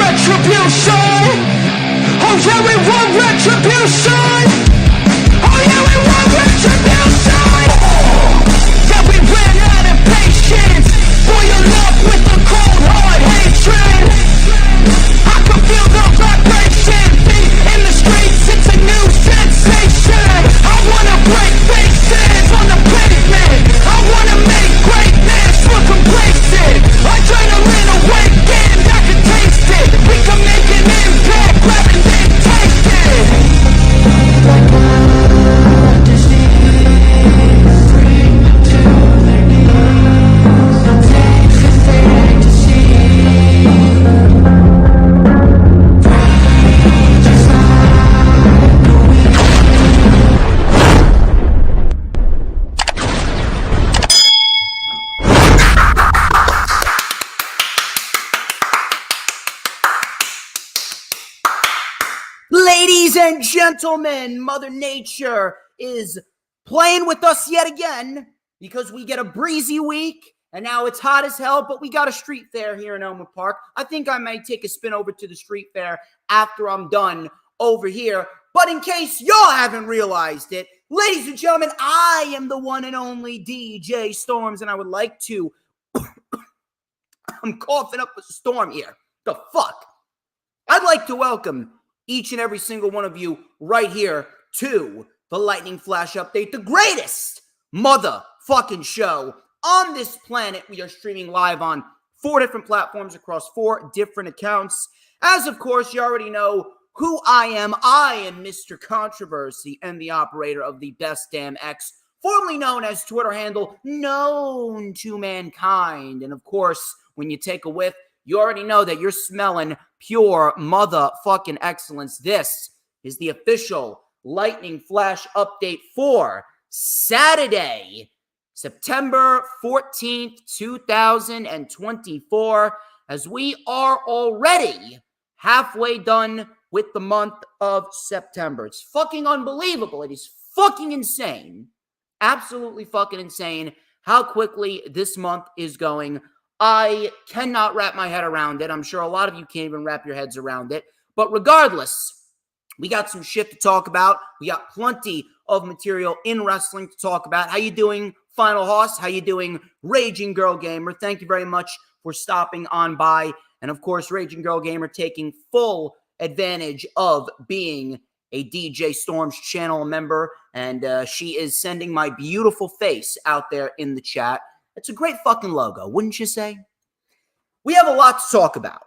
retribution. Oh yeah, we want retribution. Oh yeah, we want retribution. Yeah, we ran out of patience. Boil up with the cold hard hatred. I can feel the vibration. Beat in the streets, it's a new sensation. I wanna break faces on the pavement. I wanna make greatness look complacent. Adrenaline awakened, I can taste it. We can make an impact, grab and then taste it. Like a disease, bring them to their knees. Taste is there to see. Just like the wind. Ladies and gentlemen, Mother Nature is playing with us yet again because we get a breezy week and now it's hot as hell, but we got a street fair here in Elmwood Park. I think I may take a spin over to the street fair after I'm done over here. But in case y'all haven't realized it, ladies and gentlemen, I am the one and only DJ Storms, and I would like to... I'm coughing up a storm here. The fuck? I'd like to welcome each and every single one of you right here to the Lightning Flash Update, the greatest motherfucking show on this planet. We are streaming live on 4 different platforms across 4 different accounts. As of course, you already know who I am. I am Mr. Controversy and the operator of the Best Damn X, formerly known as Twitter handle known to mankind. And of course, when you take a whiff, you already know that you're smelling pure motherfucking excellence. This is the official Lightning Flash Update for Saturday, September 14th, 2024, as we are already halfway done with the month of September. It's fucking unbelievable. It is fucking insane. Absolutely fucking insane how quickly this month is going. I cannot wrap my head around it. I'm sure a lot of you can't even wrap your heads around it. But regardless, we got some shit to talk about. We got plenty of material in wrestling to talk about. How you doing, Final Hoss? How you doing, Raging Girl Gamer? Thank you very much for stopping on by. And of course, Raging Girl Gamer taking full advantage of being a DJ Storms channel member. And she is sending my beautiful face out there in the chat. It's a great fucking logo, wouldn't you say? We have a lot to talk about.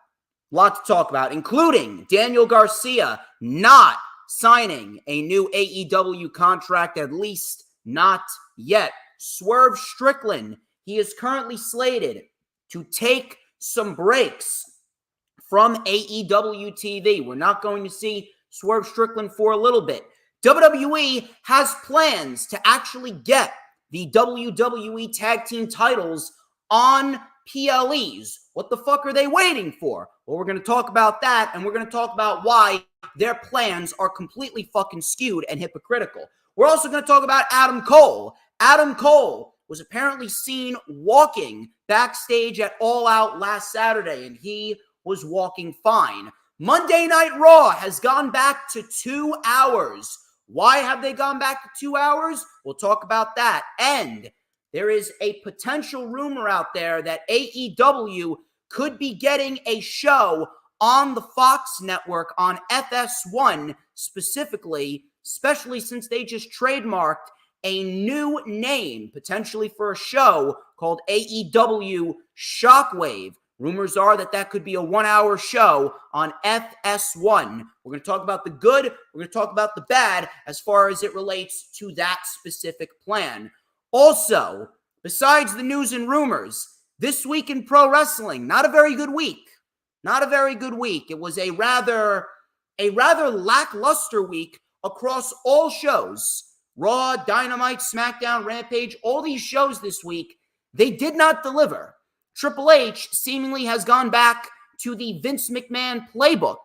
Including Daniel Garcia not signing a new AEW contract, at least not yet. Swerve Strickland, he is currently slated to take some breaks from AEW TV. We're not going to see Swerve Strickland for a little bit. WWE has plans to actually get the WWE Tag Team titles on PLEs. What the fuck are they waiting for? Well, we're going to talk about that, and we're going to talk about why their plans are completely fucking skewed and hypocritical. We're also going to talk about Adam Cole. Adam Cole was apparently seen walking backstage at All Out last Saturday, and he was walking fine. Monday Night Raw has gone back to 2 hours. Why have they gone back to 2 hours? We'll talk about that. And there is a potential rumor out there that AEW could be getting a show on the Fox network on FS1 specifically, especially since they just trademarked a new name potentially for a show called AEW Shockwave. Rumors are that that could be a 1-hour show on FS1. We're going to talk about the good. We're going to talk about the bad as far as it relates to that specific plan. Also, besides the news and rumors, this week in pro wrestling, not a very good week. Not a very good week. It was a rather lackluster week across all shows. Raw, Dynamite, SmackDown, Rampage, all these shows this week, they did not deliver. Triple H seemingly has gone back to the Vince McMahon playbook,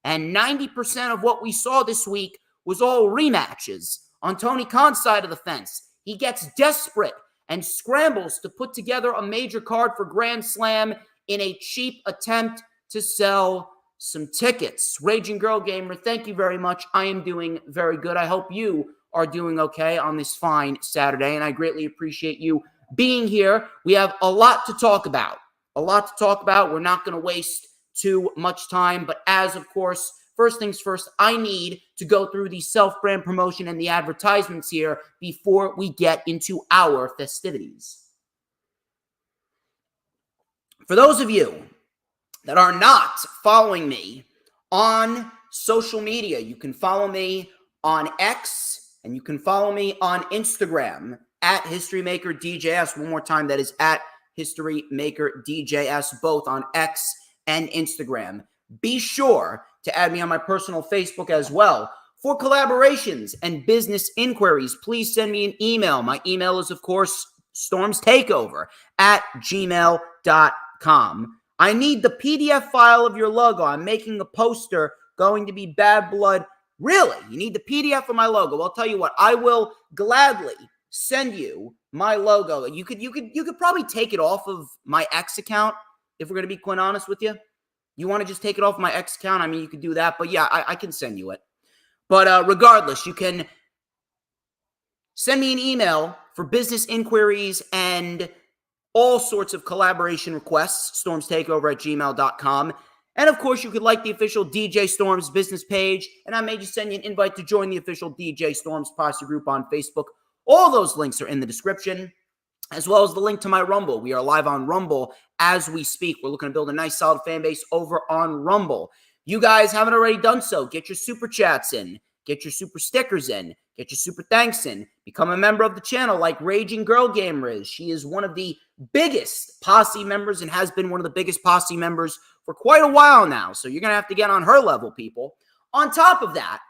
and 90% of what we saw this week was all rematches. On Tony Khan's side of the fence, he gets desperate and scrambles to put together a major card for Grand Slam in a cheap attempt to sell some tickets. Raging Girl Gamer, thank you very much. I am doing very good. I hope you are doing okay on this fine Saturday, and I greatly appreciate you being here. We have a lot to talk about. We're not going to waste too much time, but as of course, first things first, I need to go through the self-brand promotion and the advertisements here before we get into our festivities. For those of you that are not following me on social media, you can follow me on X and you can follow me on Instagram at HistoryMakerDJS. One more time, that is at HistoryMakerDJS, both on X and Instagram. Be sure to add me on my personal Facebook as well. For collaborations and business inquiries, please send me an email. My email is, of course, StormsTakeOver at gmail.com. I need the PDF file of your logo. I'm making a poster going to be Bad Blood. Really? You need the PDF of my logo? I'll tell you what, I will gladly send you my logo. You could probably take it off of my X account, if we're going to be quite honest with you. You want to just take it off my X account? I mean, you could do that, but yeah, I can send you it. But regardless, you can send me an email for business inquiries and all sorts of collaboration requests, StormsTakeOver at gmail.com. And of course, you could like the official DJ Storms business page, and I may just send you an invite to join the official DJ Storms Posse group on Facebook. All those links are in the description, as well as the link to my Rumble. We are live on Rumble as we speak. We're looking to build a nice, solid fan base over on Rumble. You guys haven't already done so, get your super chats in, get your super stickers in, get your super thanks in, become a member of the channel like Raging Girl Gamer is. She is one of the biggest Posse members and has been one of the biggest Posse members for quite a while now. So you're going to have to get on her level, people. On top of that,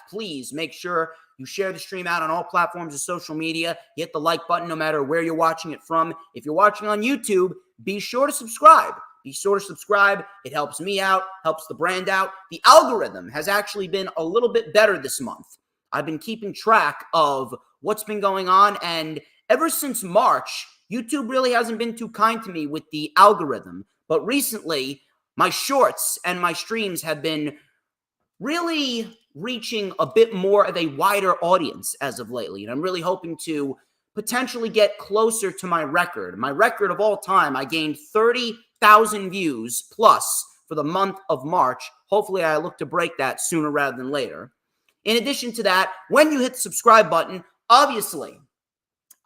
please make sure you share the stream out on all platforms of social media. Hit the like button no matter where you're watching it from. If you're watching on YouTube, be sure to subscribe. It helps me out, helps the brand out. The algorithm has actually been a little bit better this month. I've been keeping track of what's been going on, and ever since March, YouTube really hasn't been too kind to me with the algorithm. But recently, my shorts and my streams have been really reaching a bit more of a wider audience as of lately. And I'm really hoping to potentially get closer to my record. My record of all time, I gained 30,000 views plus for the month of March. Hopefully, I look to break that sooner rather than later. In addition to that, when you hit the subscribe button, obviously,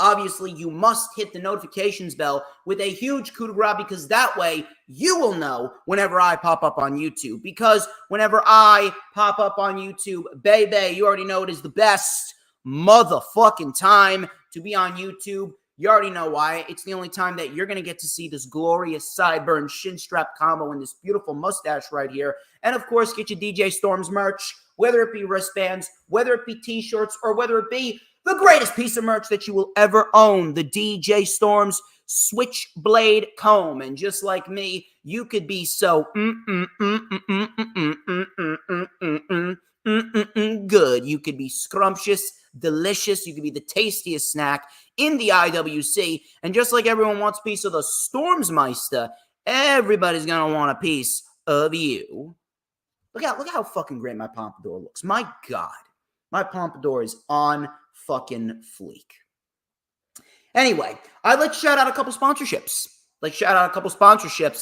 you must hit the notifications bell with a huge coup de grace, because that way you will know whenever I pop up on YouTube. Because whenever I pop up on YouTube, baby, you already know it is the best motherfucking time to be on YouTube. You already know why. It's the only time that you're going to get to see this glorious sideburn shin strap combo and this beautiful mustache right here. And of course, get your DJ Storms merch, whether it be wristbands, whether it be t-shirts, or whether it be the greatest piece of merch that you will ever own, the DJ Storms Switchblade Comb. And just like me, you could be so good. You could be scrumptious, delicious. You could be the tastiest snack in the IWC. And just like everyone wants a piece of the Stormsmeister, everybody's going to want a piece of you. Look how fucking great my pompadour looks. My God, my pompadour is on fucking fleek. Anyway, I'd like to shout out a couple sponsorships.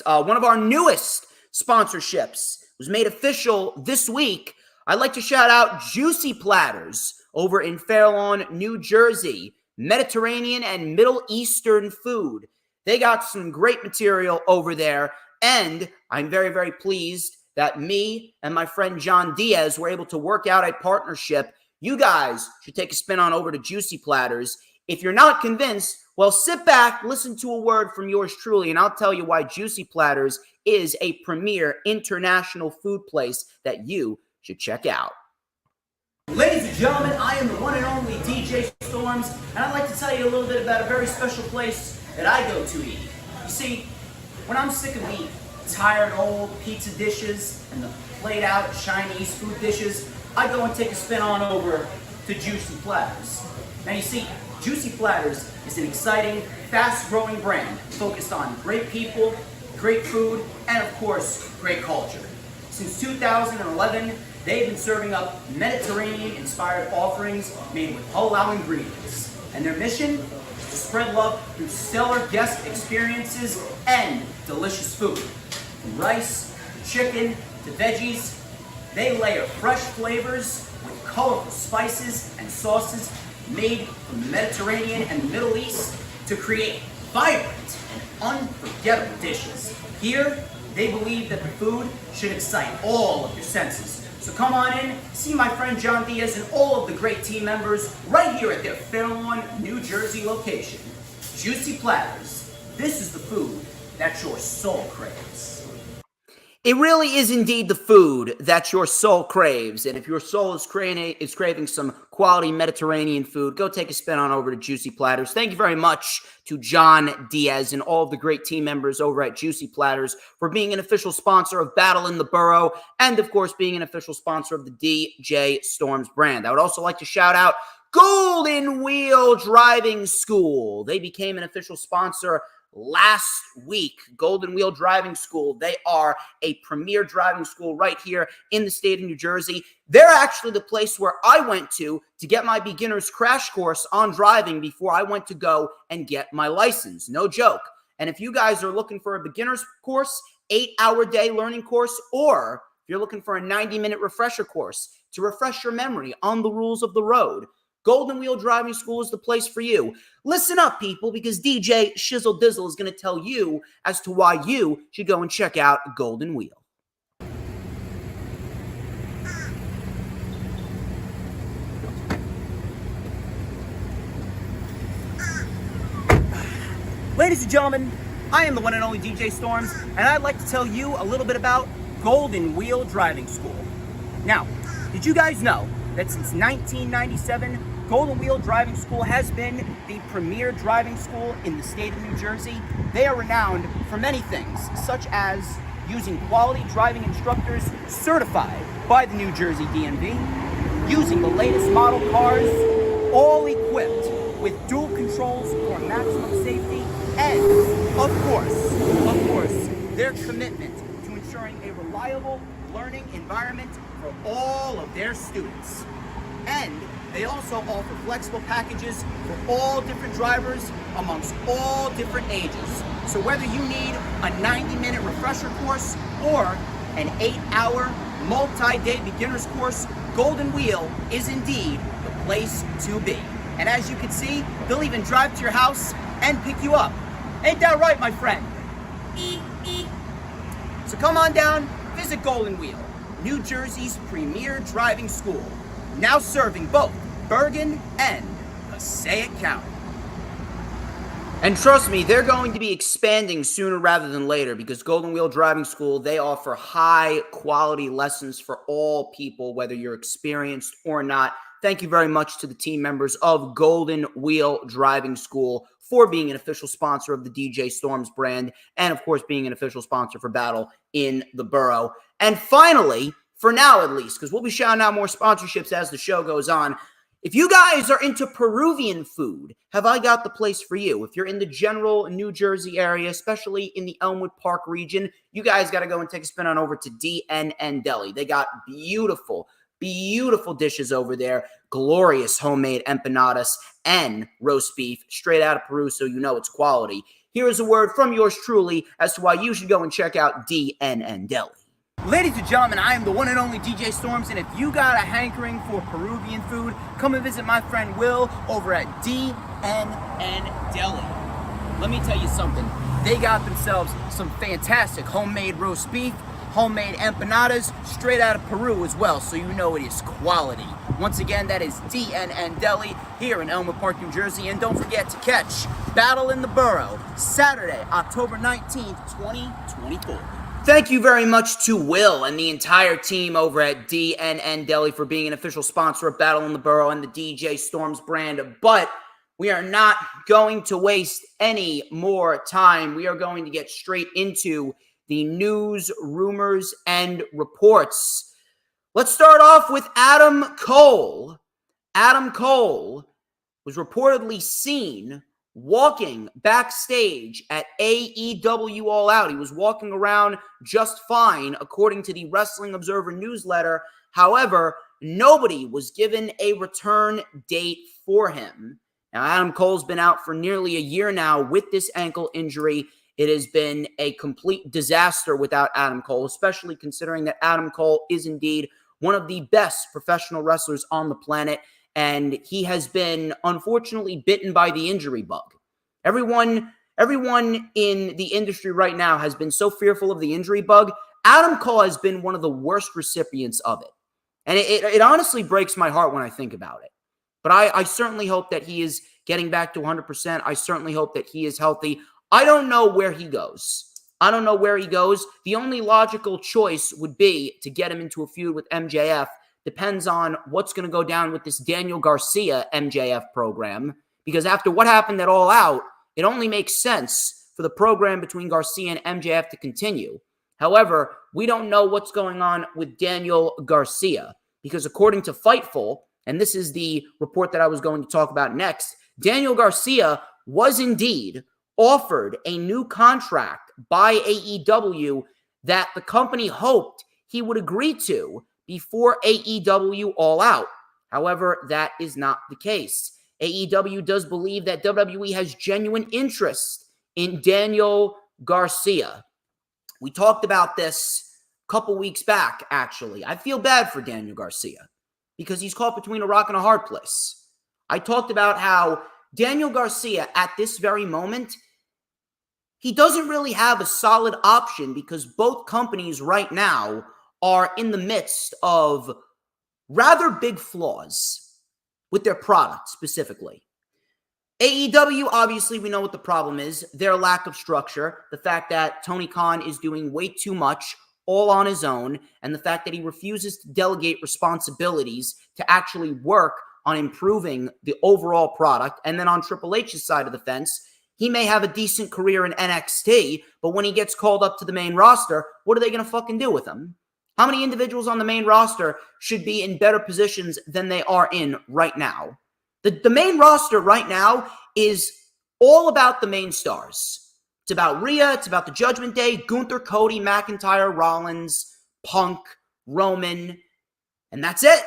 One of our newest sponsorships was made official this week. I'd like to shout out Juicy Platters over in Fair Lawn, New Jersey. Mediterranean and Middle Eastern food. They got some great material over there, and I'm very, very pleased that me and my friend John Diaz were able to work out a partnership. You guys should take a spin on over to Juicy Platters. If you're not convinced, well, sit back, listen to a word from yours truly, and I'll tell you why Juicy Platters is a premier international food place that you should check out. Ladies and gentlemen, I am the one and only DJ Storms, and I'd like to tell you a little bit about a very special place that I go to eat. You see, when I'm sick of the tired old pizza dishes and the played out Chinese food dishes, I go and take a spin on over to Juicy Platters. Now you see, Juicy Platters is an exciting, fast-growing brand focused on great people, great food, and of course, great culture. Since 2011, they've been serving up Mediterranean-inspired offerings made with halal ingredients. And their mission is to spread love through stellar guest experiences and delicious food. From rice, to chicken, to veggies, they layer fresh flavors with colorful spices and sauces made from the Mediterranean and the Middle East to create vibrant and unforgettable dishes. Here, they believe that the food should excite all of your senses. So come on in, see my friend John Diaz and all of the great team members right here at their Fairlawn, New Jersey location. Juicy platters. This is the food that your soul craves. It really is indeed the food that your soul craves. And if your soul is craving some quality Mediterranean food, go take a spin on over to Juicy Platters. Thank you very much to John Diaz and all of the great team members over at Juicy Platters for being an official sponsor of Battle in the Borough and, of course, being an official sponsor of the DJ Storms brand. I would also like to shout out Golden Wheel Driving School. They became an official sponsor last week. Golden Wheel Driving School. They are a premier driving school right here in the state of New Jersey. They're actually the place where I went to get my beginner's crash course on driving before I went to go and get my license. No joke. And if you guys are looking for a beginner's course, 8-hour day learning course, or if you're looking for a 90-minute refresher course to refresh your memory on the rules of the road, Golden Wheel Driving School is the place for you. Listen up, people, because DJ Shizzle Dizzle is going to tell you as to why you should go and check out Golden Wheel. Ladies and gentlemen, I am the one and only DJ Storms, and I'd like to tell you a little bit about Golden Wheel Driving School. Now, did you guys know that since 1997, Golden Wheel Driving School has been the premier driving school in the state of New Jersey? They are renowned for many things, such as using quality driving instructors certified by the New Jersey DMV, using the latest model cars, all equipped with dual controls for maximum safety, and, of course, their commitment to ensuring a reliable learning environment for all of their students. And they also offer flexible packages for all different drivers amongst all different ages. So whether you need a 90-minute refresher course or an 8-hour multi-day beginner's course, Golden Wheel is indeed the place to be. And as you can see, they'll even drive to your house and pick you up. Ain't that right, my friend? So come on down, visit Golden Wheel, New Jersey's premier driving school, now serving both Bergen and Passaic County. And trust me, they're going to be expanding sooner rather than later because Golden Wheel Driving School, they offer high quality lessons for all people, whether you're experienced or not. Thank you very much to the team members of Golden Wheel Driving School for being an official sponsor of the DJ Storms brand and, of course, being an official sponsor for Battle in the Borough. And finally, for now at least, because we'll be shouting out more sponsorships as the show goes on, if you guys are into Peruvian food, have I got the place for you? If you're in the general New Jersey area, especially in the Elmwood Park region, you guys got to go and take a spin on over to DNN Deli. They got beautiful dishes over there, glorious homemade empanadas and roast beef straight out of Peru, so you know it's quality. Here's a word from yours truly as to why you should go and check out DNN Deli. Ladies and gentlemen, I am the one and only DJ Storms, and if you got a hankering for Peruvian food, come and visit my friend Will over at DNN Deli. Let me tell you something. They got themselves some fantastic homemade roast beef, homemade empanadas, straight out of Peru as well, so you know it is quality. Once again, that is DNN Deli here in Elmwood Park, New Jersey, and don't forget to catch Battle in the Borough, Saturday, October 19th, 2024. Thank you very much to Will and the entire team over at DNN Deli for being an official sponsor of Battle in the Borough and the DJ Storms brand. But we are not going to waste any more time. We are going to get straight into the news, rumors, and reports. Let's start off with Adam Cole. Adam Cole was reportedly seen walking backstage at AEW All Out. He was walking around just fine, according to the Wrestling Observer newsletter. However, nobody was given a return date for him. Now, Adam Cole's been out for nearly a year now with this ankle injury. It has been a complete disaster without Adam Cole, especially considering that Adam Cole is indeed one of the best professional wrestlers on the planet, and he has been, unfortunately, bitten by the injury bug. Everyone in the industry right now has been so fearful of the injury bug. Adam Cole has been one of the worst recipients of it. And it honestly breaks my heart when I think about it. But I certainly hope that he is getting back to 100%. I certainly hope that he is healthy. I don't know where he goes. The only logical choice would be to get him into a feud with MJF. Depends on what's going to go down with this Daniel Garcia MJF program. Because after what happened at All Out, it only makes sense for the program between Garcia and MJF to continue. However, we don't know what's going on with Daniel Garcia. Because according to Fightful, and this is the report that I was going to talk about next, Daniel Garcia was indeed offered a new contract by AEW that the company hoped he would agree to before AEW All Out. However, that is not the case. AEW does believe that WWE has genuine interest in Daniel Garcia. We talked about this a couple weeks back, actually. I feel bad for Daniel Garcia because he's caught between a rock and a hard place. I talked about how Daniel Garcia, at this very moment, he doesn't really have a solid option because both companies right now are in the midst of rather big flaws with their product specifically. AEW, obviously, we know what the problem is. Their lack of structure, the fact that Tony Khan is doing way too much all on his own, and the fact that he refuses to delegate responsibilities to actually work on improving the overall product. And then on Triple H's side of the fence, he may have a decent career in NXT, but when he gets called up to the main roster, what are they going to fucking do with him? How many individuals on the main roster should be in better positions than they are in right now? The main roster right now is all about the main stars. It's about Rhea, it's about the Judgment Day, Gunther, Cody, McIntyre, Rollins, Punk, Roman, and that's it.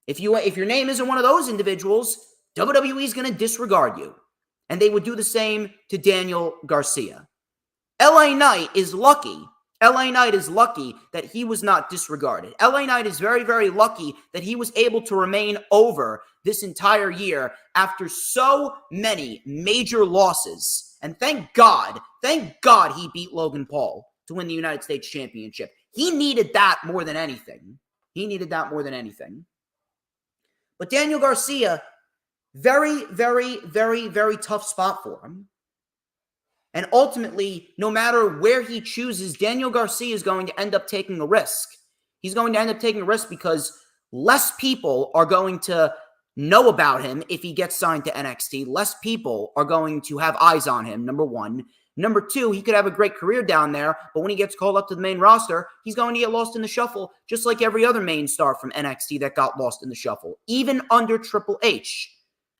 If your name isn't one of those individuals, WWE is going to disregard you. And they would do the same to Daniel Garcia. LA Knight is lucky. LA Knight is lucky that he was not disregarded. LA Knight is very, very lucky that he was able to remain over this entire year after so many major losses. And thank God he beat Logan Paul to win the United States Championship. He needed that more than anything. But Daniel Garcia, very, very, very, very tough spot for him. And ultimately, no matter where he chooses, Daniel Garcia is going to end up taking a risk. He's going to end up taking a risk because less people are going to know about him if he gets signed to NXT. Less people are going to have eyes on him, number one. Number two, he could have a great career down there, but when he gets called up to the main roster, he's going to get lost in the shuffle, just like every other main star from NXT that got lost in the shuffle, even under Triple H.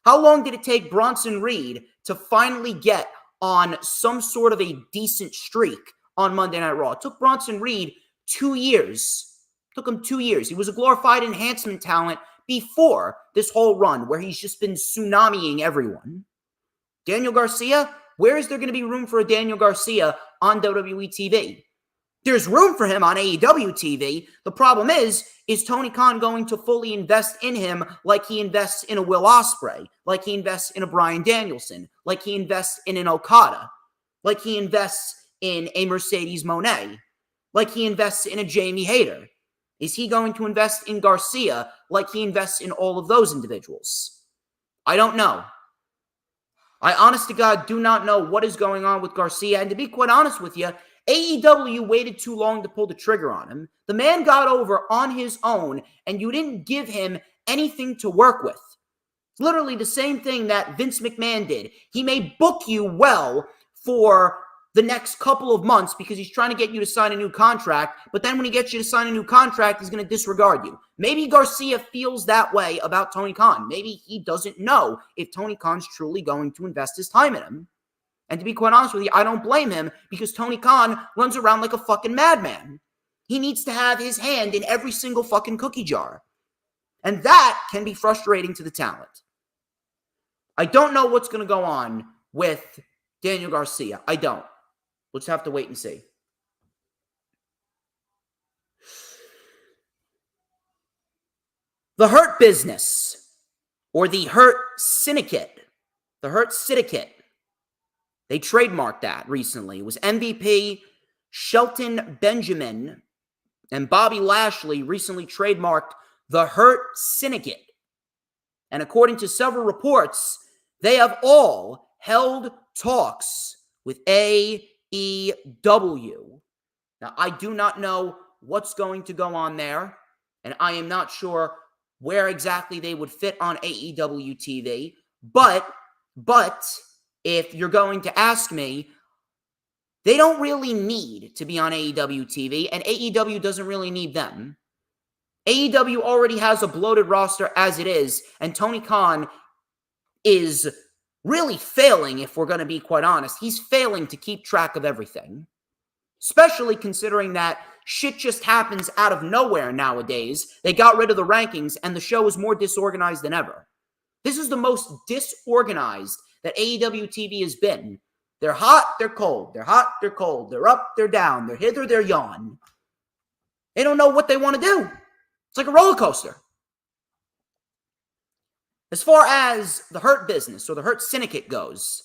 How long did it take Bronson Reed to finally get on some sort of a decent streak on Monday Night Raw? It took Bronson Reed 2 years. It took him 2 years. He was a glorified enhancement talent before this whole run where he's just been tsunamiing everyone. Daniel Garcia, where is there going to be room for a Daniel Garcia on WWE TV? There's room for him on AEW TV. The problem is Tony Khan going to fully invest in him like he invests in a Will Ospreay, like he invests in a Bryan Danielson, like he invests in an Okada, like he invests in a Mercedes Moné, like he invests in a Jamie Hayter? Is he going to invest in Garcia like he invests in all of those individuals? I don't know. I honest to God do not know what is going on with Garcia. And to be quite honest with you, AEW waited too long to pull the trigger on him. The man got over on his own, and you didn't give him anything to work with. It's literally the same thing that Vince McMahon did. He may book you well for the next couple of months because he's trying to get you to sign a new contract, but then when he gets you to sign a new contract, he's going to disregard you. Maybe Garcia feels that way about Tony Khan. Maybe he doesn't know if Tony Khan's truly going to invest his time in him. And to be quite honest with you, I don't blame him because Tony Khan runs around like a fucking madman. He needs to have his hand in every single fucking cookie jar. And that can be frustrating to the talent. I don't know what's going to go on with Daniel Garcia. I don't. We'll just have to wait and see. The Hurt Business, or the Hurt Syndicate, they trademarked that recently. It was MVP Shelton Benjamin and Bobby Lashley recently trademarked the Hurt Syndicate. And according to several reports, they have all held talks with AEW. Now, I do not know what's going to go on there, and I am not sure where exactly they would fit on AEW TV. But if you're going to ask me, they don't really need to be on AEW TV, and AEW doesn't really need them. AEW already has a bloated roster as it is, and Tony Khan is really failing, if we're going to be quite honest. He's failing to keep track of everything, especially considering that shit just happens out of nowhere nowadays. They got rid of the rankings, and the show is more disorganized than ever. This is the most disorganized that AEW TV has been. They're hot, they're cold. They're hot, they're cold. They're up, they're down. They're hither, they're yon. They don't know what they want to do. It's like a roller coaster. As far as the Hurt Business or the Hurt Syndicate goes,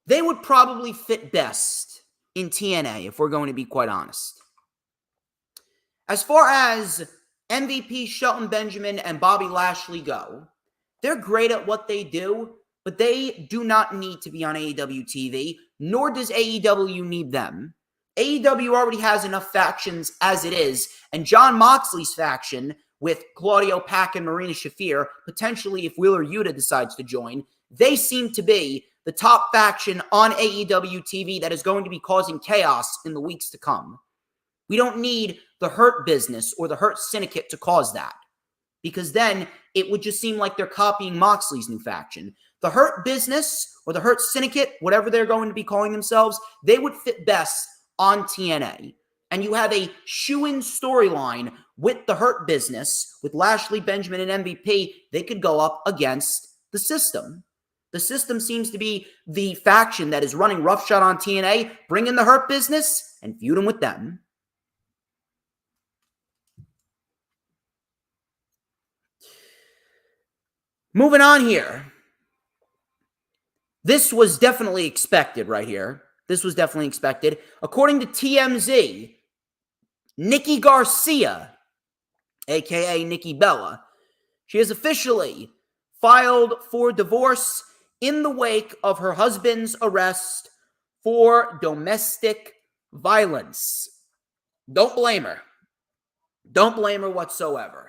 they would probably fit best in TNA, if we're going to be quite honest. As far as MVP Shelton Benjamin and Bobby Lashley go, they're great at what they do, but they do not need to be on AEW TV, nor does AEW need them. AEW already has enough factions as it is, and Jon Moxley's faction with Claudio Pac and Marina Shafir, potentially if Wheeler Yuta decides to join, they seem to be the top faction on AEW TV that is going to be causing chaos in the weeks to come. We don't need the Hurt Business or the Hurt Syndicate to cause that, because then it would just seem like they're copying Moxley's new faction. The Hurt Business or the Hurt Syndicate, whatever they're going to be calling themselves, they would fit best on TNA. And you have a shoo-in storyline with the Hurt Business, with Lashley, Benjamin, and MVP. They could go up against the System. The System seems to be the faction that is running roughshod on TNA. Bring in the Hurt Business and feud them with them. Moving on here. This was definitely expected right here. This was definitely expected. According to TMZ, Nikki Garcia, a.k.a. Nikki Bella, she has officially filed for divorce in the wake of her husband's arrest for domestic violence. Don't blame her. Don't blame her whatsoever.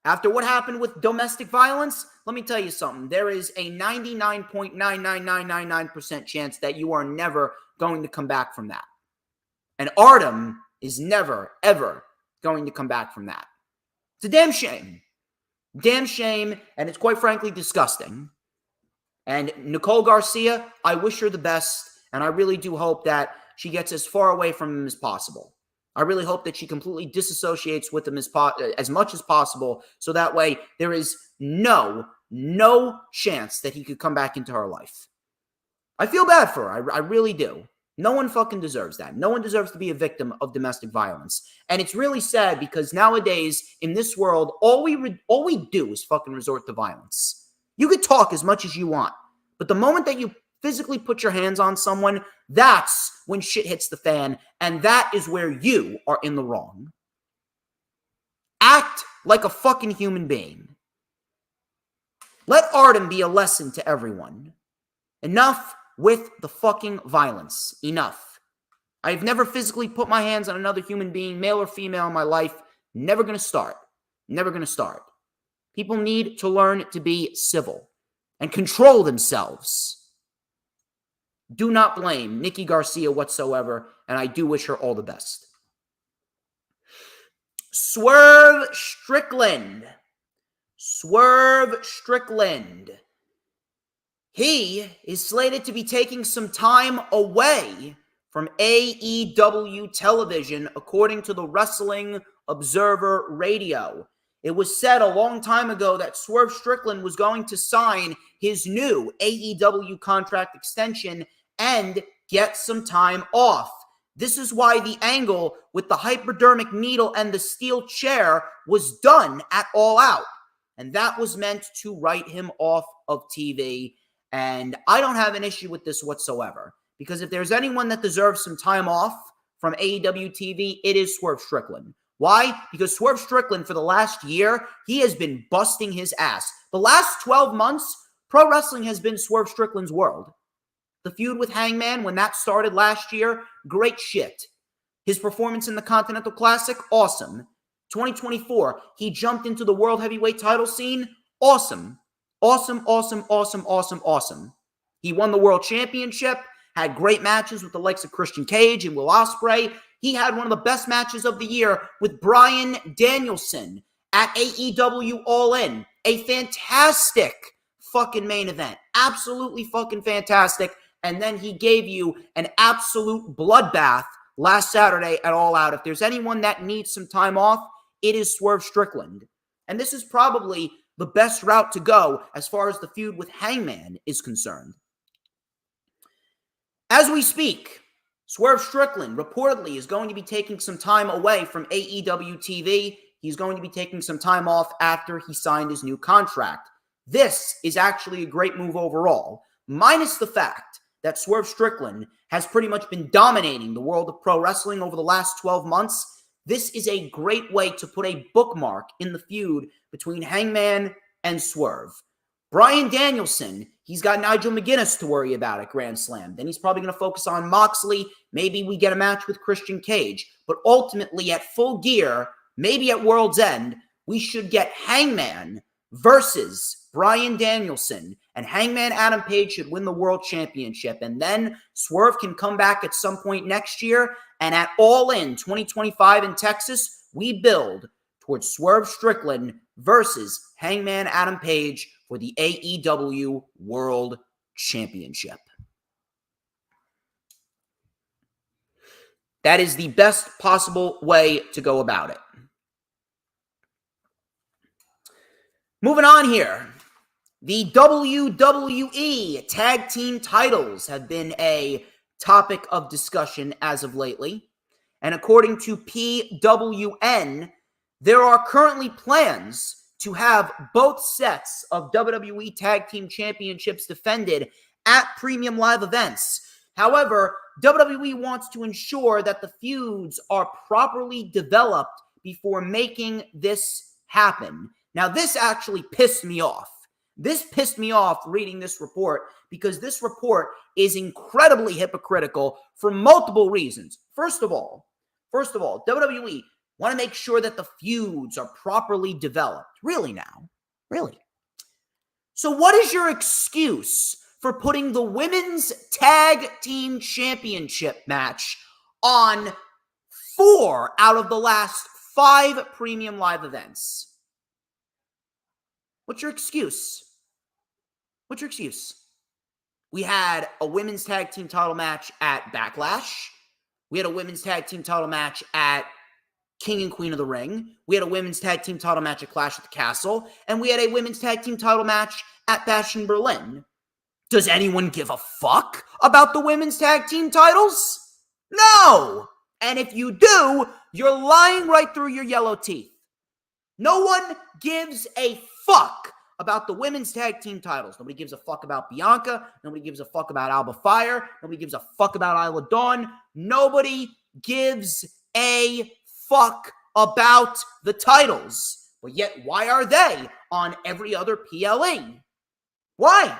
After what happened with domestic violence, let me tell you something. There is a 99.99999% chance that you are never going to come back from that. And Artem is never, ever going to come back from that. It's a damn shame. Damn shame, and it's quite frankly disgusting. And Nicole Garcia, I wish her the best, and I really do hope that she gets as far away from him as possible. I really hope that she completely disassociates with him as much as possible, so that way there is no chance that he could come back into her life. I feel bad for her. I really do. No one fucking deserves that. No one deserves to be a victim of domestic violence. And it's really sad because nowadays in this world, all we do is fucking resort to violence. You could talk as much as you want, but the moment that you physically put your hands on someone, that's when shit hits the fan, and that is where you are in the wrong. Act like a fucking human being. Let Artem be a lesson to everyone. Enough with the fucking violence. Enough. I've never physically put my hands on another human being, male or female, in my life. Never gonna start. Never gonna start. People need to learn to be civil and control themselves. Do not blame Nikki Garcia whatsoever, and I do wish her all the best. Swerve Strickland. Swerve Strickland. He is slated to be taking some time away from AEW television, according to the Wrestling Observer Radio. It was said a long time ago that Swerve Strickland was going to sign his new AEW contract extension and get some time off. This is why the angle with the hypodermic needle and the steel chair was done at All Out. And that was meant to write him off of TV. And I don't have an issue with this whatsoever. Because if there's anyone that deserves some time off from AEW TV, it is Swerve Strickland. Why? Because Swerve Strickland, for the last year, he has been busting his ass. The last 12 months, pro wrestling has been Swerve Strickland's world. The feud with Hangman, when that started last year, great shit. His performance in the Continental Classic, awesome. 2024, he jumped into the World Heavyweight title scene, awesome. Awesome, awesome, awesome, awesome, awesome. He won the World Championship, had great matches with the likes of Christian Cage and Will Ospreay. He had one of the best matches of the year with Bryan Danielson at AEW All In. A fantastic fucking main event. Absolutely fucking fantastic. And then he gave you an absolute bloodbath last Saturday at All Out. If there's anyone that needs some time off, it is Swerve Strickland. And this is probably the best route to go as far as the feud with Hangman is concerned. As we speak, Swerve Strickland reportedly is going to be taking some time away from AEW TV. He's going to be taking some time off after he signed his new contract. This is actually a great move overall, minus the fact that Swerve Strickland has pretty much been dominating the world of pro wrestling over the last 12 months. This is a great way to put a bookmark in the feud between Hangman and Swerve. Bryan Danielson, he's got Nigel McGuinness to worry about at Grand Slam. Then he's probably going to focus on Moxley. Maybe we get a match with Christian Cage. But ultimately, at Full Gear, maybe at World's End, we should get Hangman versus Bryan Danielson. And Hangman Adam Page should win the World Championship. And then Swerve can come back at some point next year. And at All In 2025 in Texas, we build towards Swerve Strickland versus Hangman Adam Page for the AEW World Championship. That is the best possible way to go about it. Moving on here. The WWE Tag Team titles have been a topic of discussion as of lately. And according to PWN, there are currently plans to have both sets of WWE Tag Team Championships defended at premium live events. However, WWE wants to ensure that the feuds are properly developed before making this happen. Now, this actually pissed me off. This pissed me off reading this report because this report is incredibly hypocritical for multiple reasons. First of all, WWE want to make sure that the feuds are properly developed. Really now? Really? So what is your excuse for putting the Women's Tag Team Championship match on 4 out of the last 5 premium live events? What's your excuse? What's your excuse? We had a Women's Tag Team title match at Backlash. We had a Women's Tag Team title match at King and Queen of the Ring. We had a Women's Tag Team title match at Clash at the Castle. And we had a Women's Tag Team title match at Bash in Berlin. Does anyone give a fuck about the Women's Tag Team titles? No! And if you do, you're lying right through your yellow teeth. No one gives a fuck about the Women's Tag Team titles. Nobody gives a fuck about Bianca. Nobody gives a fuck about Alba Fire. Nobody gives a fuck about Isla Dawn. Nobody gives a fuck about the titles. But yet, why are they on every other PLE? Why?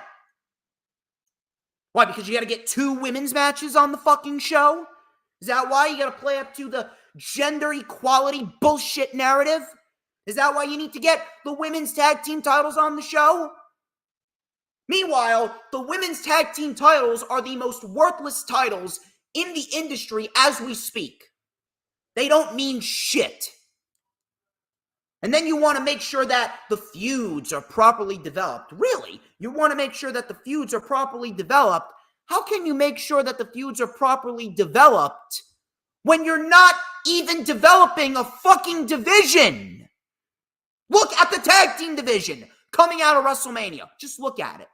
Why? Because you got to get 2 women's matches on the fucking show? Is that why you got to play up to the gender equality bullshit narrative? Is that why you need to get the Women's Tag Team titles on the show? Meanwhile, the women's tag team titles are the most worthless titles in the industry as we speak. They don't mean shit. And then you want to make sure that the feuds are properly developed. Really? You want to make sure that the feuds are properly developed? How can you make sure that the feuds are properly developed when you're not even developing a fucking division? Look at the tag team division coming out of WrestleMania. Just look at it.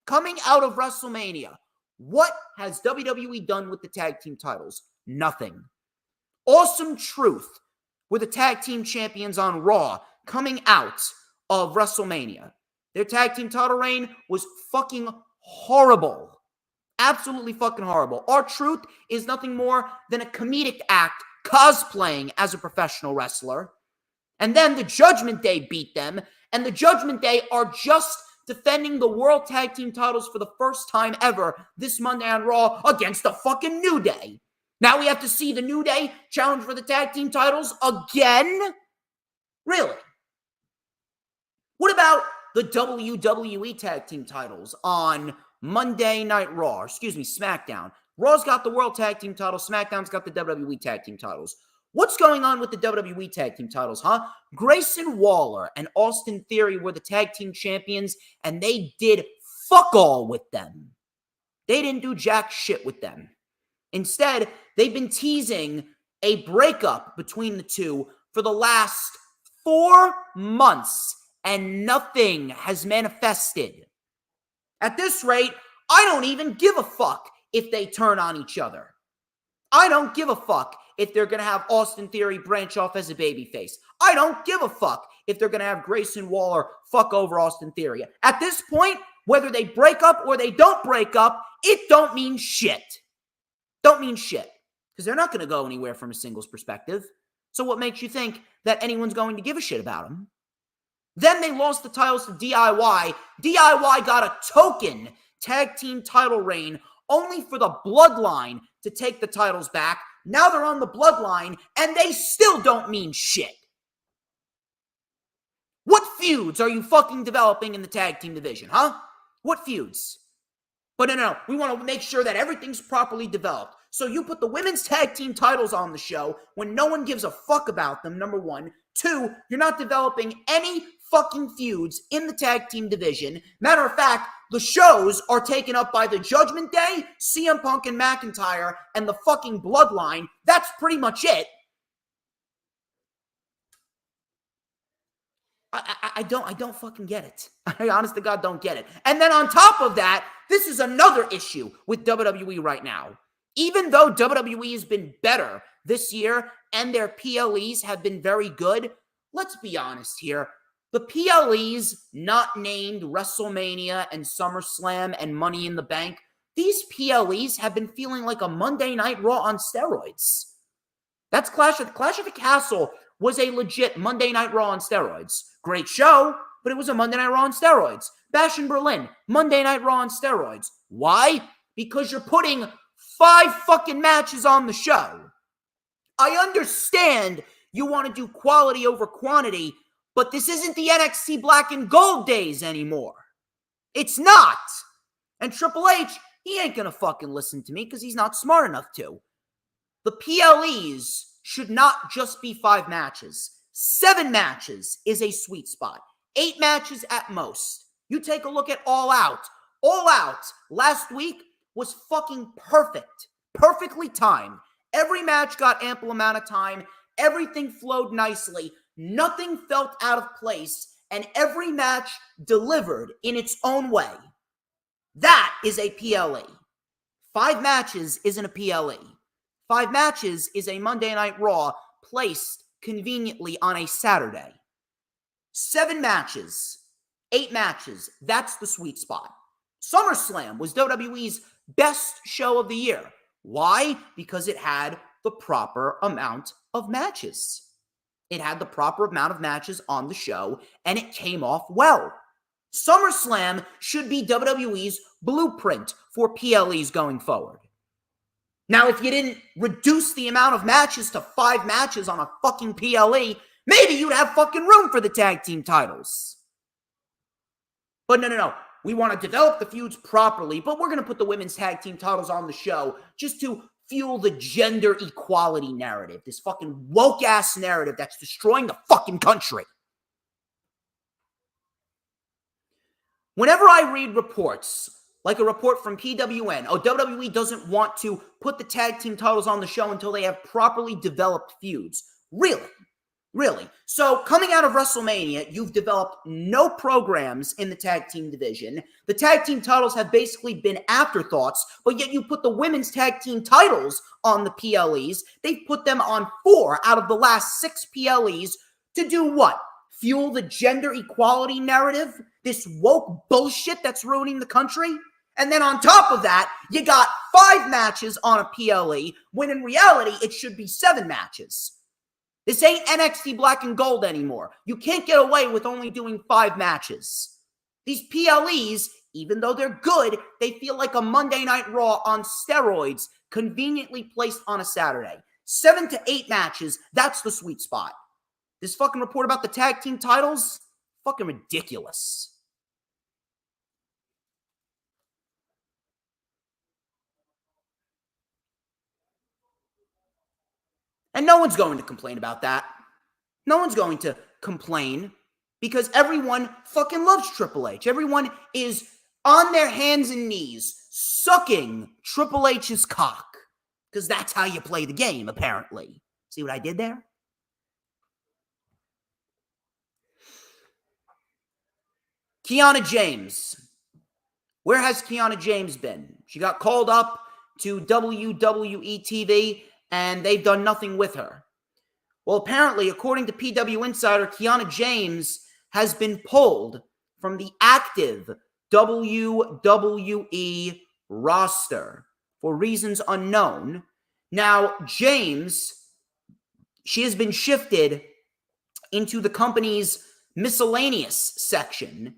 Coming out of WrestleMania, what has WWE done with the tag team titles? Nothing. Awesome Truth were the tag team champions on Raw coming out of WrestleMania. Their tag team title reign was fucking horrible. Absolutely fucking horrible. R-Truth is nothing more than a comedic act cosplaying as a professional wrestler. And then the Judgment Day beat them, and the Judgment Day are just defending the World Tag Team titles for the first time ever this Monday on Raw against the fucking New Day. Now we have to see the New Day challenge for the tag team titles again? Really? What about the WWE tag team titles on Monday Night Raw? SmackDown. Raw's got the World Tag Team titles. SmackDown's got the WWE tag team titles. What's going on with the WWE tag team titles, huh? Grayson Waller and Austin Theory were the tag team champions, and they did fuck all with them. They didn't do jack shit with them. Instead, they've been teasing a breakup between the two for the last 4 months, and nothing has manifested. At this rate, I don't even give a fuck if they turn on each other. I don't give a fuck if they're going to have Austin Theory branch off as a babyface. I don't give a fuck if they're going to have Grayson Waller fuck over Austin Theory. At this point, whether they break up or they don't break up, it don't mean shit. Don't mean shit. Because they're not going to go anywhere from a singles perspective. So what makes you think that anyone's going to give a shit about them? Then they lost the titles to DIY. DIY got a token tag team title reign only for the Bloodline to take the titles back. Now they're on the Bloodline, and they still don't mean shit. What feuds are you fucking developing in the tag team division, huh? What feuds? But no, we want to make sure that everything's properly developed. So you put the women's tag team titles on the show when no one gives a fuck about them, number one. 2, you're not developing any fucking feuds in the tag team division. Matter of fact, the shows are taken up by the Judgment Day, CM Punk and McIntyre, and the fucking Bloodline. That's pretty much it. I don't fucking get it. I honest to God don't get it. And then on top of that, this is another issue with WWE right now. Even though WWE has been better this year and their PLEs have been very good, let's be honest here. The PLEs not named WrestleMania and SummerSlam and Money in the Bank, these PLEs have been feeling like a Monday Night Raw on steroids. That's Clash of the Castle was a legit Monday Night Raw on steroids. Great show, but it was a Monday Night Raw on steroids. Bash in Berlin, Monday Night Raw on steroids. Why? Because you're putting 5 fucking matches on the show. I understand you want to do quality over quantity, but this isn't the NXT Black and Gold days anymore. It's not. And Triple H, he ain't gonna fucking listen to me because he's not smart enough to. The PLEs should not just be 5 matches. 7 matches is a sweet spot. 8 matches at most. You take a look at All Out. All Out last week was fucking perfect. Perfectly timed. Every match got ample amount of time. Everything flowed nicely. Nothing felt out of place. And every match delivered in its own way. That is a PLE. 5 matches isn't a PLE. 5 matches is a Monday Night Raw placed conveniently on a Saturday. 7 matches, 8 matches, that's the sweet spot. SummerSlam was WWE's best show of the year. Why? Because it had the proper amount of matches. It had the proper amount of matches on the show, and it came off well. SummerSlam should be WWE's blueprint for PLEs going forward. Now, if you didn't reduce the amount of matches to 5 matches on a fucking PLE, maybe you'd have fucking room for the tag team titles. But no. we want to develop the feuds properly, but we're going to put the women's tag team titles on the show just to fuel the gender equality narrative. This fucking woke-ass narrative that's destroying the fucking country. Whenever I read reports, like a report from PWN, WWE doesn't want to put the tag team titles on the show until they have properly developed feuds. Really? Really? So coming out of WrestleMania, you've developed no programs in the tag team division. The tag team titles have basically been afterthoughts, but yet you put the women's tag team titles on the PLEs. They've put them on 4 out of the last 6 PLEs to do what? Fuel the gender equality narrative? This woke bullshit that's ruining the country? And then on top of that, you got 5 matches on a PLE, when in reality, it should be 7 matches. This ain't NXT Black and Gold anymore. You can't get away with only doing 5 matches. These PLEs, even though they're good, they feel like a Monday Night Raw on steroids, conveniently placed on a Saturday. 7 to 8 matches, that's the sweet spot. This fucking report about the tag team titles, fucking ridiculous. And no one's going to complain about that. No one's going to complain because everyone fucking loves Triple H. Everyone is on their hands and knees sucking Triple H's cock because that's how you play the game, apparently. See what I did there? Kiana James. Where has Kiana James been? She got called up to WWE TV and they've done nothing with her. Well, apparently, according to PW Insider, Kiana James has been pulled from the active WWE roster for reasons unknown. Now, James, she has been shifted into the company's miscellaneous section,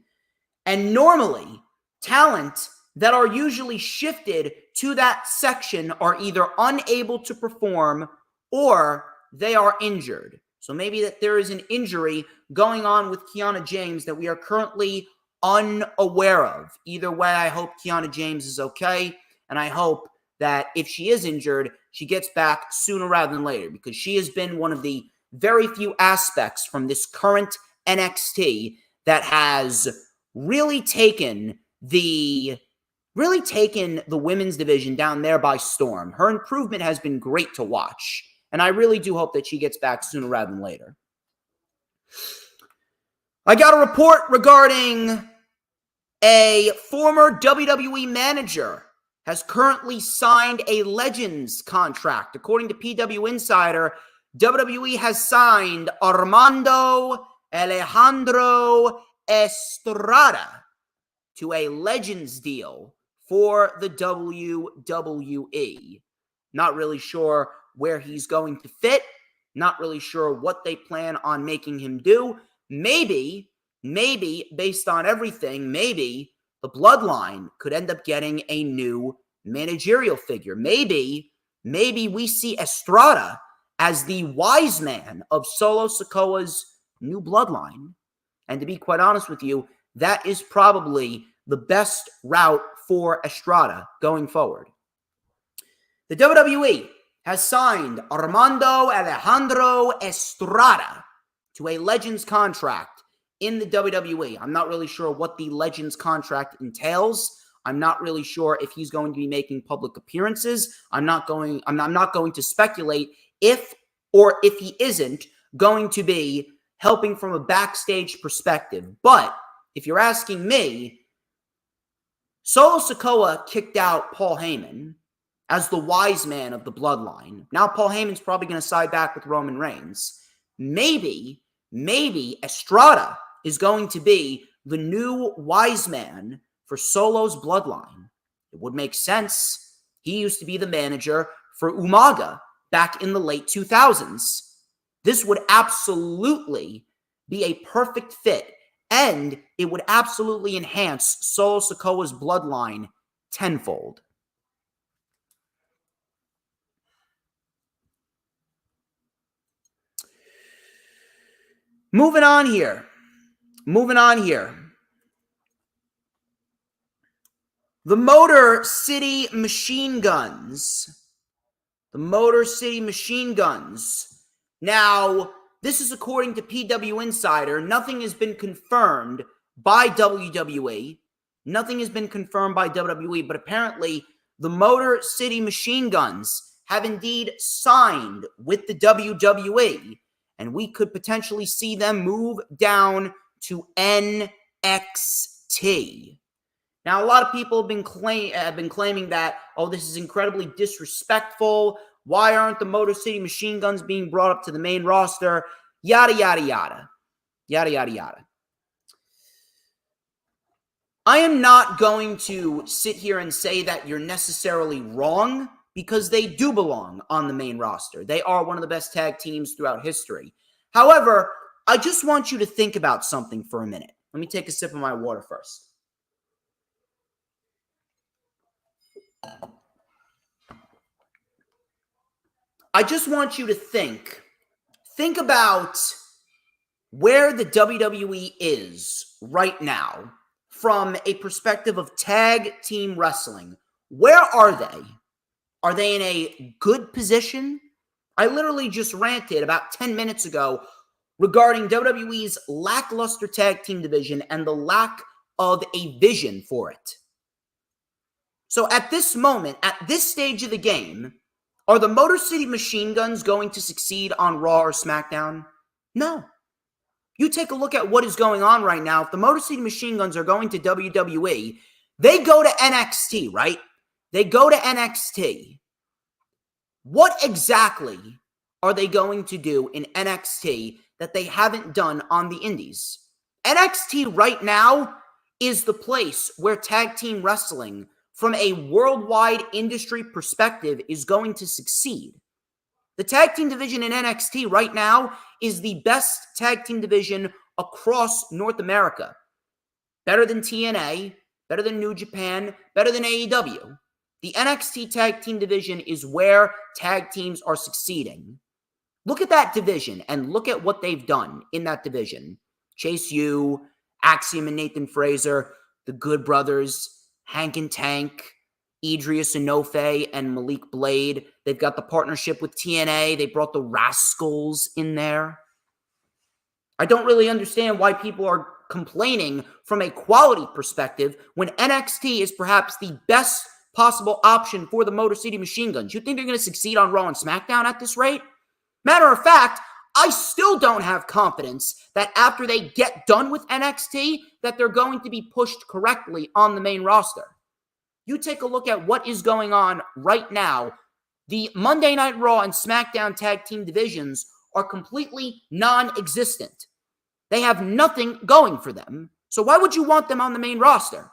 and normally, talent that are usually shifted to that section are either unable to perform or they are injured. So maybe that there is an injury going on with Kiana James that we are currently unaware of. Either way, I hope Kiana James is okay, and I hope that if she is injured, she gets back sooner rather than later, because she has been one of the very few aspects from this current NXT that has really taken the women's division down there by storm. Her improvement has been great to watch, and I really do hope that she gets back sooner rather than later. I got a report regarding a former WWE manager has currently signed a Legends contract. According to PW Insider, WWE has signed Armando Alejandro Estrada to a Legends deal for the WWE. Not really sure where he's going to fit. Not really sure what they plan on making him do. Maybe, based on everything, maybe the Bloodline could end up getting a new managerial figure. Maybe we see Estrada as the wise man of Solo Sikoa's new Bloodline. And to be quite honest with you, that is probably the best route for Estrada going forward. The WWE has signed Armando Alejandro Estrada to a Legends contract in the WWE. I'm not really sure what the Legends contract entails. I'm not really sure if he's going to be making public appearances. I'm not going to speculate if he isn't going to be helping from a backstage perspective. But if you're asking me, Solo Sikoa kicked out Paul Heyman as the wise man of the Bloodline. Now Paul Heyman's probably going to side back with Roman Reigns. Maybe Estrada is going to be the new wise man for Solo's Bloodline. It would make sense. He used to be the manager for Umaga back in the late 2000s. This would absolutely be a perfect fit, and it would absolutely enhance Solo Sikoa's Bloodline tenfold. Moving on here. The Motor City Machine Guns. The Motor City Machine Guns. Now, this is according to PW Insider. Nothing has been confirmed by WWE. Nothing has been confirmed by WWE, but apparently the Motor City Machine Guns have indeed signed with the WWE, and we could potentially see them move down to NXT. Now, a lot of people have been claiming that, oh, this is incredibly disrespectful. Why aren't the Motor City Machine Guns being brought up to the main roster? Yada, yada, yada. Yada, yada, yada. I am not going to sit here and say that you're necessarily wrong, because they do belong on the main roster. They are one of the best tag teams throughout history. However, I just want you to think about something for a minute. Let me take a sip of my water first. I just want you to think about where the WWE is right now from a perspective of tag team wrestling. Where are they? Are they in a good position? I literally just ranted about 10 minutes ago regarding WWE's lackluster tag team division and the lack of a vision for it. So at this moment, at this stage of the game, are the Motor City Machine Guns going to succeed on Raw or SmackDown? No. You take a look at what is going on right now. If the Motor City Machine Guns are going to WWE, they go to NXT, right? They go to NXT. What exactly are they going to do in NXT that they haven't done on the indies? NXT right now is the place where tag team wrestling from a worldwide industry perspective is going to succeed. The tag team division in NXT right now is the best tag team division across North America. Better than TNA, better than New Japan, better than AEW. The NXT tag team division is where tag teams are succeeding. Look at that division and look at what they've done in that division. Chase U, Axiom and Nathan Fraser, the Good Brothers, Hank and Tank, Idris Enofe and Malik Blade. They've got the partnership with TNA. They brought the Rascals in there. I don't really understand why people are complaining from a quality perspective when NXT is perhaps the best possible option for the Motor City Machine Guns. You think they're going to succeed on Raw and SmackDown at this rate? Matter of fact, I still don't have confidence that after they get done with NXT, that they're going to be pushed correctly on the main roster. You take a look at what is going on right now. The Monday Night Raw and SmackDown tag team divisions are completely non-existent. They have nothing going for them. So why would you want them on the main roster?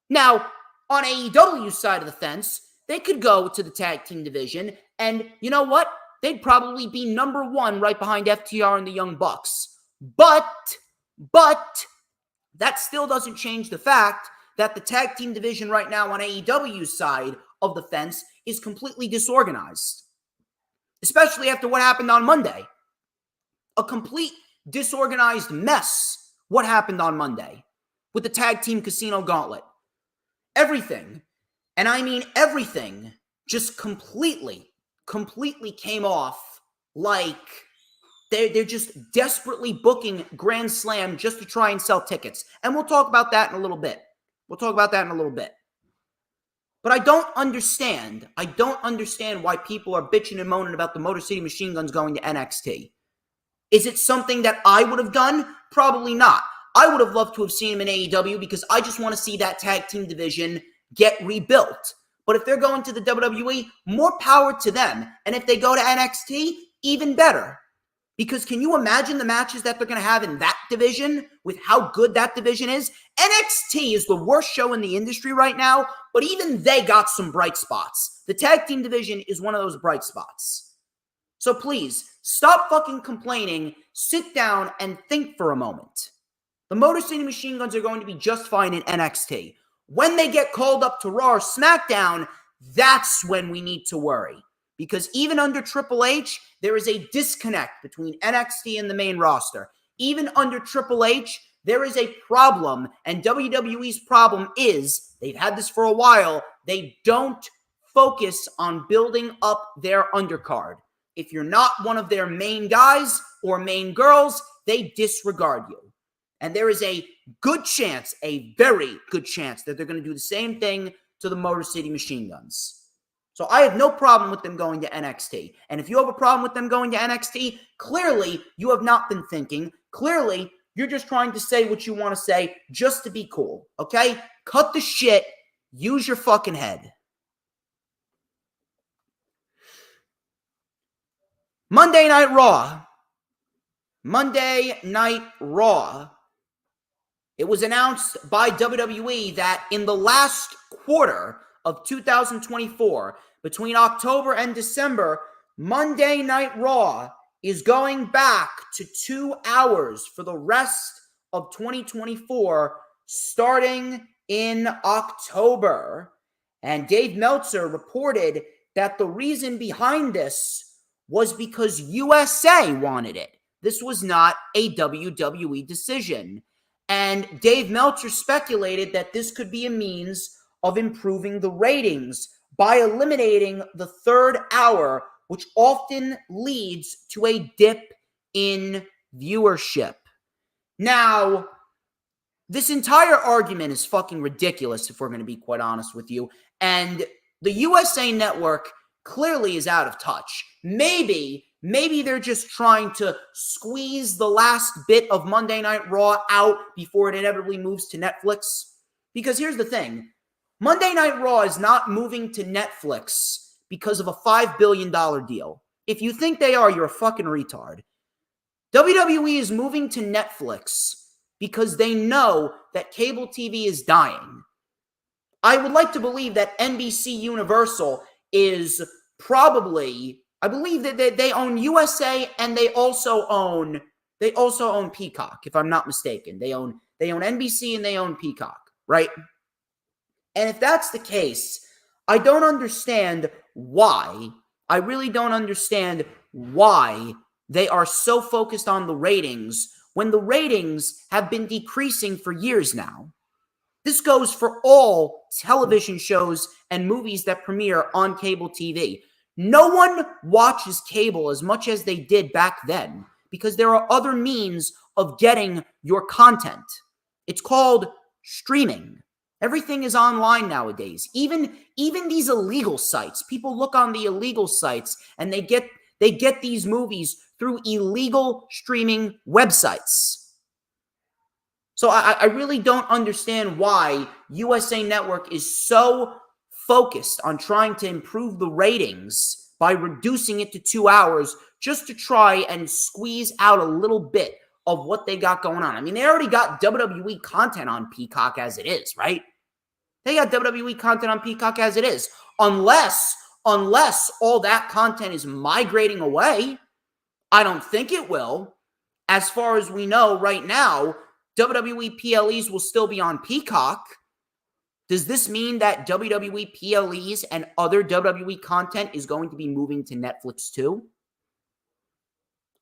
Now, on AEW's side of the fence, they could go to the tag team division, and you know what? They'd probably be number one right behind FTR and the Young Bucks. But that still doesn't change the fact that the tag team division right now on AEW's side of the fence is completely disorganized. Especially after what happened on Monday. A complete disorganized mess. What happened on Monday with the tag team casino gauntlet. Everything, and I mean everything, just completely came off like they're just desperately booking Grand Slam just to try and sell tickets. And we'll talk about that in a little bit. But I don't understand why people are bitching and moaning about the Motor City Machine Guns going to NXT. Is it something that I would have done? Probably not. I would have loved to have seen him in AEW because I just want to see that tag team division get rebuilt. But if they're going to the WWE, more power to them. And if they go to NXT, even better. Because can you imagine the matches that they're going to have in that division with how good that division is? NXT is the worst show in the industry right now, but even they got some bright spots. The tag team division is one of those bright spots. So please, stop fucking complaining, sit down, and think for a moment. The Motor City Machine Guns are going to be just fine in NXT. When they get called up to Raw or SmackDown, that's when we need to worry. Because even under Triple H, there is a disconnect between NXT and the main roster. Even under Triple H, There is a problem, and WWE's problem is, they've had this for a while, they don't focus on building up their undercard. If you're not one of their main guys or main girls, they disregard you. And there is a good chance, a very good chance, that they're going to do the same thing to the Motor City Machine Guns. So I have no problem with them going to NXT. And if you have a problem with them going to NXT, clearly you have not been thinking. Clearly, you're just trying to say what you want to say just to be cool, okay? Cut the shit. Use your fucking head. Monday Night Raw. Monday Night Raw. It was announced by WWE that in the last quarter of 2024, between October and December, Monday Night Raw is going back to 2 hours for the rest of 2024, starting in October. And Dave Meltzer reported that the reason behind this was because USA wanted it. This was not a WWE decision. And Dave Meltzer speculated that this could be a means of improving the ratings by eliminating the third hour, which often leads to a dip in viewership. Now, this entire argument is fucking ridiculous, if we're going to be quite honest with you. And the USA Network clearly is out of touch. Maybe they're just trying to squeeze the last bit of Monday Night Raw out before it inevitably moves to Netflix. Because here's the thing. Monday Night Raw is not moving to Netflix because of a $5 billion deal. If you think they are, you're a fucking retard. WWE is moving to Netflix because they know that cable TV is dying. I would like to believe that NBC Universal is probably, I believe that they own USA and they also own Peacock, if I'm not mistaken. They own NBC and they own Peacock, right? And if that's the case, I don't understand why. I really don't understand why they are so focused on the ratings when the ratings have been decreasing for years now. This goes for all television shows and movies that premiere on cable TV. No one watches cable as much as they did back then because there are other means of getting your content. It's called streaming. Everything is online nowadays. Even these illegal sites. People look on the illegal sites and they get these movies through illegal streaming websites. So I really don't understand why USA Network is so focused on trying to improve the ratings by reducing it to 2 hours just to try and squeeze out a little bit of what they got going on. I mean, they already got WWE content on Peacock as it is, right? They got WWE content on Peacock as it is. Unless all that content is migrating away. I don't think it will. As far as we know right now, WWE PLEs will still be on Peacock. Does this mean that WWE PLEs and other WWE content is going to be moving to Netflix too?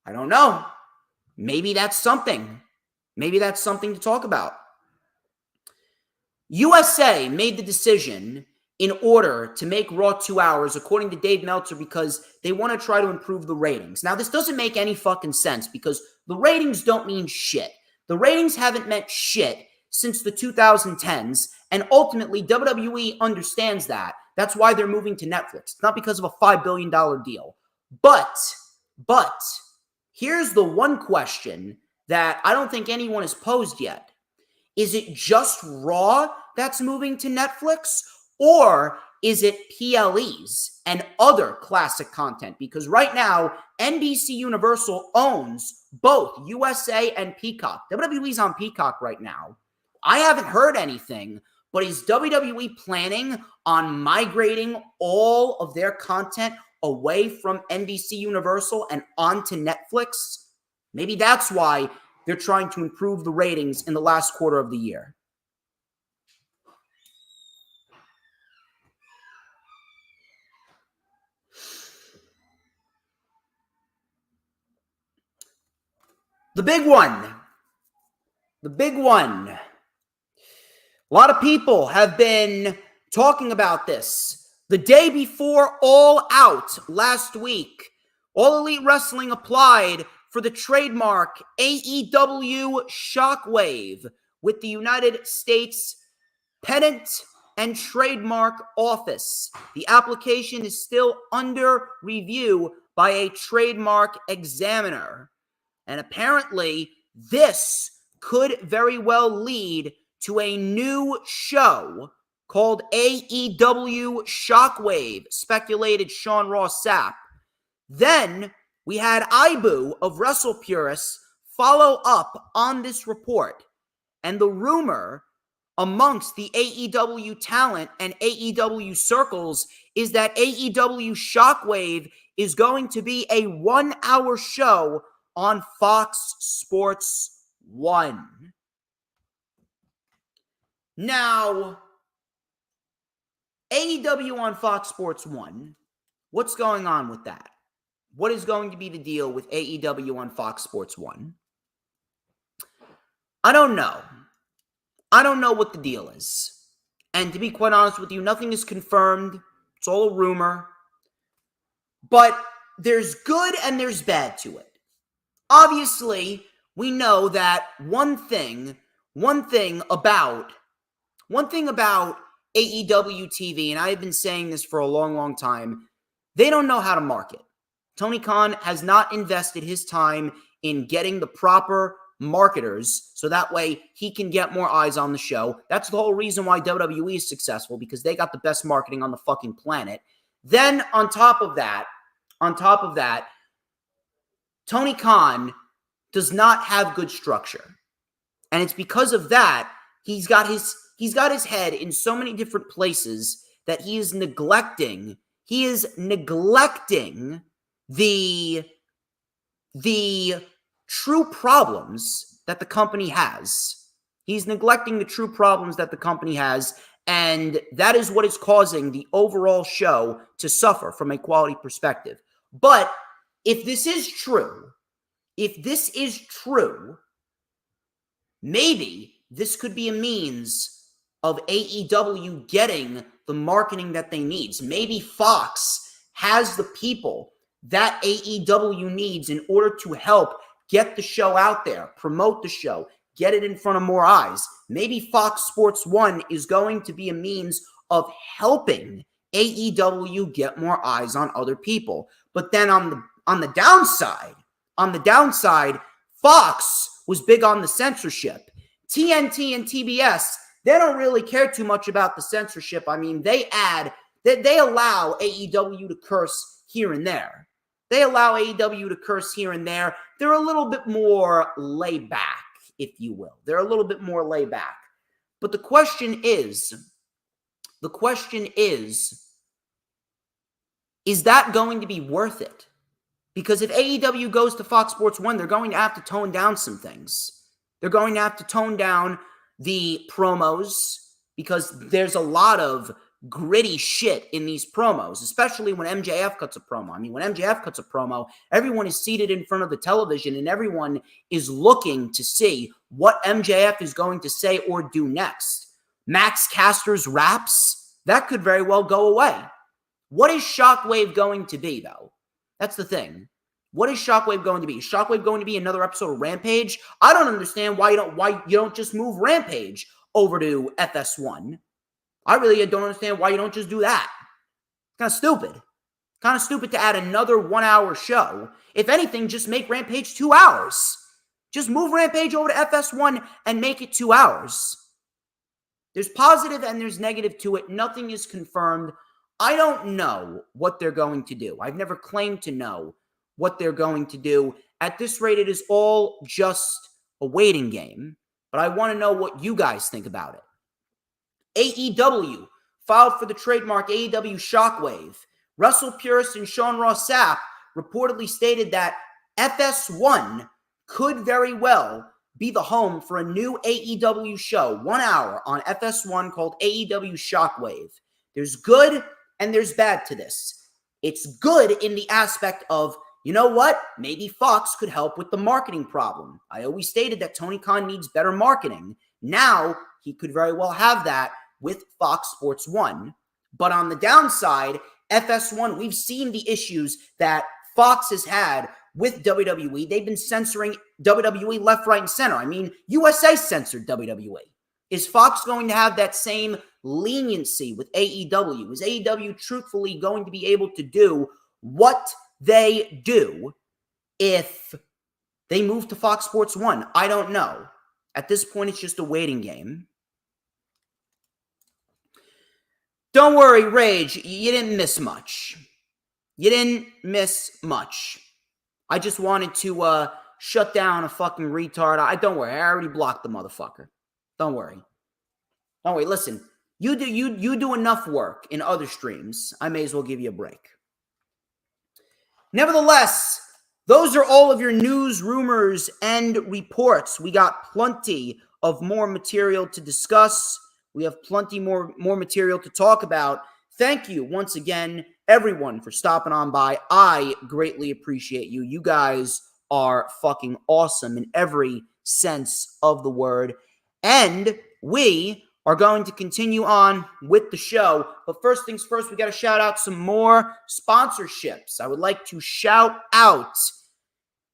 I don't know. Maybe that's something. Maybe that's something to talk about. USA made the decision in order to make Raw 2 hours, according to Dave Meltzer, because they want to try to improve the ratings. Now, this doesn't make any fucking sense because the ratings don't mean shit. The ratings haven't meant shit since the 2010s, and ultimately, WWE understands that. That's why they're moving to Netflix. It's not because of a $5 billion deal. But, here's the one question that I don't think anyone has posed yet. Is it just Raw that's moving to Netflix, or is it PLEs and other classic content? Because right now, NBC Universal owns both USA and Peacock. WWE's on Peacock right now. I haven't heard anything, but is WWE planning on migrating all of their content away from NBC Universal and onto Netflix? Maybe that's why they're trying to improve the ratings in the last quarter of the year. The big one. The big one. A lot of people have been talking about this. The day before All Out last week, All Elite Wrestling applied for the trademark AEW Shockwave with the United States Patent and Trademark Office. The application is still under review by a trademark examiner. And apparently, this could very well lead to a new show called AEW Shockwave, speculated Sean Ross Sapp. Then we had Ibu of Wrestle Purists follow up on this report. And the rumor amongst the AEW talent and AEW circles is that AEW Shockwave is going to be a 1-hour show on Fox Sports 1. Now, AEW on Fox Sports 1, what's going on with that? What is going to be the deal with AEW on Fox Sports 1? I don't know. I don't know what the deal is. And to be quite honest with you, nothing is confirmed. It's all a rumor. But there's good and there's bad to it. Obviously, we know that one thing about AEW TV, and I've been saying this for a long, long time, they don't know how to market. Tony Khan has not invested his time in getting the proper marketers so that way he can get more eyes on the show. That's the whole reason why WWE is successful, because they got the best marketing on the fucking planet. Then on top of that, Tony Khan does not have good structure. And it's because of that he's got his head in so many different places that he is neglecting the true problems that the company has. He's neglecting the true problems that the company has, and that is what is causing the overall show to suffer from a quality perspective. But if this is true, maybe this could be a means of AEW getting the marketing that they need. Maybe Fox has the people that AEW needs in order to help get the show out there, promote the show, get it in front of more eyes. Maybe Fox Sports 1 is going to be a means of helping AEW get more eyes on other people. But then on the downside, Fox was big on the censorship. TNT and TBS, they don't really care too much about the censorship. I mean, they allow AEW to curse here and there. They're a little bit more laid back, if you will. They're a little bit more laid back. But the question is that going to be worth it? Because if AEW goes to Fox Sports 1, they're going to have to tone down some things. They're going to have to tone down the promos because there's a lot of gritty shit in these promos, especially when MJF cuts a promo. I mean, when MJF cuts a promo, everyone is seated in front of the television and everyone is looking to see what MJF is going to say or do next. Max Caster's raps, that could very well go away. What is Shockwave going to be, though? That's the thing. What is Shockwave going to be? Is Shockwave going to be another episode of Rampage? I don't understand why you don't just move Rampage over to FS1. I really don't understand why you don't just do that. Kind of stupid. Kind of stupid to add another 1-hour show. If anything, just make Rampage 2 hours. Just move Rampage over to FS1 and make it 2 hours. There's positive and there's negative to it. Nothing is confirmed. I don't know what they're going to do. I've never claimed to know what they're going to do. At this rate, it is all just a waiting game. But I want to know what you guys think about it. AEW filed for the trademark AEW Shockwave. Wrestle Purist and Sean Ross Sapp reportedly stated that FS1 could very well be the home for a new AEW show, 1 hour on FS1 called AEW Shockwave. There's good and there's bad to this. It's good in the aspect of you know what? Maybe Fox could help with the marketing problem. I always stated that Tony Khan needs better marketing. Now, he could very well have that with Fox Sports 1. But on the downside, FS1, we've seen the issues that Fox has had with WWE. They've been censoring WWE left, right, and center. I mean, USA censored WWE. Is Fox going to have that same leniency with AEW? Is AEW truthfully going to be able to do what they do if they move to Fox Sports 1? I don't know. At this point, it's just a waiting game. Don't worry, Rage. You didn't miss much. You didn't miss much. I just wanted to shut down a fucking retard. Don't worry. I already blocked the motherfucker. Don't worry. Don't worry. Listen, you do enough work in other streams. I may as well give you a break. Nevertheless, those are all of your news, rumors, and reports. We got plenty of more material to discuss. We have plenty more material to talk about. Thank you once again, everyone, for stopping on by. I greatly appreciate you. You guys are fucking awesome in every sense of the word. And we are going to continue on with the show. But first things first, we got to shout out some more sponsorships. I would like to shout out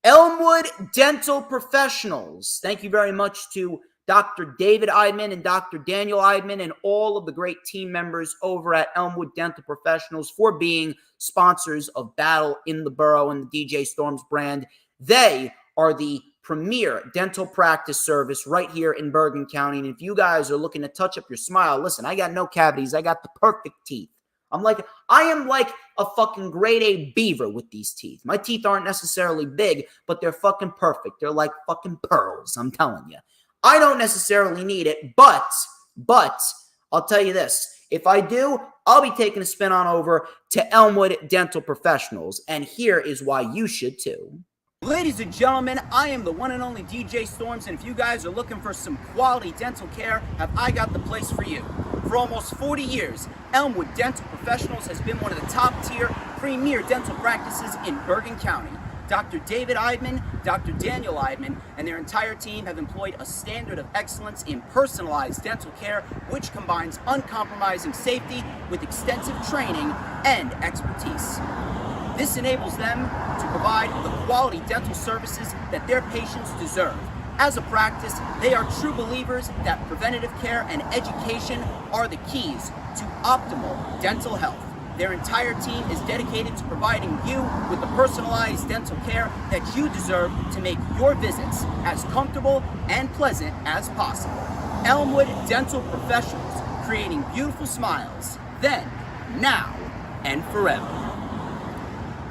Elmwood Dental Professionals. Thank you very much to Dr. David Eidman and Dr. Daniel Eidman and all of the great team members over at Elmwood Dental Professionals for being sponsors of Battle in the Borough and the DJ Storms brand. They are the premier dental practice service right here in Bergen County. And if you guys are looking to touch up your smile, listen, I got no cavities. I got the perfect teeth. I am like a fucking grade A beaver with these teeth. My teeth aren't necessarily big, but they're fucking perfect. They're like fucking pearls, I'm telling you. I don't necessarily need it, but I'll tell you this. If I do, I'll be taking a spin on over to Elmwood Dental Professionals. And here is why you should too. Ladies and gentlemen, I am the one and only DJ Storms, and if you guys are looking for some quality dental care, have I got the place for you. For almost 40 years, Elmwood Dental Professionals has been one of the top-tier premier dental practices in Bergen County. Dr. David Eidman, Dr. Daniel Eidman, and their entire team have employed a standard of excellence in personalized dental care, which combines uncompromising safety with extensive training and expertise. This enables them to provide the quality dental services that their patients deserve. As a practice, they are true believers that preventative care and education are the keys to optimal dental health. Their entire team is dedicated to providing you with the personalized dental care that you deserve to make your visits as comfortable and pleasant as possible. Elmwood Dental Professionals, creating beautiful smiles, then, now, and forever.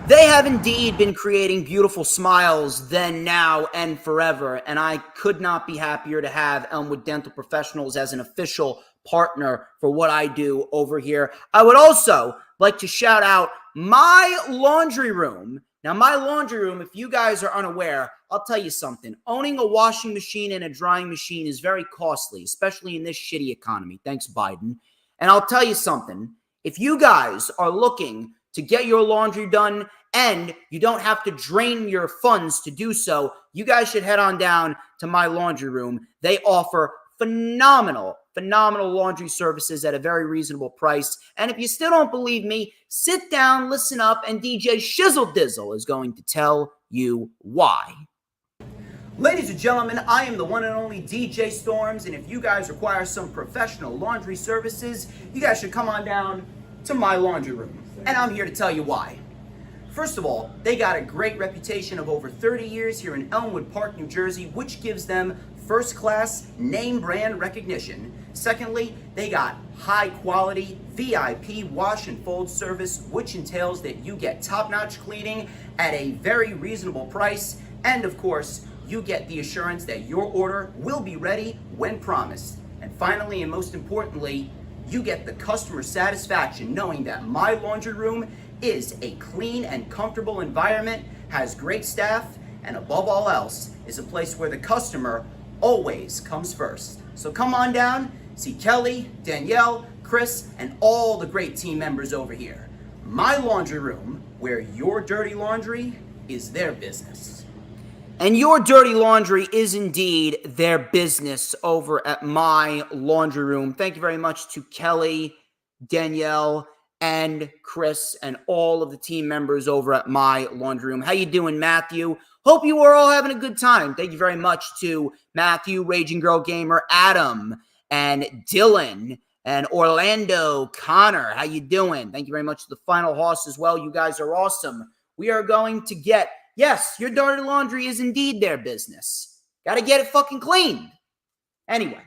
They have indeed been creating beautiful smiles then, now, and forever, and I could not be happier to have Elmwood Dental Professionals as an official partner for what I do over here. I would also like to shout out my laundry room. Now, my laundry room, if you guys are unaware, I'll tell you something. Owning a washing machine and a drying machine is very costly, especially in this shitty economy. Thanks, Biden. And I'll tell you something. If you guys are looking to get your laundry done and you don't have to drain your funds to do so, you guys should head on down to my laundry room. They offer phenomenal laundry services at a very reasonable price. And if you still don't believe me, sit down, listen up, and DJ Shizzle Dizzle is going to tell you why. Ladies and gentlemen, I am the one and only DJ Storms, and if you guys require some professional laundry services, you guys should come on down to my laundry room. And I'm here to tell you why. First of all, they got a great reputation of over 30 years here in Elmwood Park, New Jersey, which gives them first-class name brand recognition. Secondly, they got high-quality VIP wash and fold service, which entails that you get top-notch cleaning at a very reasonable price. And of course, you get the assurance that your order will be ready when promised. And finally, and most importantly, you get the customer satisfaction knowing that my laundry room is a clean and comfortable environment, has great staff, and above all else, is a place where the customer always comes first. So come on down, see Kelly, Danielle, Chris, and all the great team members over here. My laundry room, where your dirty laundry is their business. And your dirty laundry is indeed their business over at My Laundry Room. Thank you very much to Kelly, Danielle, and Chris, and all of the team members over at My Laundry Room. How you doing, Matthew? Hope you are all having a good time. Thank you very much to Matthew, Raging Girl Gamer, Adam, and Dylan, and Orlando, Connor. How you doing? Thank you very much to the Final Hoss as well. You guys are awesome. We are going to get, yes, your dirty laundry is indeed their business. Got to get it fucking cleaned. Anyway,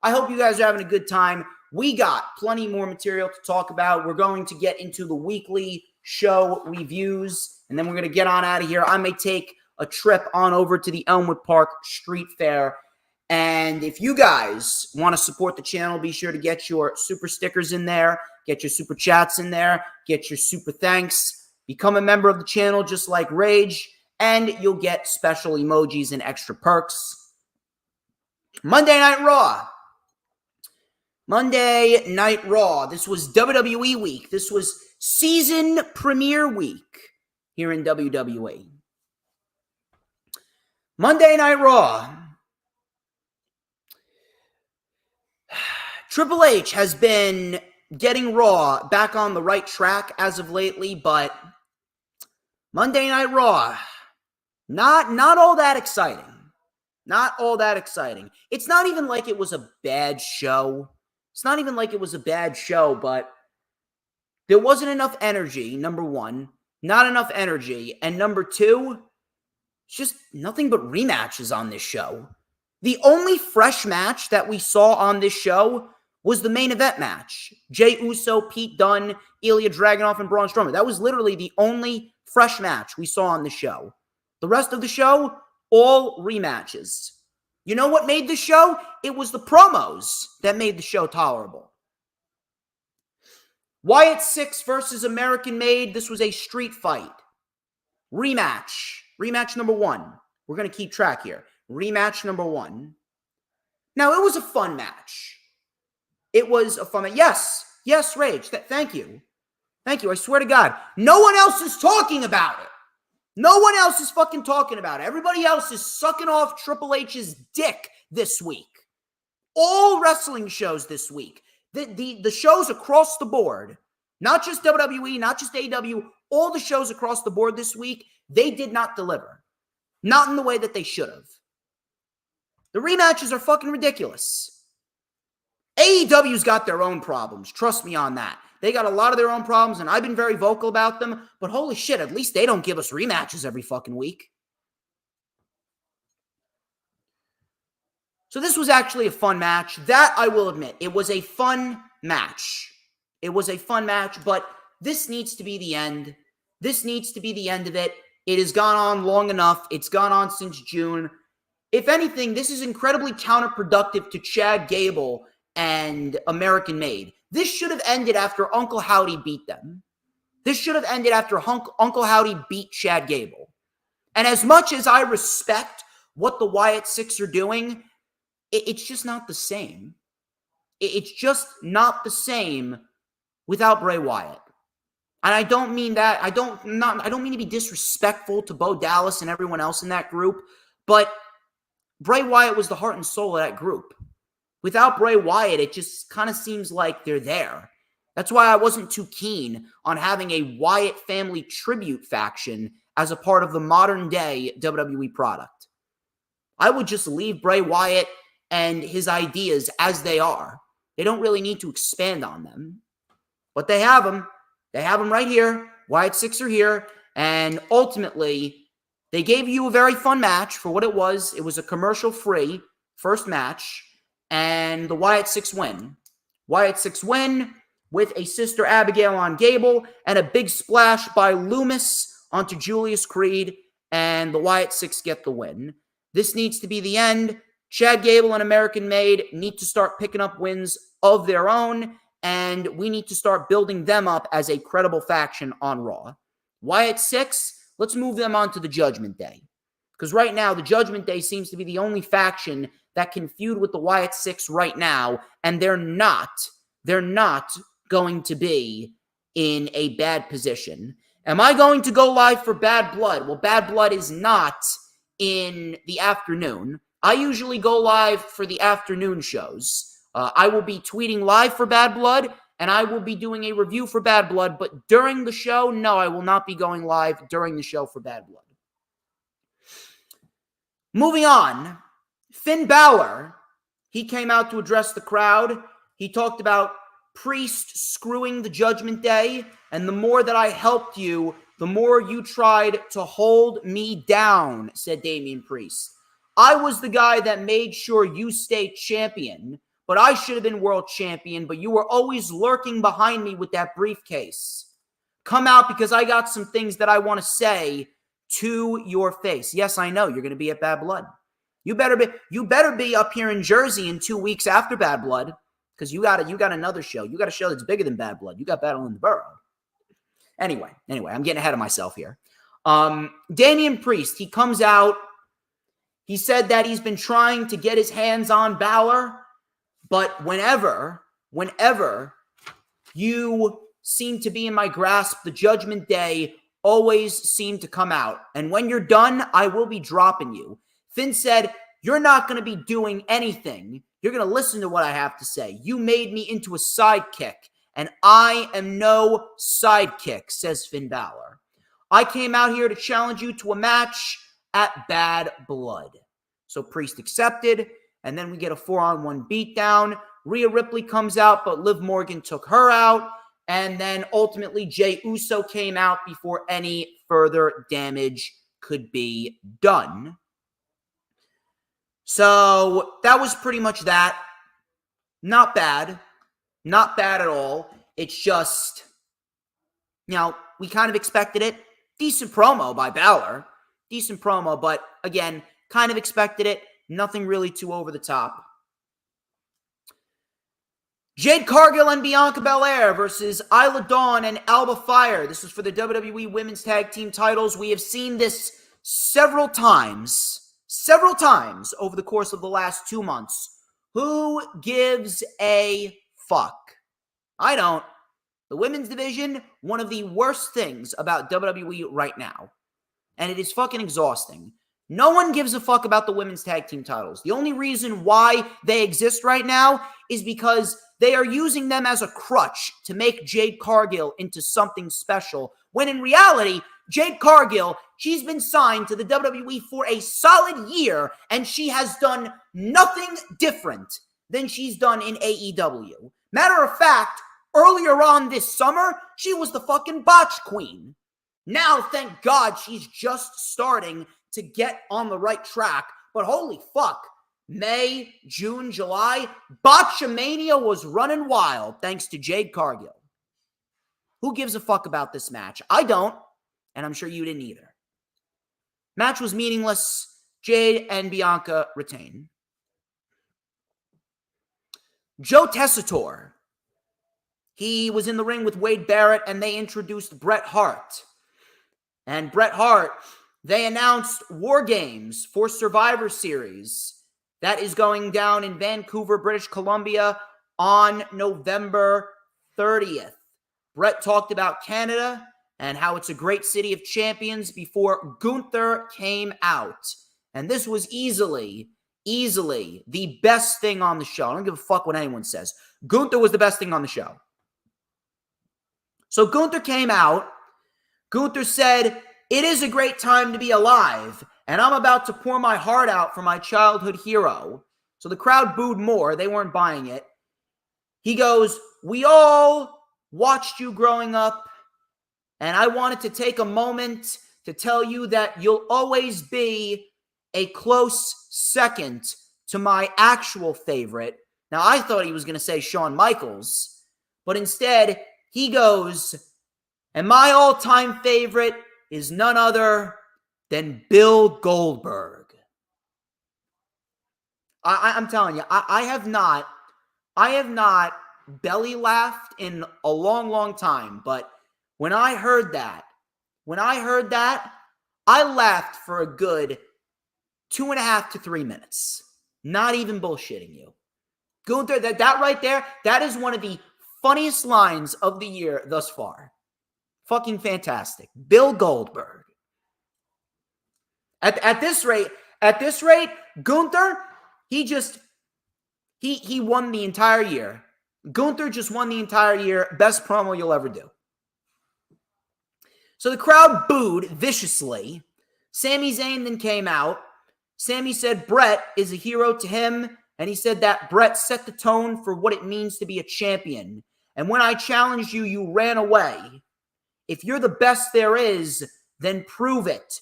I hope you guys are having a good time. We got plenty more material to talk about. We're going to get into the weekly show reviews, and then we're going to get on out of here. I may take a trip on over to the Elmwood Park Street Fair. And if you guys want to support the channel, be sure to get your super stickers in there, get your super chats in there, get your super thanks. Become a member of the channel just like Rage, and you'll get special emojis and extra perks. Monday Night Raw. Monday Night Raw. This was WWE week. This was season premiere week here in WWE. Monday Night Raw. Triple H has been getting Raw back on the right track as of lately, but Monday Night Raw, not all that exciting. Not all that exciting. It's not even like it was a bad show. It's not even like it was a bad show, but there wasn't enough energy, number one. Not enough energy. And number two, it's just nothing but rematches on this show. The only fresh match that we saw on this show was the main event match. Jey Uso, Pete Dunne, Ilya Dragunov, and Braun Strowman. That was literally the only fresh match we saw on the show. The rest of the show, all rematches. You know what made the show? It was the promos that made the show tolerable. Wyatt 6 versus American Made. This was a street fight. Rematch. Rematch number 1. We're going to keep track here. Rematch number 1. Now, it was a fun match. It was a fun match. Yes, Rage. Thank you. Thank you. I swear to God. No one else is talking about it. No one else is fucking talking about it. Everybody else is sucking off Triple H's dick this week. All wrestling shows this week. The shows across the board, not just WWE, not just AEW, all the shows across the board this week, they did not deliver. Not in the way that they should have. The rematches are fucking ridiculous. AEW's got their own problems. Trust me on that. They got a lot of their own problems, and I've been very vocal about them, but holy shit, at least they don't give us rematches every fucking week. So this was actually a fun match. That I will admit. It was a fun match. It was a fun match, but this needs to be the end. This needs to be the end of it. It has gone on long enough. It's gone on since June. If anything, this is incredibly counterproductive to Chad Gable and American Made. This should have ended after Uncle Howdy beat them. This should have ended after Uncle Howdy beat Chad Gable. And as much as I respect what the Wyatt Six are doing, it's just not the same. It's just not the same without Bray Wyatt. And I don't mean that. I don't mean to be disrespectful to Bo Dallas and everyone else in that group, but Bray Wyatt was the heart and soul of that group. Without Bray Wyatt, it just kind of seems like they're there. That's why I wasn't too keen on having a Wyatt family tribute faction as a part of the modern day WWE product. I would just leave Bray Wyatt and his ideas as they are. They don't really need to expand on them. But they have them. They have them right here. Wyatt Six are here. And ultimately, they gave you a very fun match for what it was. It was a commercial-free first match. And the Wyatt Six win. Wyatt Six win with a Sister Abigail on Gable and a big splash by Loomis onto Julius Creed. And the Wyatt Six get the win. This needs to be the end. Chad Gable and American Made need to start picking up wins of their own. And we need to start building them up as a credible faction on Raw. Wyatt Six, let's move them on to the Judgment Day. Because right now, the Judgment Day seems to be the only faction that can feud with the Wyatt Six right now, and they're not going to be in a bad position. Am I going to go live for Bad Blood? Well, Bad Blood is not in the afternoon. I usually go live for the afternoon shows. I will be tweeting live for Bad Blood, and I will be doing a review for Bad Blood, but during the show, no, I will not be going live during the show for Bad Blood. Moving on, Finn Balor, he came out to address the crowd. He talked about Priest screwing the Judgment Day, and the more that I helped you, the more you tried to hold me down, said Damian Priest. I was the guy that made sure you stayed champion, but I should have been world champion, but you were always lurking behind me with that briefcase. Come out because I got some things that I want to say to your face. Yes, I know you're going to be at Bad Blood. You better be up here in Jersey in 2 weeks after Bad Blood, because you got another show. You got a show that's bigger than Bad Blood. You got Battle in the Borough. Anyway, I'm getting ahead of myself here. Damian Priest, he comes out. He said that he's been trying to get his hands on Balor, but whenever you seem to be in my grasp, the Judgment Day always seem to come out. And when you're done, I will be dropping you. Finn said, you're not going to be doing anything. You're going to listen to what I have to say. You made me into a sidekick, and I am no sidekick, says Finn Balor. I came out here to challenge you to a match at Bad Blood. So Priest accepted, and then we get a 4-on-1 beatdown. Rhea Ripley comes out, but Liv Morgan took her out, and then ultimately Jey Uso came out before any further damage could be done. So that was pretty much that. Not bad. Not bad at all. It's just, we kind of expected it. Decent promo by Balor. Decent promo, but again, kind of expected it. Nothing really too over the top. Jade Cargill and Bianca Belair versus Isla Dawn and Alba Fire. This was for the WWE Women's Tag Team titles. We have seen this several times over the course of the last 2 months. Who gives a fuck? I don't. The women's division, one of the worst things about WWE right now. And it is fucking exhausting. No one gives a fuck about the women's tag team titles. The only reason why they exist right now is because they are using them as a crutch to make Jade Cargill into something special, when in reality, Jade Cargill, she's been signed to the WWE for a solid year, and she has done nothing different than she's done in AEW. Matter of fact, earlier on this summer, she was the fucking botch queen. Now, thank God, she's just starting to get on the right track, but holy fuck, May, June, July, Botchamania was running wild thanks to Jade Cargill. Who gives a fuck about this match? I don't, and I'm sure you didn't either. Match was meaningless. Jade and Bianca retain. Joe Tessitore. He was in the ring with Wade Barrett, and they introduced Bret Hart. And Bret Hart, they announced War Games for Survivor Series. That is going down in Vancouver, British Columbia on November 30th. Bret talked about Canada and how it's a great city of champions before Gunther came out. And this was easily the best thing on the show. I don't give a fuck what anyone says. Gunther was the best thing on the show. So Gunther came out. Gunther said, "It is a great time to be alive, and I'm about to pour my heart out for my childhood hero." So the crowd booed more. They weren't buying it. He goes, "We all watched you growing up, and I wanted to take a moment to tell you that you'll always be a close second to my actual favorite." Now, I thought he was going to say Shawn Michaels, but instead he goes, "And my all-time favorite is none other than Bill Goldberg." I'm telling you, I have not belly laughed in a long, long time. But when I heard that, I laughed for a good 2.5 to 3 minutes. Not even bullshitting you. Gunther, that right there, that is one of the funniest lines of the year thus far. Fucking fantastic. Bill Goldberg. At this rate, Gunther, he won the entire year. Gunther just won the entire year. Best promo you'll ever do. So the crowd booed viciously. Sami Zayn then came out. Sami said Brett is a hero to him, and he said that Brett set the tone for what it means to be a champion. And when I challenged you, you ran away. If you're the best there is, then prove it.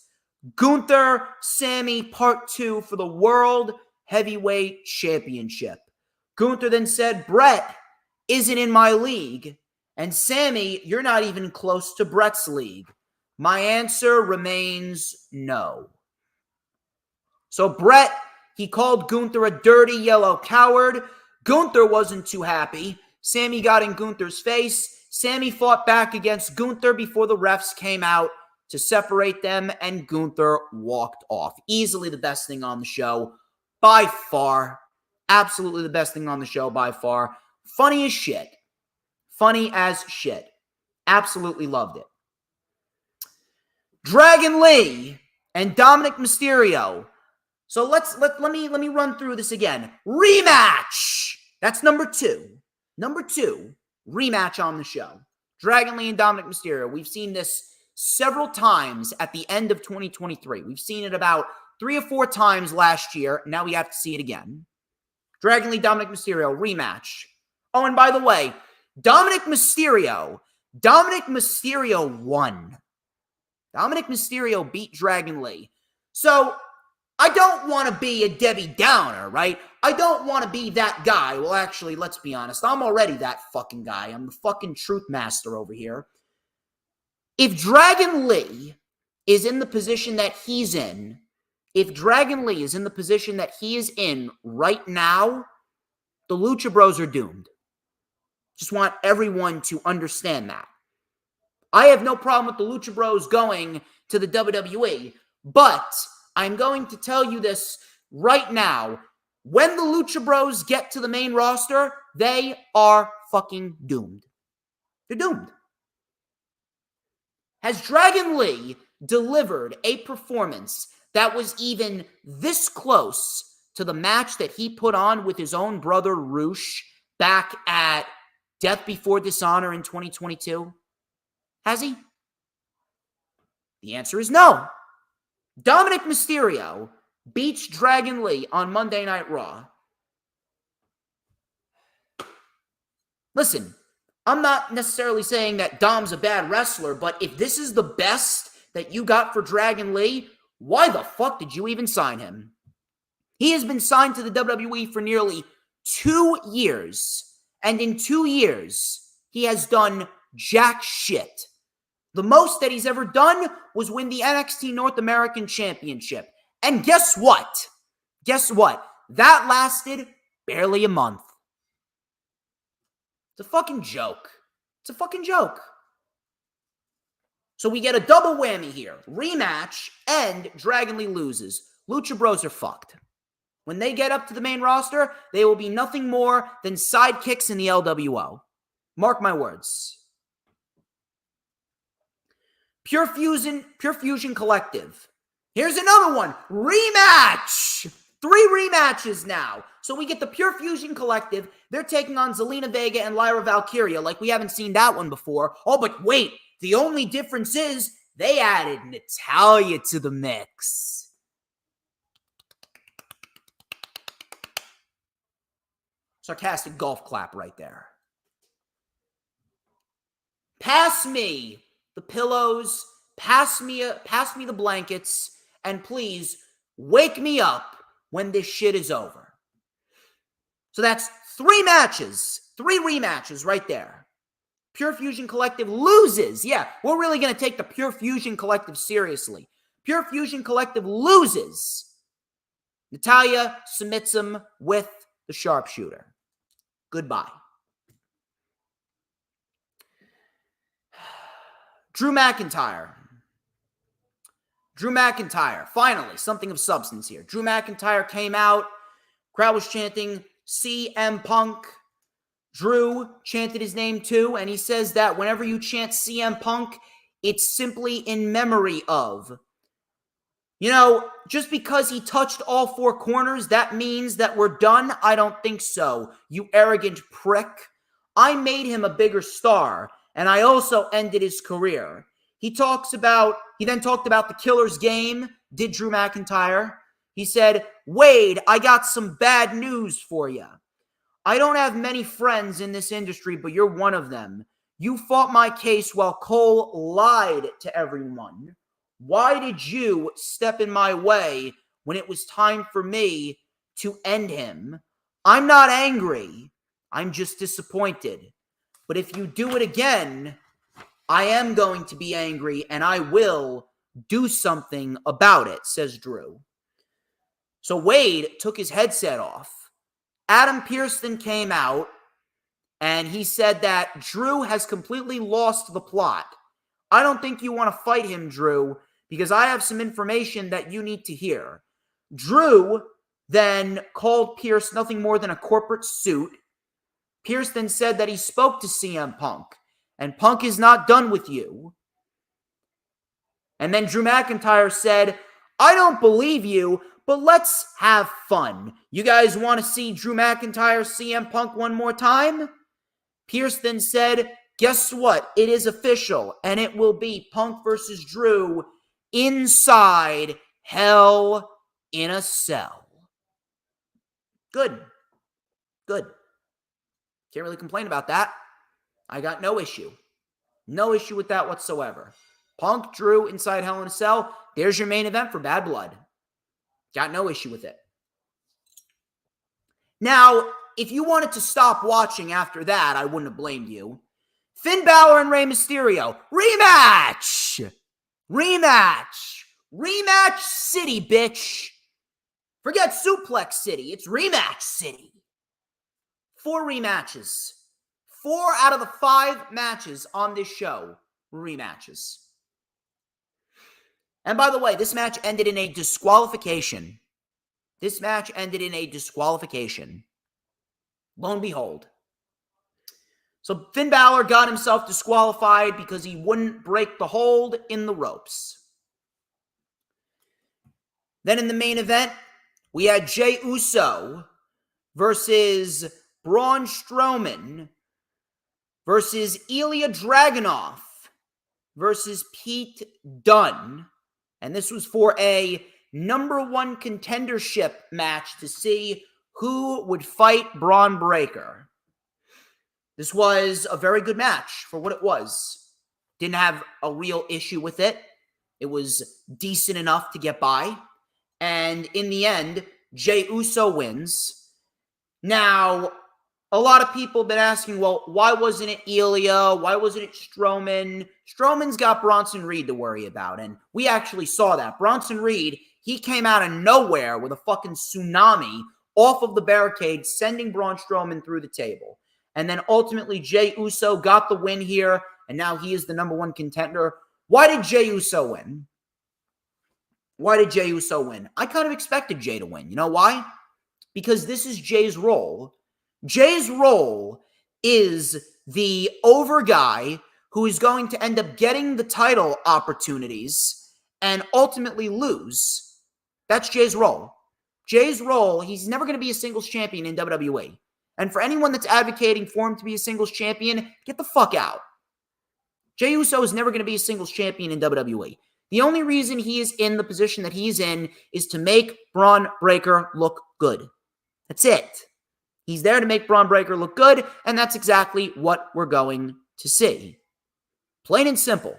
Gunther, Sami, Part 2 for the World Heavyweight Championship. Gunther then said, Brett isn't in my league. And Sami, you're not even close to Brett's league. My answer remains no. So Brett, he called Gunther a dirty yellow coward. Gunther wasn't too happy. Sami got in Gunther's face. Sami fought back against Gunther before the refs came out to separate them, and Gunther walked off. Easily the best thing on the show, by far. Absolutely the best thing on the show, by far. Funny as shit. Funny as shit. Absolutely loved it. Dragon Lee and Dominic Mysterio. So let me run through this again. Rematch. That's number 2. Number 2, rematch on the show. Dragon Lee and Dominic Mysterio. We've seen this several times at the end of 2023. We've seen it about 3 or 4 times last year. Now we have to see it again. Dragon Lee, Dominic Mysterio, rematch. Oh, and by the way, Dominic Mysterio won. Dominic Mysterio beat Dragon Lee. So, I don't want to be a Debbie Downer, right? I don't want to be that guy. Well, actually, let's be honest. I'm already that fucking guy. I'm the fucking truth master over here. If Dragon Lee is in the position that he's in, right now, the Lucha Bros are doomed. Just want everyone to understand that. I have no problem with the Lucha Bros going to the WWE, but I'm going to tell you this right now. When the Lucha Bros get to the main roster, they are fucking doomed. They're doomed. Has Dragon Lee delivered a performance that was even this close to the match that he put on with his own brother Roosh back at Death Before Dishonor in 2022? Has he? The answer is no. Dominic Mysterio beats Dragon Lee on Monday Night Raw. Listen, I'm not necessarily saying that Dom's a bad wrestler, but if this is the best that you got for Dragon Lee, why the fuck did you even sign him? He has been signed to the WWE for nearly 2 years, and in 2 years, he has done jack shit. The most that he's ever done was win the NXT North American Championship. And guess what? That lasted barely a month. It's a fucking joke. So we get a double whammy here. Rematch and Dragon Lee loses. Lucha Bros are fucked. When they get up to the main roster, they will be nothing more than sidekicks in the LWO. Mark my words. Pure Fusion Collective. Here's another one. Rematch. 3 rematches now. So we get the Pure Fusion Collective. They're taking on Zelina Vega and Lyra Valkyria like we haven't seen that one before. Oh, but wait. The only difference is they added Natalya to the mix. Sarcastic golf clap right there. Pass me the pillows, pass me the blankets, and please wake me up when this shit is over. So that's 3 rematches right there. Pure Fusion Collective loses. Yeah, we're really going to take the Pure Fusion Collective seriously. Pure Fusion Collective loses. Natalya submits him with the sharpshooter. Goodbye. Drew McIntyre. Finally, something of substance here. Drew McIntyre came out. Crowd was chanting CM Punk. Drew chanted his name too, and he says that whenever you chant CM Punk, It's simply in memory of. Just because he touched all four corners, that means that we're done? I don't think so, you arrogant prick. I made him a bigger star, and I also ended his career. He then talked about the killer's game, did Drew McIntyre. He said, Wade, I got some bad news for you. I don't have many friends in this industry, but you're one of them. You fought my case while Cole lied to everyone. Why did you step in my way when it was time for me to end him? I'm not angry. I'm just disappointed. But if you do it again, I am going to be angry and I will do something about it, says Drew. So Wade took his headset off. Adam Pearce then came out and he said that Drew has completely lost the plot. I don't think you want to fight him, Drew, because I have some information that you need to hear. Drew then called Pearce nothing more than a corporate suit. Pearce then said that he spoke to CM Punk, and Punk is not done with you. And then Drew McIntyre said, I don't believe you, but let's have fun. You guys want to see Drew McIntyre, CM Punk one more time? Pearce then said, guess what? It is official, and it will be Punk versus Drew inside Hell in a Cell. Good. Can't really complain about that. I got no issue. No issue with that whatsoever. Punk, Drew, inside Hell in a Cell. There's your main event for Bad Blood. Got no issue with it. Now, if you wanted to stop watching after that, I wouldn't have blamed you. Finn Balor and Rey Mysterio. Rematch City, bitch. Forget Suplex City. It's Rematch City. 4 rematches. 4 out of the 5 matches on this show were rematches. And by the way, this match ended in a disqualification. Lo and behold. So Finn Balor got himself disqualified because he wouldn't break the hold in the ropes. Then in the main event, we had Jey Uso versus Braun Strowman versus Ilya Dragunov versus Pete Dunne. And this was for a number 1 contendership match to see who would fight Braun Breaker. This was a very good match for what it was. Didn't have a real issue with it. It was decent enough to get by. And in the end, Jey Uso wins. Now, a lot of people have been asking, well, why wasn't it Ilya? Why wasn't it Strowman? Strowman's got Bronson Reed to worry about, and we actually saw that. Bronson Reed, he came out of nowhere with a fucking tsunami off of the barricade, sending Braun Strowman through the table. And then ultimately, Jey Uso got the win here, and now he is the number 1 contender. Why did Jey Uso win? I kind of expected Jey to win. You know why? Because this is Jey's role. Jey's role is the over guy who is going to end up getting the title opportunities and ultimately lose. That's Jey's role. He's never going to be a singles champion in WWE. And for anyone that's advocating for him to be a singles champion, get the fuck out. Jey Uso is never going to be a singles champion in WWE. The only reason he is in the position that he's in is to make Braun Breaker look good. That's it. He's there to make Braun Breaker look good, and that's exactly what we're going to see. Plain and simple.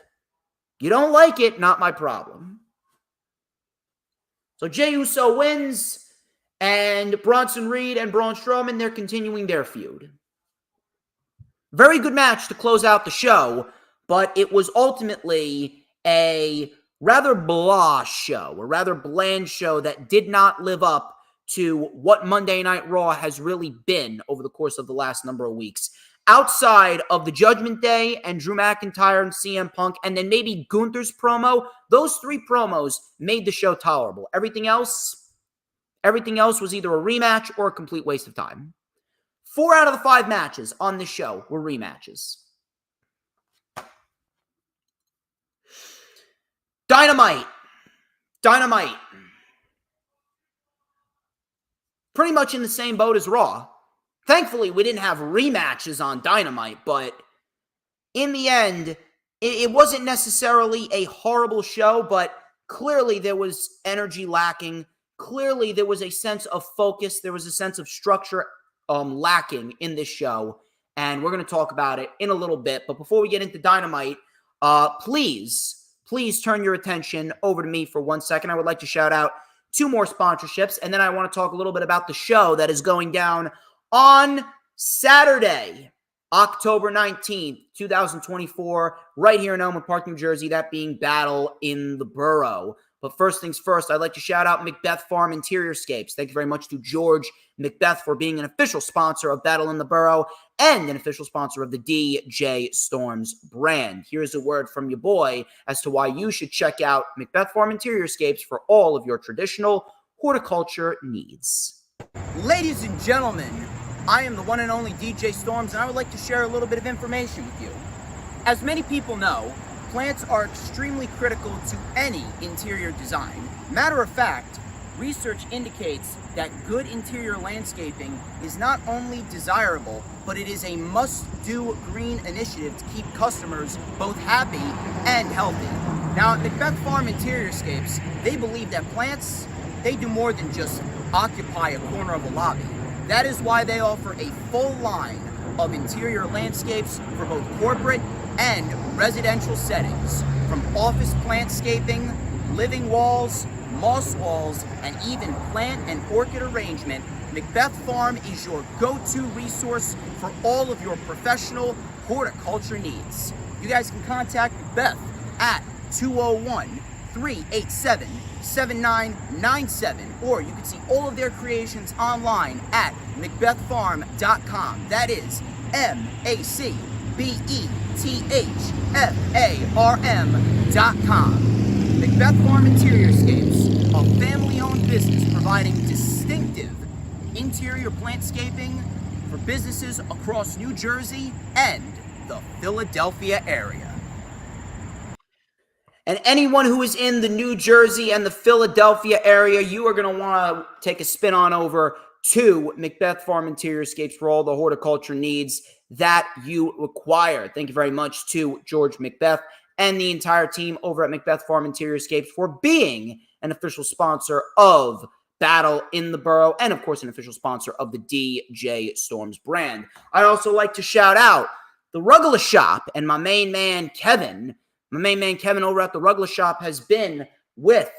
You don't like it, not my problem. So Jey Uso wins, and Bronson Reed and Braun Strowman, they're continuing their feud. Very good match to close out the show, but it was ultimately a rather blah show, a rather bland show that did not live up to what Monday Night Raw has really been over the course of the last number of weeks. Outside of the Judgment Day and Drew McIntyre and CM Punk, and then maybe Gunther's promo, those 3 promos made the show tolerable. Everything else was either a rematch or a complete waste of time. 4 out of the 5 matches on this show were rematches. Dynamite. Pretty much in the same boat as Raw. Thankfully, we didn't have rematches on Dynamite, but in the end, it wasn't necessarily a horrible show, but clearly there was energy lacking. Clearly there was a sense of focus. There was a sense of structure lacking in this show, and we're going to talk about it in a little bit. But before we get into Dynamite, please turn your attention over to me for 1 second. I would like to shout out 2 more sponsorships, and then I want to talk a little bit about the show that is going down on Saturday, October 19th, 2024, right here in Elmwood Park, New Jersey, that being Battle in the Borough. But first things first, I'd like to shout out Macbeth Farm Interiorscapes. Thank you very much to George Macbeth for being an official sponsor of Battle in the Borough and an official sponsor of the DJ Storms brand. Here's a word from your boy as to why you should check out Macbeth Farm Interiorscapes for all of your traditional horticulture needs. Ladies and gentlemen, I am the one and only DJ Storms, and I would like to share a little bit of information with you. As many people know, plants are extremely critical to any interior design. Matter of fact, research indicates that good interior landscaping is not only desirable, but it is a must-do green initiative to keep customers both happy and healthy. Now, at Macbeth Farm Interiorscapes, they believe that plants, they do more than just occupy a corner of a lobby. That is why they offer a full line of interior landscapes for both corporate and residential settings, from office plantscaping, living walls, moss walls, and even plant and orchid arrangement. Macbeth Farm is your go-to resource for all of your professional horticulture needs. You guys can contact Macbeth at 201-387-7997, or you can see all of their creations online at macbethfarm.com. That is MacBethFarm.com. Macbeth Farm Interiorscapes, a family-owned business providing distinctive interior plantscaping for businesses across New Jersey and the Philadelphia area. And anyone who is in the New Jersey and the Philadelphia area, you are going to want to take a spin on over to Macbeth Farm Interiorscapes for all the horticulture needs that you require. Thank you very much to George Macbeth and the entire team over at Macbeth Farm Interiorscapes for being an official sponsor of Battle in the Borough and, of course, an official sponsor of the DJ Storms brand. I'd also like to shout out the Ruggles Shop and my main man, Kevin. My main man, Kevin, over at the Ruggles Shop has been with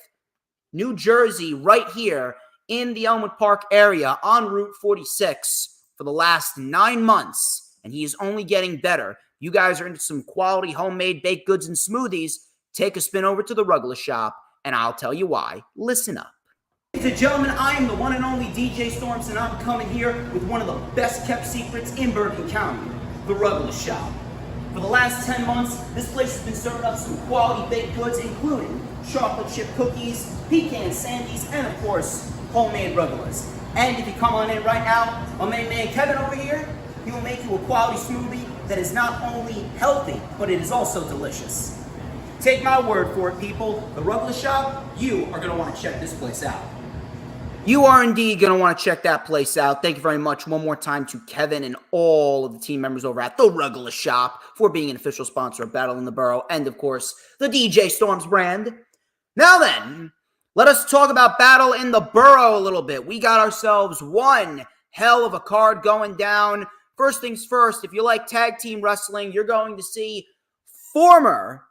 New Jersey right here in the Elmwood Park area on Route 46 for the last 9 months, and he is only getting better. You guys are into some quality homemade baked goods and smoothies, take a spin over to the Ruggles Shop, and I'll tell you why. Listen up. Ladies and gentlemen, I am the one and only DJ Storms, and I'm coming here with one of the best kept secrets in Bergen County, the Ruggles Shop. For the last 10 months, this place has been serving up some quality baked goods, including chocolate chip cookies, pecan sandies, and of course, homemade ruggles. And if you come on in right now, my main man Kevin over here, he will make you a quality smoothie that is not only healthy, but it is also delicious. Take my word for it, people. The Ruggles Shop, you are going to want to check this place out. You are indeed going to want to check that place out. Thank you very much one more time to Kevin and all of the team members over at the Ruggles Shop for being an official sponsor of Battle in the Borough and, of course, the DJ Storms brand. Now then, let us talk about Battle in the Borough a little bit. We got ourselves one hell of a card going down. First things first, if you like tag team wrestling, you're going to see former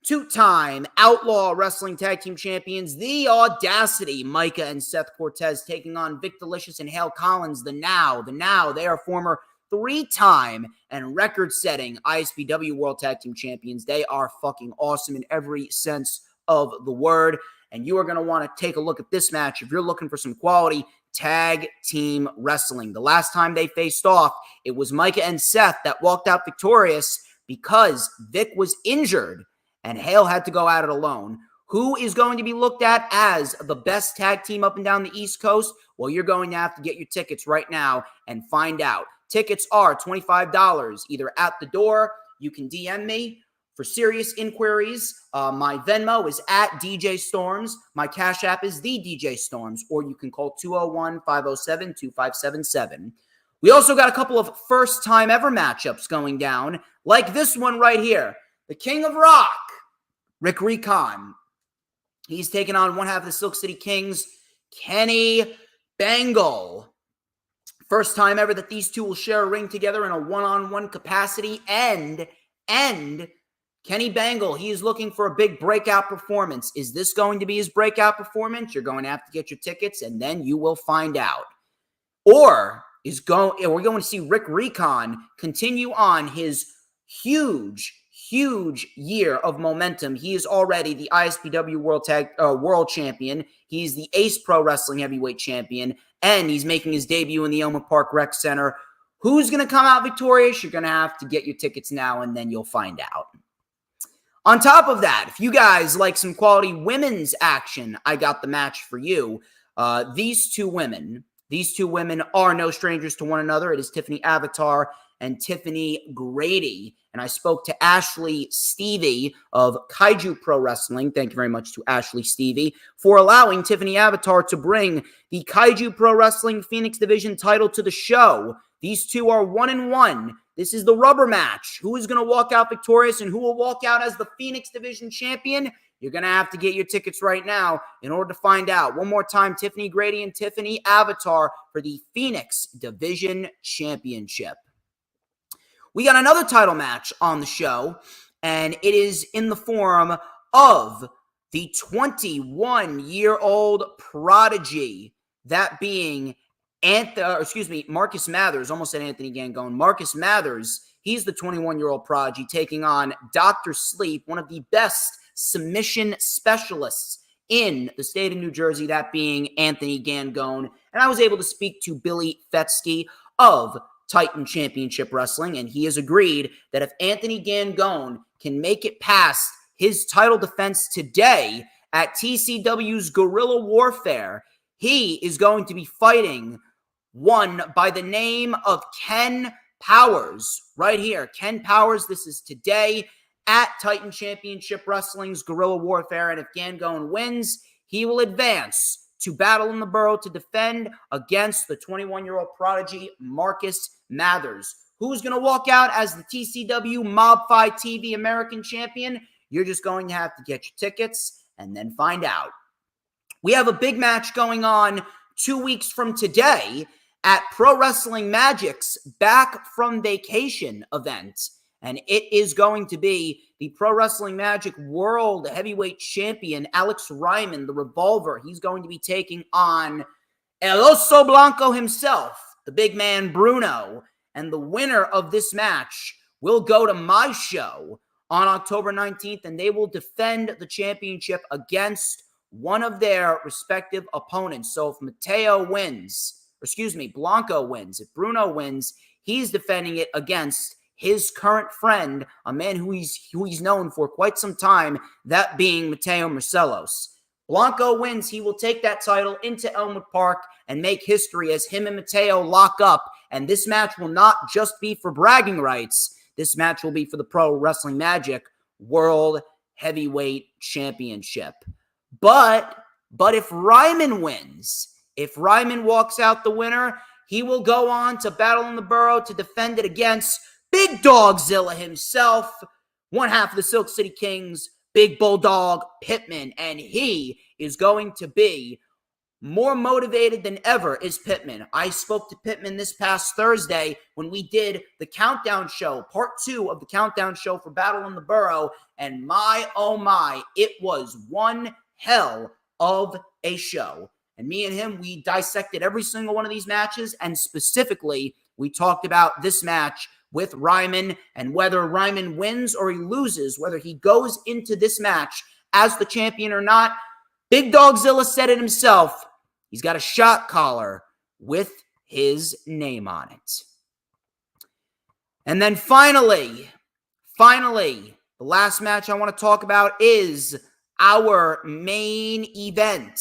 two-time Outlaw Wrestling Tag Team Champions, The Audacity, Micah and Seth Cortez, taking on Vic Delicious and Hale Collins, the Now. They are former three-time and record-setting ISPW World Tag Team Champions. They are fucking awesome in every sense of the word, and you are going to want to take a look at this match if you're looking for some quality tag team wrestling. The last time they faced off, it was Micah and Seth that walked out victorious because Vic was injured and Hale had to go at it alone. Who is going to be looked at as the best tag team up and down the East Coast? Well, you're going to have to get your tickets right now and find out. Tickets are $25 either at the door. You can DM me For serious inquiries, my Venmo is at DJ Storms. My Cashapp is the DJ Storms, or you can call 201-507-2577. We also got a couple of first-time ever matchups going down, like this one right here. The King of Rock, Rick Recon. He's taking on one half of the Silk City Kings, Kenny Bangle. First time ever that these two will share a ring together in a one-on-one capacity. And Kenny Bangle, he is looking for a big breakout performance. Is this going to be his breakout performance? You're going to have to get your tickets, and then you will find out. Or we're going to see Rick Recon continue on his huge year of momentum. He is already the ISPW World Champion. He's the Ace Pro Wrestling Heavyweight Champion, and he's making his debut in the Elmwood Park Rec Center. Who's going to come out victorious? You're going to have to get your tickets now, and then you'll find out. On top of that, if you guys like some quality women's action, I got the match for you. These two women are no strangers to one another. It is Tiffany Avatar and Tiffany Grady. And I spoke to Ashley Stevie of Kaiju Pro Wrestling. Thank you very much to Ashley Stevie for allowing Tiffany Avatar to bring the Kaiju Pro Wrestling Phoenix Division title to the show. These two are 1-1. This is the rubber match. Who is going to walk out victorious and who will walk out as the Phoenix Division champion? You're going to have to get your tickets right now in order to find out. One more time, Tiffany Grady and Tiffany Avatar for the Phoenix Division Championship. We got another title match on the show, and it is in the form of the 21-year-old prodigy, that being Marcus Mathers. Almost said Anthony Gangone. Marcus Mathers, he's the 21-year-old prodigy taking on Dr. Sleep, one of the best submission specialists in the state of New Jersey, that being Anthony Gangone. And I was able to speak to Billy Fetsky of Titan Championship Wrestling, and he has agreed that if Anthony Gangone can make it past his title defense today at TCW's Guerrilla Warfare, he is going to be fighting one by the name of Ken Powers. Right here, Ken Powers. This is today at Titan Championship Wrestling's Guerrilla Warfare, and if Gangone wins, he will advance to Battle in the Borough to defend against the 21-year-old prodigy, Marcus Mathers. Who's going to walk out as the TCW Mob Fight TV American Champion? You're just going to have to get your tickets and then find out. We have a big match going on 2 weeks from today at Pro Wrestling Magic's Back from Vacation event. And it is going to be the Pro Wrestling Magic World Heavyweight Champion, Alex Ryman, the Revolver. He's going to be taking on El Oso Blanco himself, the big man Bruno. And the winner of this match will go to my show on October 19th, and they will defend the championship against one of their respective opponents. So if Blanco wins, if Bruno wins, he's defending it against his current friend, a man who he's known for quite some time, that being Mateo Marcelos. Blanco wins, he will take that title into Elmwood Park and make history as him and Mateo lock up. And this match will not just be for bragging rights. This match will be for the Pro Wrestling Magic World Heavyweight Championship. But if Ryman wins, if Ryman walks out the winner, he will go on to Battle in the Borough to defend it against Big Dogzilla himself, one half of the Silk City Kings, Big Bulldog Pittman, and he is going to be more motivated than ever is Pittman. I spoke to Pittman this past Thursday when we did the countdown show, part 2 of the countdown show for Battle in the Borough, and my, oh my, it was one hell of a show. And me and him, we dissected every single one of these matches, and specifically, we talked about this match with Ryman and whether Ryman wins or he loses, whether he goes into this match as the champion or not. Big Dogzilla said it himself. He's got a shot collar with his name on it. And then finally, the last match I want to talk about is our main event.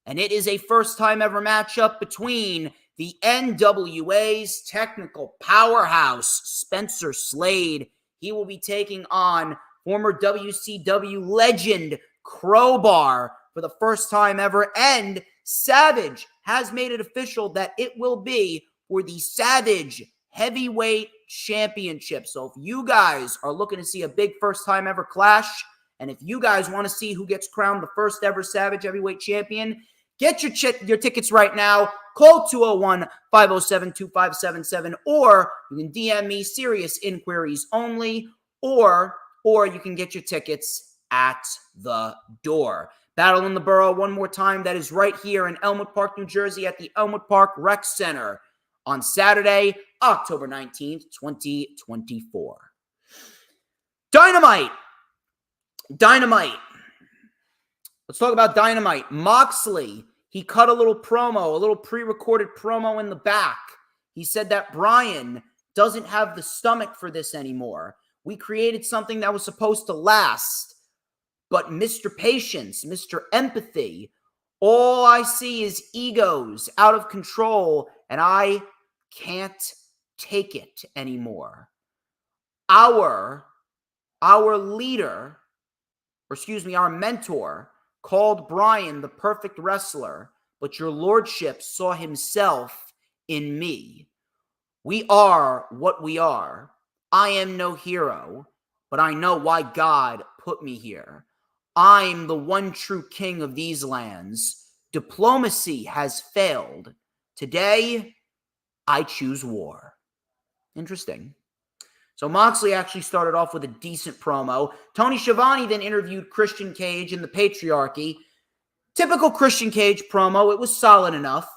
And it is a first-time ever matchup between the NWA's technical powerhouse, Spencer Slade. He will be taking on former WCW legend Crowbar for the first time ever. And Savage has made it official that it will be for the Savage Heavyweight Championship. So if you guys are looking to see a big first time ever clash, and if you guys want to see who gets crowned the first ever Savage Heavyweight Champion, get your tickets right now. Call 201-507-2577, or you can DM me, serious inquiries only, or you can get your tickets at the door. Battle in the Borough one more time. That is right here in Elmwood Park, New Jersey at the Elmwood Park Rec Center on Saturday, October 19th, 2024. Dynamite. Let's talk about Dynamite. Moxley, he cut a little promo, a little pre-recorded promo in the back. He said that Bryan doesn't have the stomach for this anymore. We created something that was supposed to last. But Mr. Patience, Mr. Empathy, all I see is egos out of control, and I can't take it anymore. Our leader, our mentor, called Bryan the perfect wrestler, but your lordship saw himself in me. We are what we are. I am no hero, but I know why God put me here. I'm the one true king of these lands. Diplomacy has failed. Today, I choose war. Interesting. So Moxley actually started off with a decent promo. Tony Schiavone then interviewed Christian Cage in the Patriarchy. Typical Christian Cage promo. It was solid enough.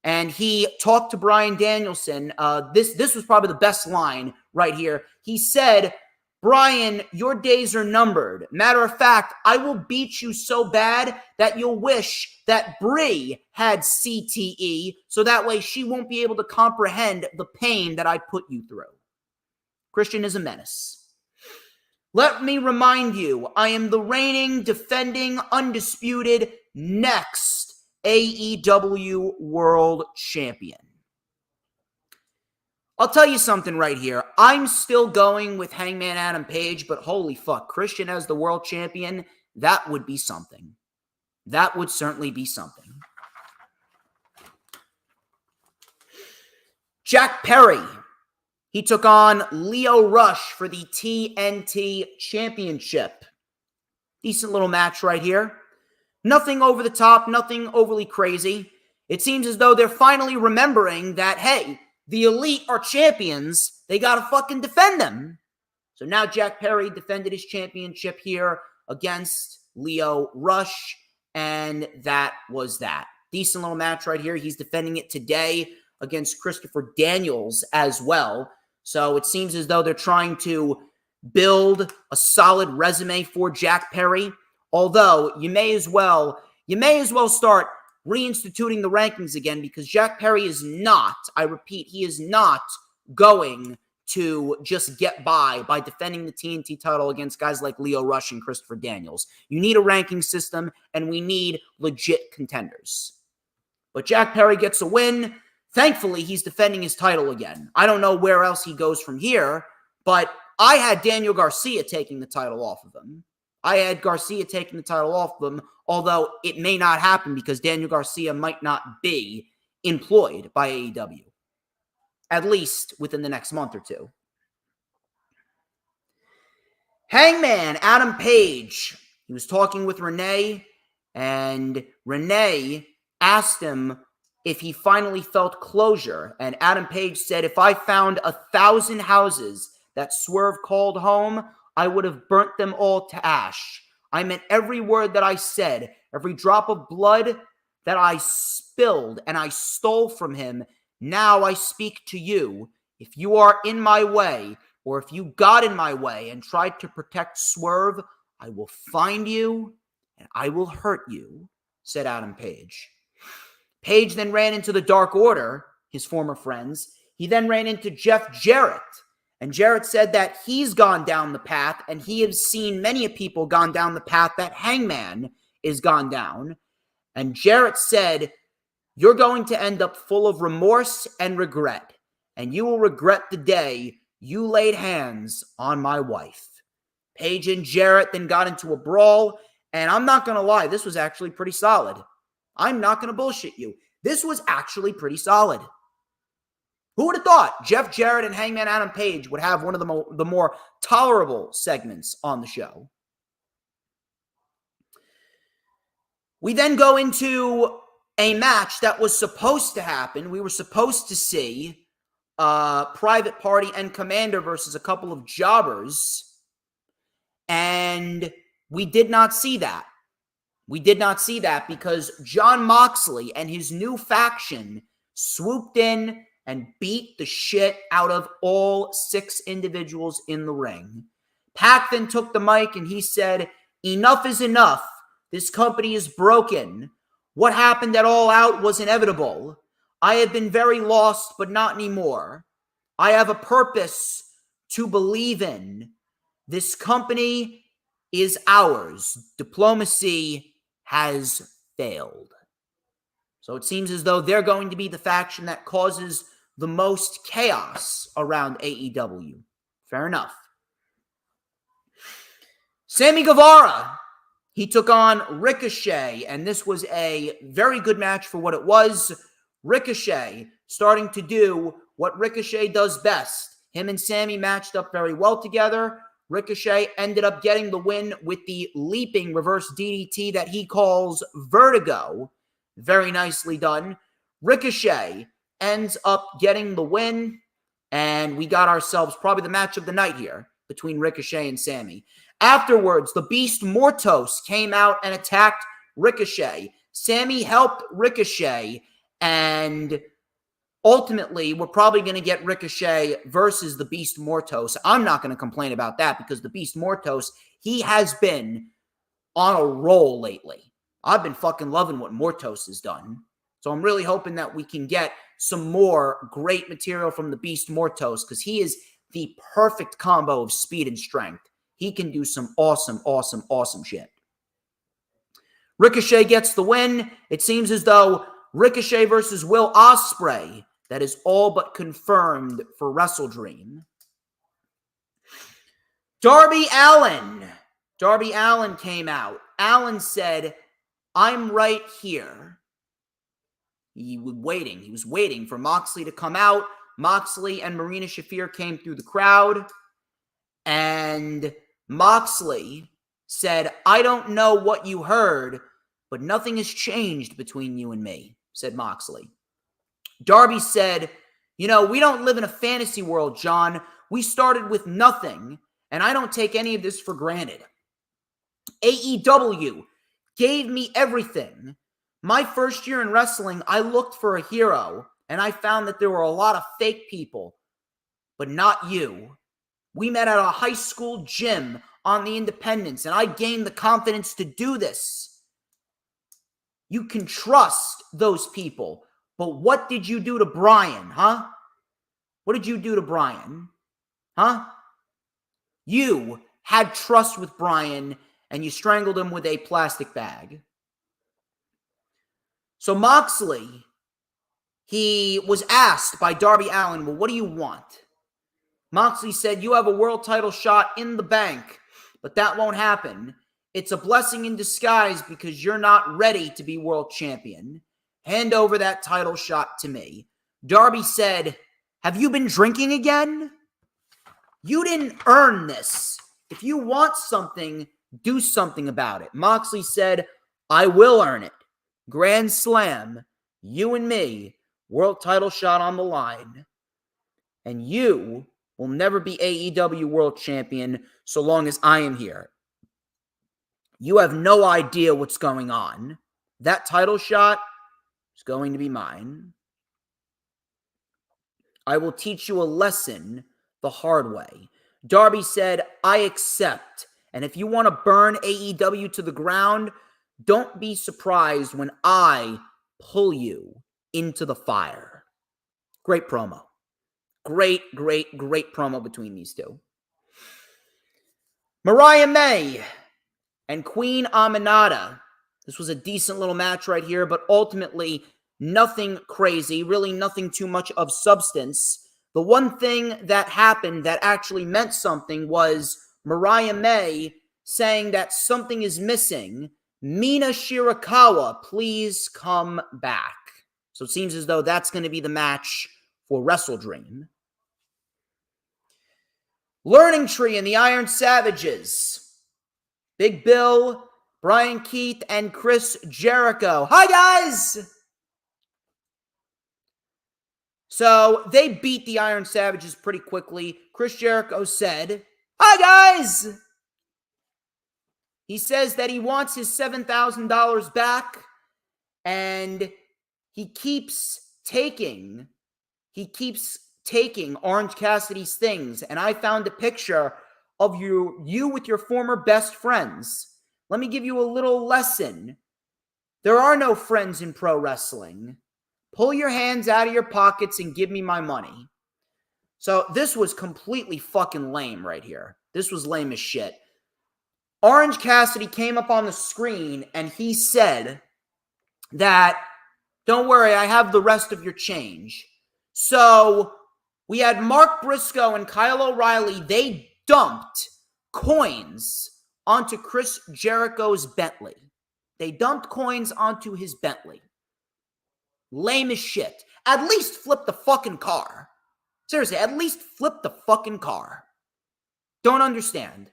And he talked to Bryan Danielson. This was probably the best line right here. He said, Bryan, your days are numbered. Matter of fact, I will beat you so bad that you'll wish that Brie had CTE, so that way she won't be able to comprehend the pain that I put you through. Christian is a menace. Let me remind you, I am the reigning, defending, undisputed, next AEW World Champion. I'll tell you something right here. I'm still going with Hangman Adam Page, but holy fuck, Christian as the world champion, that would be something. That would certainly be something. Jack Perry, he took on Lio Rush for the TNT Championship. Decent little match right here. Nothing over the top, nothing overly crazy. It seems as though they're finally remembering that, hey, the Elite are champions. They got to fucking defend them. So now Jack Perry defended his championship here against Lio Rush, and that was that. Decent little match right here. He's defending it today against Christopher Daniels as well. So it seems as though they're trying to build a solid resume for Jack Perry. Although you may as well start reinstituting the rankings again, because Jack Perry is not, I repeat, he is not going to just get by defending the TNT title against guys like Lio Rush and Christopher Daniels. You need a ranking system, and we need legit contenders. But Jack Perry gets a win. Thankfully, he's defending his title again. I don't know where else he goes from here, but I had Daniel Garcia taking the title off of him. Although it may not happen because Daniel Garcia might not be employed by AEW, at least within the next month or two. Hangman Adam Page, he was talking with Renee, and Renee asked him if he finally felt closure, and Adam Page said, if I found 1,000 houses that Swerve called home, I would have burnt them all to ash. I meant every word that I said, every drop of blood that I spilled and I stole from him. Now I speak to you. If you are in my way, or if you got in my way and tried to protect Swerve, I will find you and I will hurt you, said Adam Page. Page then ran into the Dark Order, his former friends. He then ran into Jeff Jarrett. And Jarrett said that he's gone down the path, and he has seen many people gone down the path that Hangman is gone down. And Jarrett said, you're going to end up full of remorse and regret, and you will regret the day you laid hands on my wife. Paige and Jarrett then got into a brawl, and I'm not going to lie, this was actually pretty solid. I'm not going to bullshit you. This was actually pretty solid. Who would have thought Jeff Jarrett and Hangman Adam Page would have one of the more tolerable segments on the show? We then go into a match that was supposed to happen. We were supposed to see Private Party and Commander versus a couple of jobbers, and we did not see that. We did not see that because Jon Moxley and his new faction swooped in and beat the shit out of all 6 individuals in the ring. Pac then took the mic and he said, "Enough is enough. This company is broken. What happened at All Out was inevitable. I have been very lost, but not anymore. I have a purpose to believe in. This company is ours. Diplomacy has failed." So it seems as though they're going to be the faction that causes the most chaos around AEW. Fair enough. Sammy Guevara, he took on Ricochet, and this was a very good match for what it was. Ricochet starting to do what Ricochet does best. Him and Sammy matched up very well together. Ricochet ended up getting the win with the leaping reverse DDT that he calls Vertigo. Very nicely done. Ricochet ends up getting the win, and we got ourselves probably the match of the night here between Ricochet and Sammy. Afterwards, the Beast Mortos came out and attacked Ricochet. Sammy helped Ricochet, and ultimately, we're probably going to get Ricochet versus the Beast Mortos. I'm not going to complain about that because the Beast Mortos, he has been on a roll lately. I've been fucking loving what Mortos has done. So I'm really hoping that we can get some more great material from the Beast Mortos because he is the perfect combo of speed and strength. He can do some awesome shit. Ricochet gets the win. It seems as though Ricochet versus Will Ospreay, that is all but confirmed for WrestleDream. Darby Allin. Darby Allin came out. Allin said, "I'm right here." He was waiting. He was waiting for Moxley to come out. Moxley and Marina Shafir came through the crowd. And Moxley said, "I don't know what you heard, but nothing has changed between you and me," said Moxley. Darby said, "We don't live in a fantasy world, John. We started with nothing, and I don't take any of this for granted. AEW gave me everything. My first year in wrestling, I looked for a hero, and I found that there were a lot of fake people, but not you. We met at a high school gym on the Independence, and I gained the confidence to do this. You can trust those people, but what did you do to Brian, huh? What did you do to Brian, huh? You had trust with Brian, and you strangled him with a plastic bag." So Moxley, he was asked by Darby Allin, "Well, what do you want?" Moxley said, "You have a world title shot in the bank, but that won't happen. It's a blessing in disguise because you're not ready to be world champion. Hand over that title shot to me." Darby said, "Have you been drinking again? You didn't earn this. If you want something, do something about it." Moxley said, "I will earn it. Grand Slam, you and me, world title shot on the line. And you will never be AEW world champion so long as I am here. You have no idea what's going on. That title shot is going to be mine. I will teach you a lesson the hard way." Darby said, "I accept. And if you want to burn AEW to the ground, don't be surprised when I pull you into the fire." Great promo. Great promo between these two. Mariah May and Queen Aminata. This was a decent little match right here, but ultimately nothing crazy, really nothing too much of substance. The one thing that happened that actually meant something was Mariah May saying that something is missing. Mina Shirakawa, please come back. So it seems as though that's going to be the match for WrestleDream. Learning Tree and the Iron Savages. Big Bill, Brian Keith, and Chris Jericho. Hi, guys! So they beat the Iron Savages pretty quickly. Chris Jericho said, "Hi, guys!" He says that he wants his $7,000 back, and he keeps taking Orange Cassidy's things. And I found a picture of you with your former best friends. Let me give you a little lesson. There are no friends in pro wrestling. Pull your hands out of your pockets and give me my money. So this was completely fucking lame right here. This was lame as shit. Orange Cassidy came up on the screen and he said that, "Don't worry, I have the rest of your change." So we had Mark Briscoe and Kyle O'Reilly. They dumped coins onto Chris Jericho's Bentley. They dumped coins onto his Bentley. Lame as shit. At least flip the fucking car. Seriously, at least flip the fucking car. Don't understand.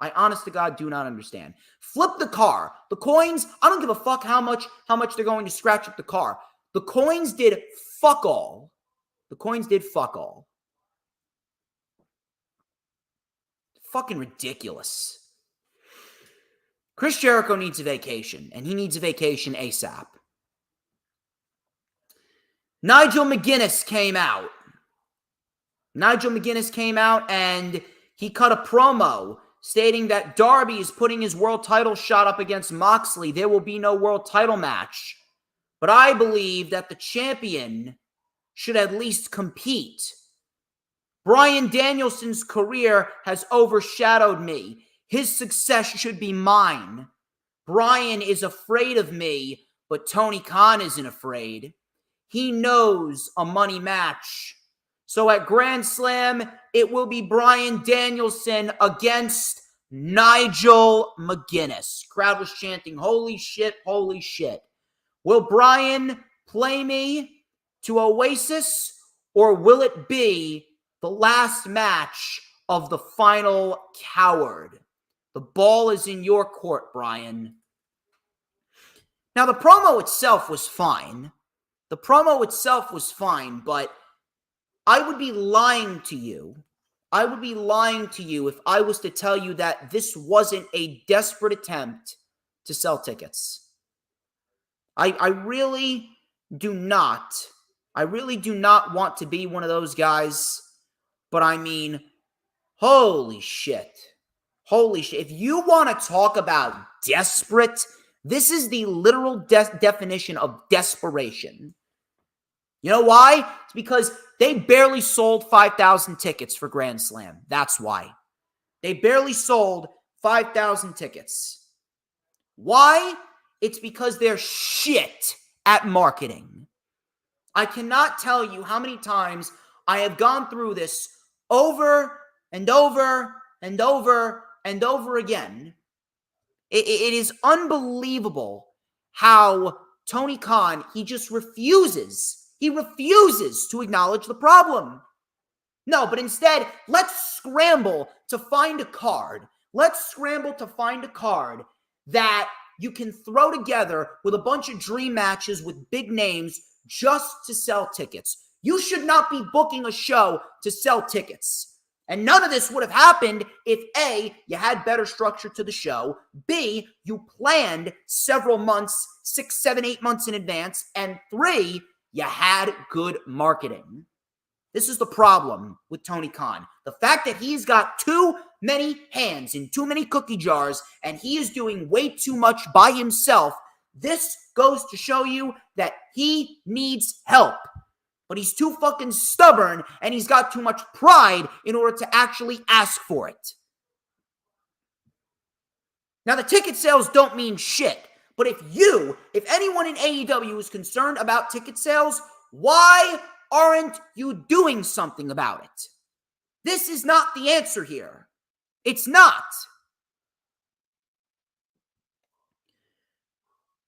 I honest to God do not understand. Flip the car. The coins, I don't give a fuck how much they're going to scratch up the car. The coins did fuck all. The coins did fuck all. Fucking ridiculous. Chris Jericho needs a vacation, and he needs a vacation ASAP. Nigel McGuinness came out. And he cut a promo stating that Darby is putting his world title shot up against Moxley. There will be no world title match. But I believe that the champion should at least compete. Bryan Danielson's career has overshadowed me. His success should be mine. Bryan is afraid of me, but Tony Khan isn't afraid. He knows a money match. So at Grand Slam, it will be Bryan Danielson against Nigel McGuinness. Crowd was chanting, "Holy shit, holy shit." Will Bryan play me to Oasis, or will it be the last match of the final coward? The ball is in your court, Bryan. Now, the promo itself was fine. But I would be lying to you. If I was to tell you that this wasn't a desperate attempt to sell tickets. I really do not want to be one of those guys. But I mean, holy shit. If you want to talk about desperate, this is the literal definition of desperation. You know why? It's because they barely sold 5,000 tickets for Grand Slam. That's why. They barely sold 5,000 tickets. Why? It's because they're shit at marketing. I cannot tell you how many times I have gone through this over and over and over and over again. It is unbelievable how Tony Khan, he just refuses. He refuses to acknowledge the problem. No, but instead, let's scramble to find a card. That you can throw together with a bunch of dream matches with big names just to sell tickets. You should not be booking a show to sell tickets. And none of this would have happened if A, you had better structure to the show, B, you planned several months, 6, 7, 8 months in advance, and 3, you had good marketing. This is the problem with Tony Khan. The fact that he's got too many hands in too many cookie jars and he is doing way too much by himself, this goes to show you that he needs help. But he's too fucking stubborn and he's got too much pride in order to actually ask for it. Now, the ticket sales don't mean shit. But if anyone in AEW is concerned about ticket sales, why aren't you doing something about it? This is not the answer here. It's not.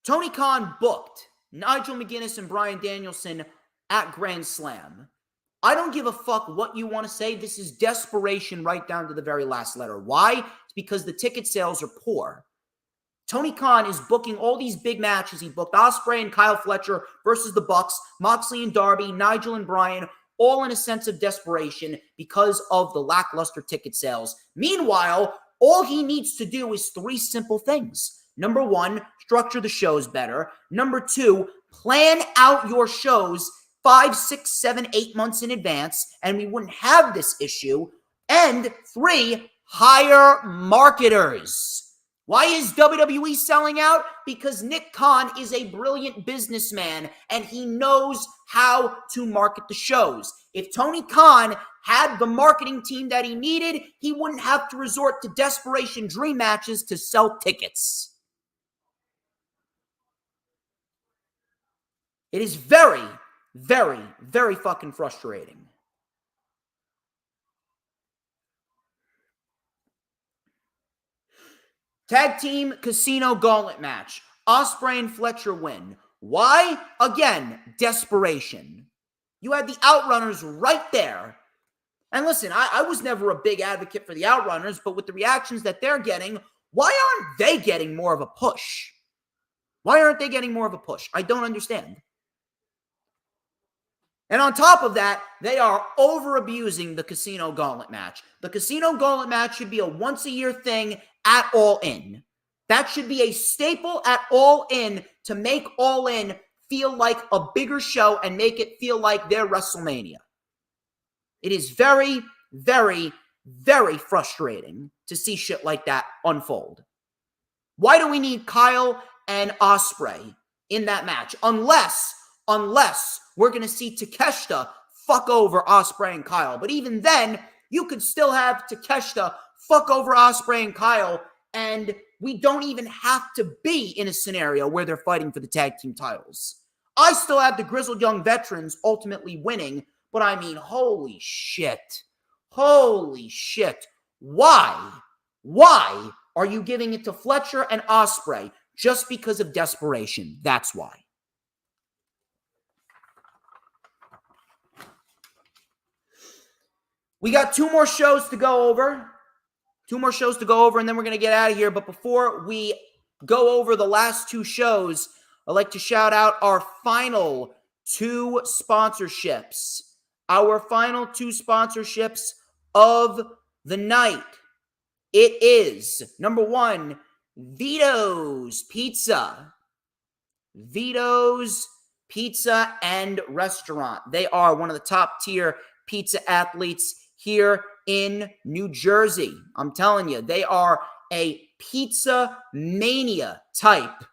Tony Khan booked Nigel McGuinness and Bryan Danielson at Grand Slam. I don't give a fuck what you want to say. This is desperation right down to the very last letter. Why? It's because the ticket sales are poor. Tony Khan is booking all these big matches. He booked Ospreay and Kyle Fletcher versus the Bucks, Moxley and Darby, Nigel and Bryan, all in a sense of desperation because of the lackluster ticket sales. Meanwhile, all he needs to do is three simple things. Number one, structure the shows better. Number two, plan out your shows 5, 6, 7, 8 months in advance, and we wouldn't have this issue. And three, hire marketers. Why is WWE selling out? Because Nick Khan is a brilliant businessman, and he knows how to market the shows. If Tony Khan had the marketing team that he needed, he wouldn't have to resort to desperation dream matches to sell tickets. It is very, very, very fucking frustrating. Tag team casino gauntlet match. Ospreay and Fletcher win. Why? Again, desperation. You had the Outrunners right there. And listen, I was never a big advocate for the Outrunners, but with the reactions that they're getting, why aren't they getting more of a push? Why aren't they getting more of a push? I don't understand. And on top of that, they are over-abusing the Casino Gauntlet match. The Casino Gauntlet match should be a once-a-year thing at All In. That should be a staple at All In to make All In feel like a bigger show and make it feel like their WrestleMania. It is very, very, very frustrating to see shit like that unfold. Why do we need Kyle and Ospreay in that match? Unless we're going to see Takeshita fuck over Ospreay and Kyle. But even then, you could still have Takeshita fuck over Ospreay and Kyle, and we don't even have to be in a scenario where they're fighting for the tag team titles. I still have the Grizzled Young Veterans ultimately winning, but I mean, holy shit. Holy shit. Why? Why are you giving it to Fletcher and Ospreay just because of desperation? That's why. We got 2 more shows to go over. 2 more shows to go over, and then we're going to get out of here. But before we go over the last 2 shows, I'd like to shout out our final 2 sponsorships. Our final 2 sponsorships of the night. It is, number 1, Vito's Pizza. Vito's Pizza and Restaurant. They are one of the top tier pizza athletes here in New Jersey. I'm telling you, they are a pizza mania type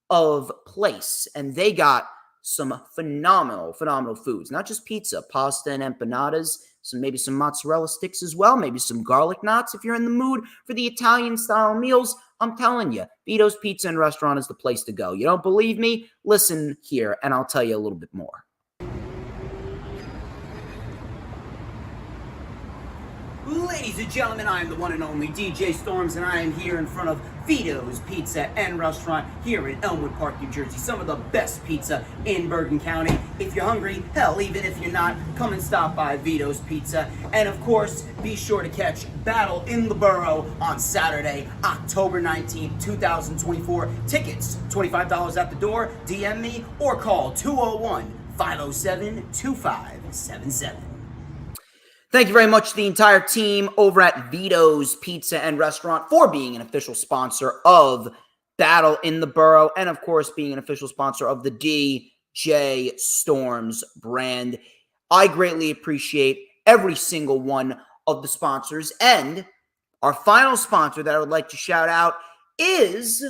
of place, and they got some phenomenal foods. Not just pizza, pasta and empanadas, maybe some mozzarella sticks as well, maybe some garlic knots if you're in the mood for the Italian-style meals. I'm telling you, Vito's Pizza and Restaurant is the place to go. You don't believe me? Listen here, and I'll tell you a little bit more. Ladies and gentlemen, I am the one and only DJ Storms, and I am here in front of Vito's Pizza and Restaurant here in Elmwood Park, New Jersey. Some of the best pizza in Bergen County. If you're hungry, hell, even if you're not, come and stop by Vito's Pizza. And of course, be sure to catch Battle in the Borough on Saturday, October 19th, 2024. Tickets, $25 at the door. DM me or call 201-507-2577. Thank you very much to the entire team over at Vito's Pizza and Restaurant for being an official sponsor of Battle in the Borough and, of course, being an official sponsor of the DJ Storms brand. I greatly appreciate every single one of the sponsors. And our final sponsor that I would like to shout out is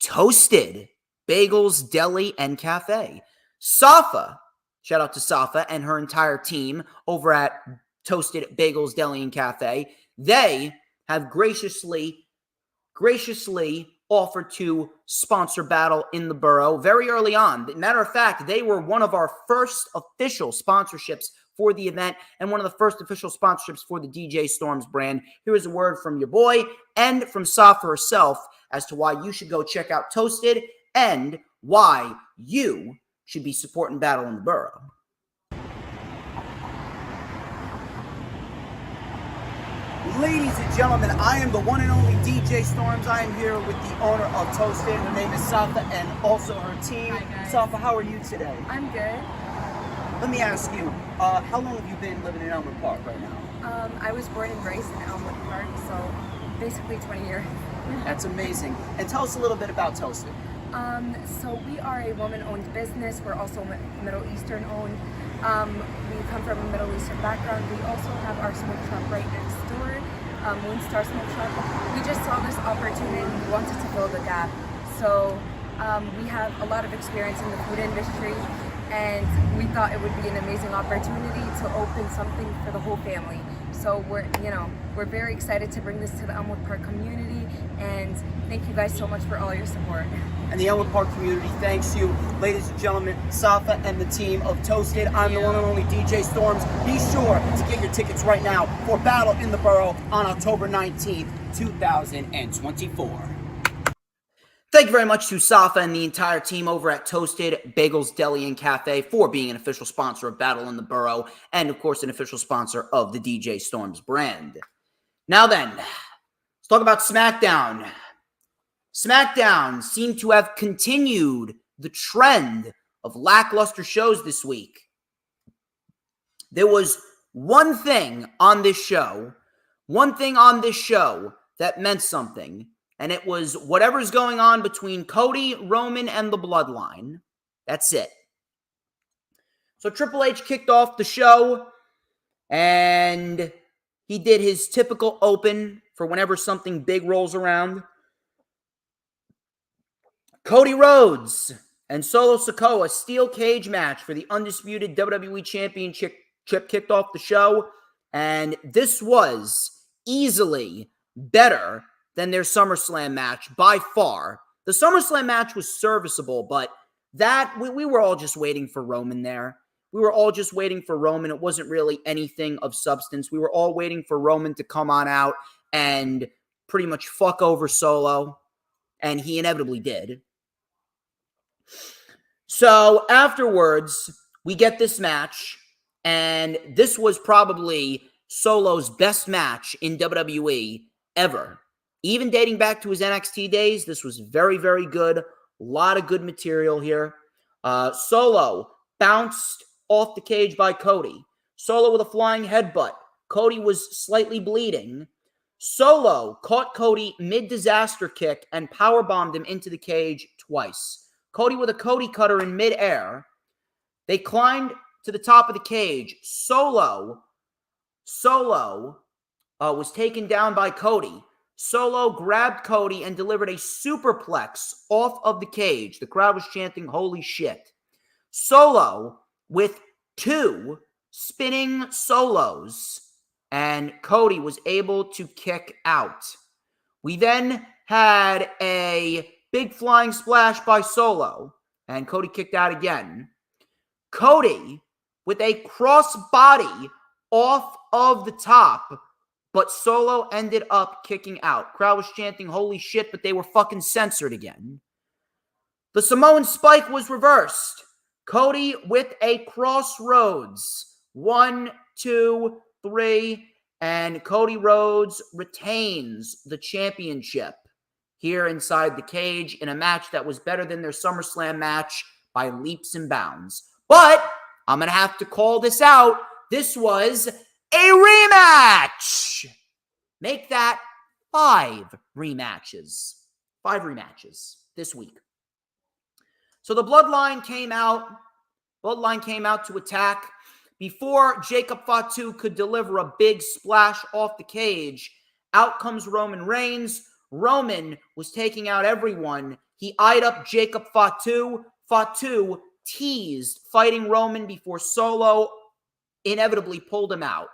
Toasted Bagels, Deli, and Cafe. Safa. Shout out to Safa and her entire team over at Toasted Bagels, Deli, and Cafe. They have graciously offered to sponsor Battle in the Borough very early on. Matter of fact, they were one of our first official sponsorships for the event and one of the first official sponsorships for the DJ Storms brand. Here is a word from your boy and from Safa herself as to why you should go check out Toasted and why you should be supporting Battle in the Borough. Ladies and gentlemen, I am the one and only DJ Storms. I am here with the owner of Toasted. Her name is Safa and also her team. Hi, guys. Safa, how are you today? I'm good. Let me ask you, how long have you been living in Elmwood Park right now? I was born and raised in Elmwood Park, so basically 20 years. That's amazing. And tell us a little bit about Toasted. So we are a woman-owned business. We're also Middle Eastern-owned. We come from a Middle Eastern background. We also have our smoke shop right next door, Moonstar Smoke Shop. We just saw this opportunity and we wanted to fill the gap. So we have a lot of experience in the food industry, and we thought it would be an amazing opportunity to open something for the whole family. So we're very excited to bring this to the Elmwood Park community, and thank you guys so much for all your support. And the Elmwood Park community thanks you. Ladies and gentlemen, Safa and the team of Toasted. I'm the one and only DJ Storms. Be sure to get your tickets right now for Battle in the Borough on October 19th, 2024. Thank you very much to Safa and the entire team over at Toasted Bagels Deli and Cafe for being an official sponsor of Battle in the Borough and, of course, an official sponsor of the DJ Storms brand. Now then, let's talk about SmackDown. SmackDown seemed to have continued the trend of lackluster shows this week. There was one thing on this show that meant something, and it was whatever's going on between Cody, Roman, and the Bloodline. That's it. So Triple H kicked off the show, and he did his typical open for whenever something big rolls around. Cody Rhodes and Solo Sikoa steel cage match for the undisputed WWE Championship kicked off the show, and this was easily better than their SummerSlam match by far. The SummerSlam match was serviceable, but that we were all just waiting for Roman there. We were all just waiting for Roman. It wasn't really anything of substance. We were all waiting for Roman to come on out and pretty much fuck over Solo, and he inevitably did. So afterwards, we get this match, and this was probably Solo's best match in WWE ever. Even dating back to his NXT days, this was very, very good. A lot of good material here. Solo bounced off the cage by Cody. Solo with a flying headbutt. Cody was slightly bleeding. Solo caught Cody mid-disaster kick and powerbombed him into the cage twice. Cody with a Cody cutter in midair. They climbed to the top of the cage. Solo was taken down by Cody. Solo grabbed Cody and delivered a superplex off of the cage. The crowd was chanting, "Holy shit." Solo with 2 spinning solos, and Cody was able to kick out. We then had a big flying splash by Solo, and Cody kicked out again. Cody with a crossbody off of the top, but Solo ended up kicking out. Crowd was chanting, "Holy shit," but they were fucking censored again. The Samoan spike was reversed. Cody with a crossroads. 1, 2, 3, and Cody Rhodes retains the championship here inside the cage in a match that was better than their SummerSlam match by leaps and bounds. But I'm going to have to call this out. This was a rematch. Make that 5 rematches. 5 rematches this week. So the Bloodline came out. Bloodline came out to attack. Before Jacob Fatu could deliver a big splash off the cage, out comes Roman Reigns. Roman was taking out everyone. He eyed up Jacob Fatu. Fatu teased fighting Roman before Solo inevitably pulled him out.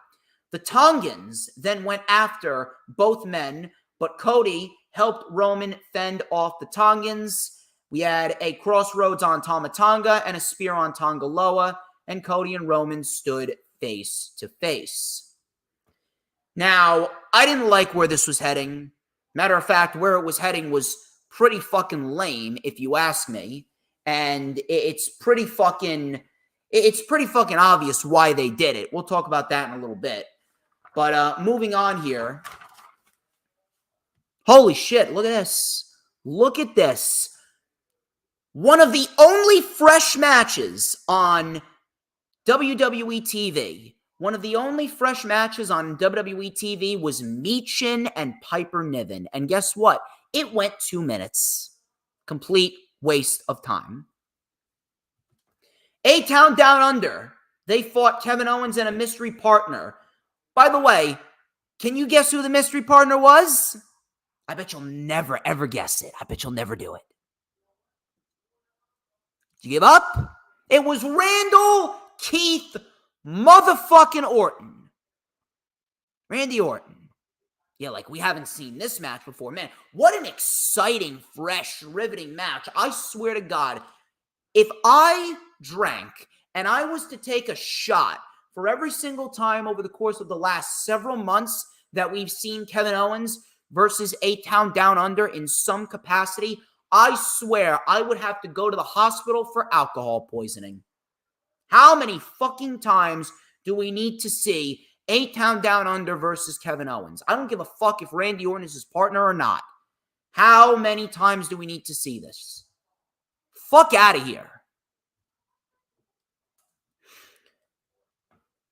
The Tongans then went after both men, but Cody helped Roman fend off the Tongans. We had a crossroads on Tama Tonga and a spear on Tongaloa, and Cody and Roman stood face to face. Now, I didn't like where this was heading. Matter of fact, where it was heading was pretty fucking lame, if you ask me. And it's pretty fucking obvious why they did it. We'll talk about that in a little bit. But moving on here. Holy shit, look at this. Look at this. One of the only fresh matches on WWE TV. One of the only fresh matches on WWE TV was Michin and Piper Niven. And guess what? It went 2 minutes. Complete waste of time. A-Town Down Under. They fought Kevin Owens and a mystery partner. By the way, can you guess who the mystery partner was? I bet you'll never, ever guess it. I bet you'll never do it. Did you give up? It was Randall Keith motherfucking Orton. Randy Orton. Yeah, like we haven't seen this match before. Man, what an exciting, fresh, riveting match. I swear to God, if I drank and I was to take a shot for every single time over the course of the last several months that we've seen Kevin Owens versus A-Town Down Under in some capacity, I swear I would have to go to the hospital for alcohol poisoning. How many fucking times do we need to see A-Town Down Under versus Kevin Owens? I don't give a fuck if Randy Orton is his partner or not. How many times do we need to see this? Fuck out of here.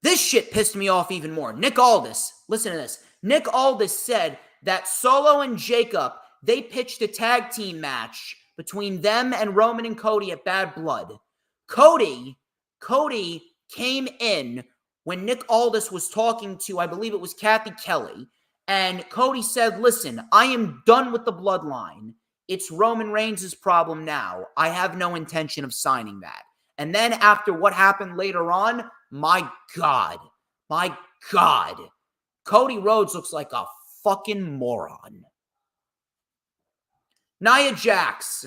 This shit pissed me off even more. Nick Aldis, listen to this. Nick Aldis said that Solo and Jacob, they pitched a tag team match between them and Roman and Cody at Bad Blood. Cody came in when Nick Aldis was talking to, I believe it was Kathy Kelly, and Cody said, listen, I am done with the bloodline. It's Roman Reigns' problem now. I have no intention of signing that. And then after what happened later on, my God, Cody Rhodes looks like a fucking moron. Nia Jax,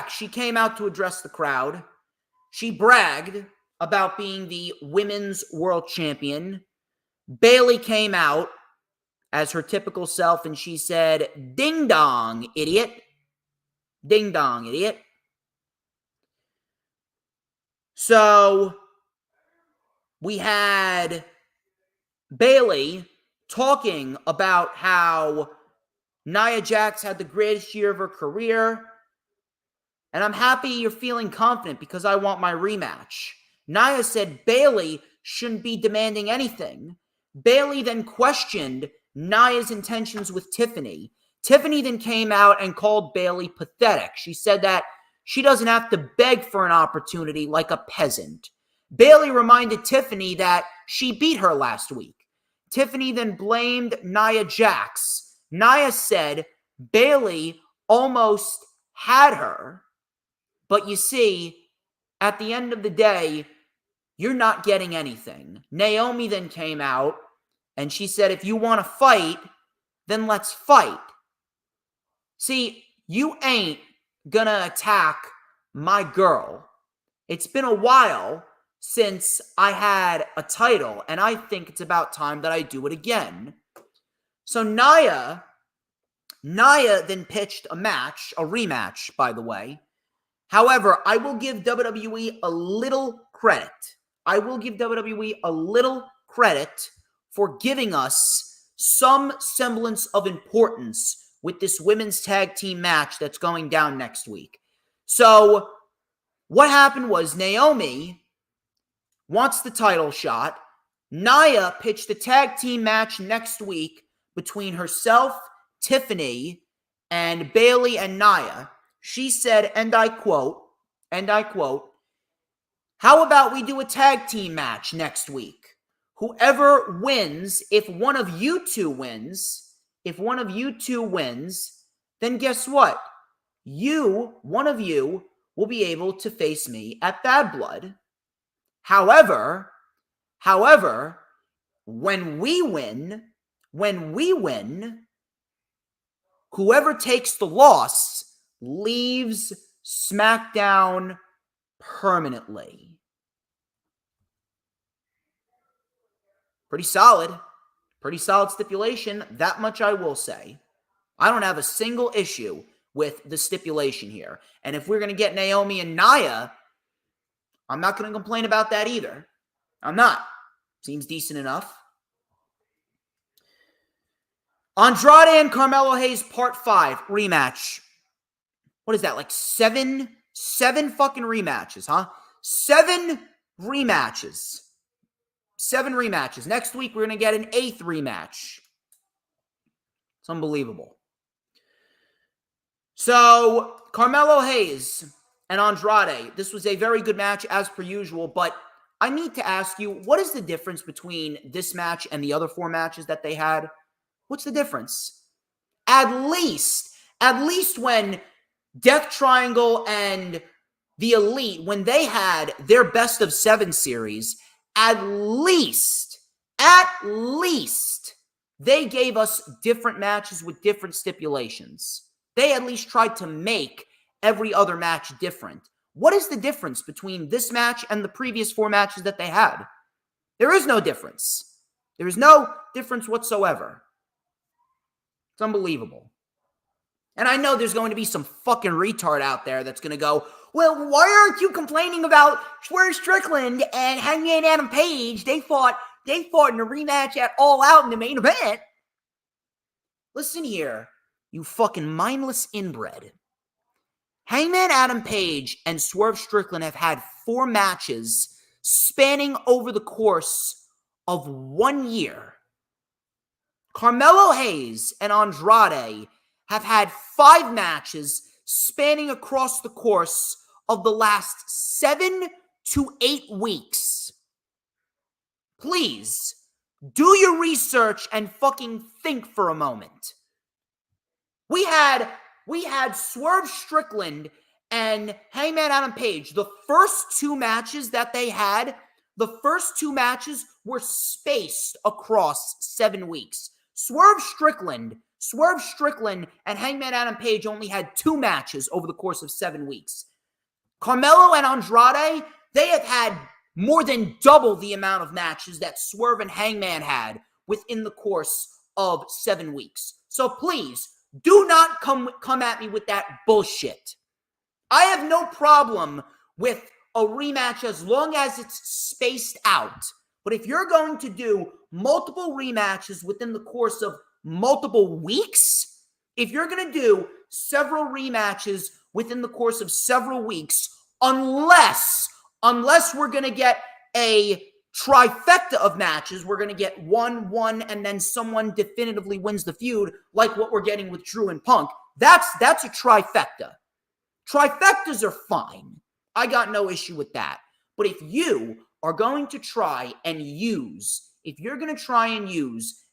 she came out to address the crowd. She bragged about being the women's world champion. Bayley came out as her typical self, and she said, ding dong, idiot. Ding dong, idiot. So we had Bayley talking about how Nia Jax had the greatest year of her career. And I'm happy you're feeling confident because I want my rematch. Nia said Bayley shouldn't be demanding anything. Bayley then questioned Nia's intentions with Tiffany. Tiffany then came out and called Bayley pathetic. She said that she doesn't have to beg for an opportunity like a peasant. Bayley reminded Tiffany that she beat her last week. Tiffany then blamed Nia Jax. Nia said Bayley almost had her. But you see, at the end of the day, you're not getting anything. Naomi then came out and she said, if you want to fight, then let's fight. See, you ain't gonna attack my girl. It's been a while since I had a title, and I think it's about time that I do it again. So Nia then pitched a match, a rematch, by the way. However, I will give WWE a little credit. I will give WWE a little credit for giving us some semblance of importance with this women's tag team match that's going down next week. So what happened was Naomi wants the title shot. Nia pitched a tag team match next week between herself, Tiffany, and Bayley and Nia. She said, and I quote, how about we do a tag team match next week? Whoever wins, if one of you two wins, then guess what? One of you will be able to face me at Bad Blood. However, when we win, When we win, whoever takes the loss leaves SmackDown permanently. Pretty solid stipulation. That much I will say. I don't have a single issue with the stipulation here. And if we're going to get Naomi and Nia, I'm not going to complain about that either. I'm not. Seems decent enough. Andrade and Carmelo Hayes Part 5 rematch. What is that, like seven fucking rematches, huh? 7 rematches. 7 rematches. Next week, we're going to get an 8th rematch. It's unbelievable. So, Carmelo Hayes and Andrade. This was a very good match as per usual, but I need to ask you, what is the difference between this match and the other 4 matches that they had? What's the difference? At least when Death Triangle and the Elite, when they had their best of 7 series, at least, they gave us different matches with different stipulations. They at least tried to make every other match different. What is the difference between this match and the previous 4 matches that they had? There is no difference. There is no difference whatsoever. It's unbelievable. And I know there's going to be some fucking retard out there that's going to go, well, why aren't you complaining about Swerve Strickland and Hangman Adam Page? They fought in a rematch at All Out in the main event. Listen here, you fucking mindless inbred. Hangman Adam Page and Swerve Strickland have had 4 matches spanning over the course of 1 year. Carmelo Hayes and Andrade have had 5 matches spanning across the course of the last 7 to 8 weeks. Please, do your research and fucking think for a moment. We had Swerve Strickland and Hangman Adam Page. The first 2 matches that they had, the first 2 matches were spaced across 7 weeks. Swerve Strickland and Hangman Adam Page only had 2 matches over the course of 7 weeks. Carmelo and Andrade, they have had more than double the amount of matches that Swerve and Hangman had within the course of 7 weeks. So please, do not come at me with that bullshit. I have no problem with a rematch as long as it's spaced out. But if you're going to do multiple rematches within the course of multiple weeks, if you're going to do several rematches within the course of several weeks, unless we're going to get a trifecta of matches, we're going to get one, and then someone definitively wins the feud, like what we're getting with Drew and Punk. That's a trifecta. Trifectas are fine. I got no issue with that. But if you are going to try and use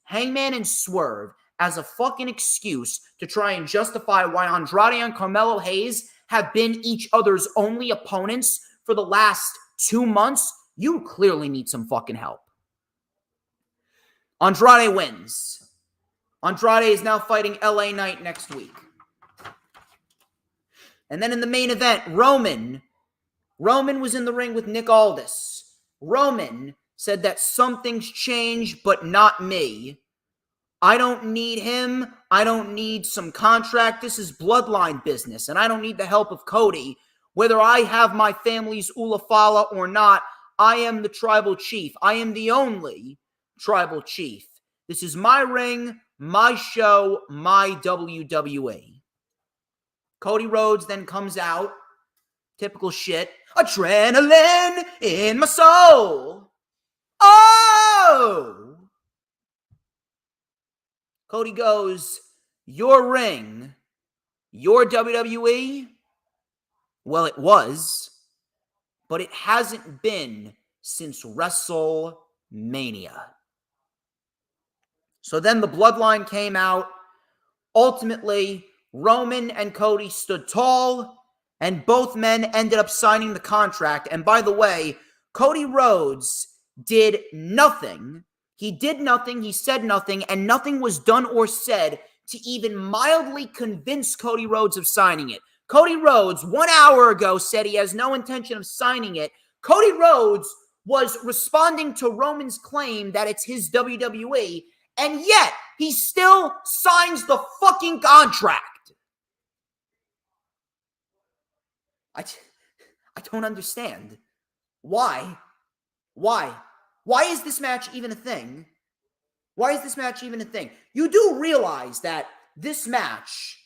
Hangman and Swerve as a fucking excuse to try and justify why Andrade and Carmelo Hayes have been each other's only opponents for the last 2 months, you clearly need some fucking help. Andrade wins. Andrade is now fighting LA Knight next week. And then in the main event, Roman was in the ring with Nick Aldis. Roman said that something's changed, but not me. I don't need him. I don't need some contract. This is bloodline business, and I don't need the help of Cody. Whether I have my family's Ulafala or not, I am the tribal chief. I am the only tribal chief. This is my ring, my show, my WWE. Cody Rhodes then comes out. Typical shit. Adrenaline in my soul. Oh! Cody goes, your ring, your WWE? Well, it was, but it hasn't been since WrestleMania. So then the bloodline came out. Ultimately, Roman and Cody stood tall, and both men ended up signing the contract. And by the way, Cody Rhodes did nothing He did nothing, he said nothing, and nothing was done or said to even mildly convince Cody Rhodes of signing it. Cody Rhodes, 1 hour ago, said he has no intention of signing it. Cody Rhodes was responding to Roman's claim that it's his WWE, and yet he still signs the fucking contract. I don't understand. Why? Why is this match even a thing? Why is this match even a thing? You do realize that this match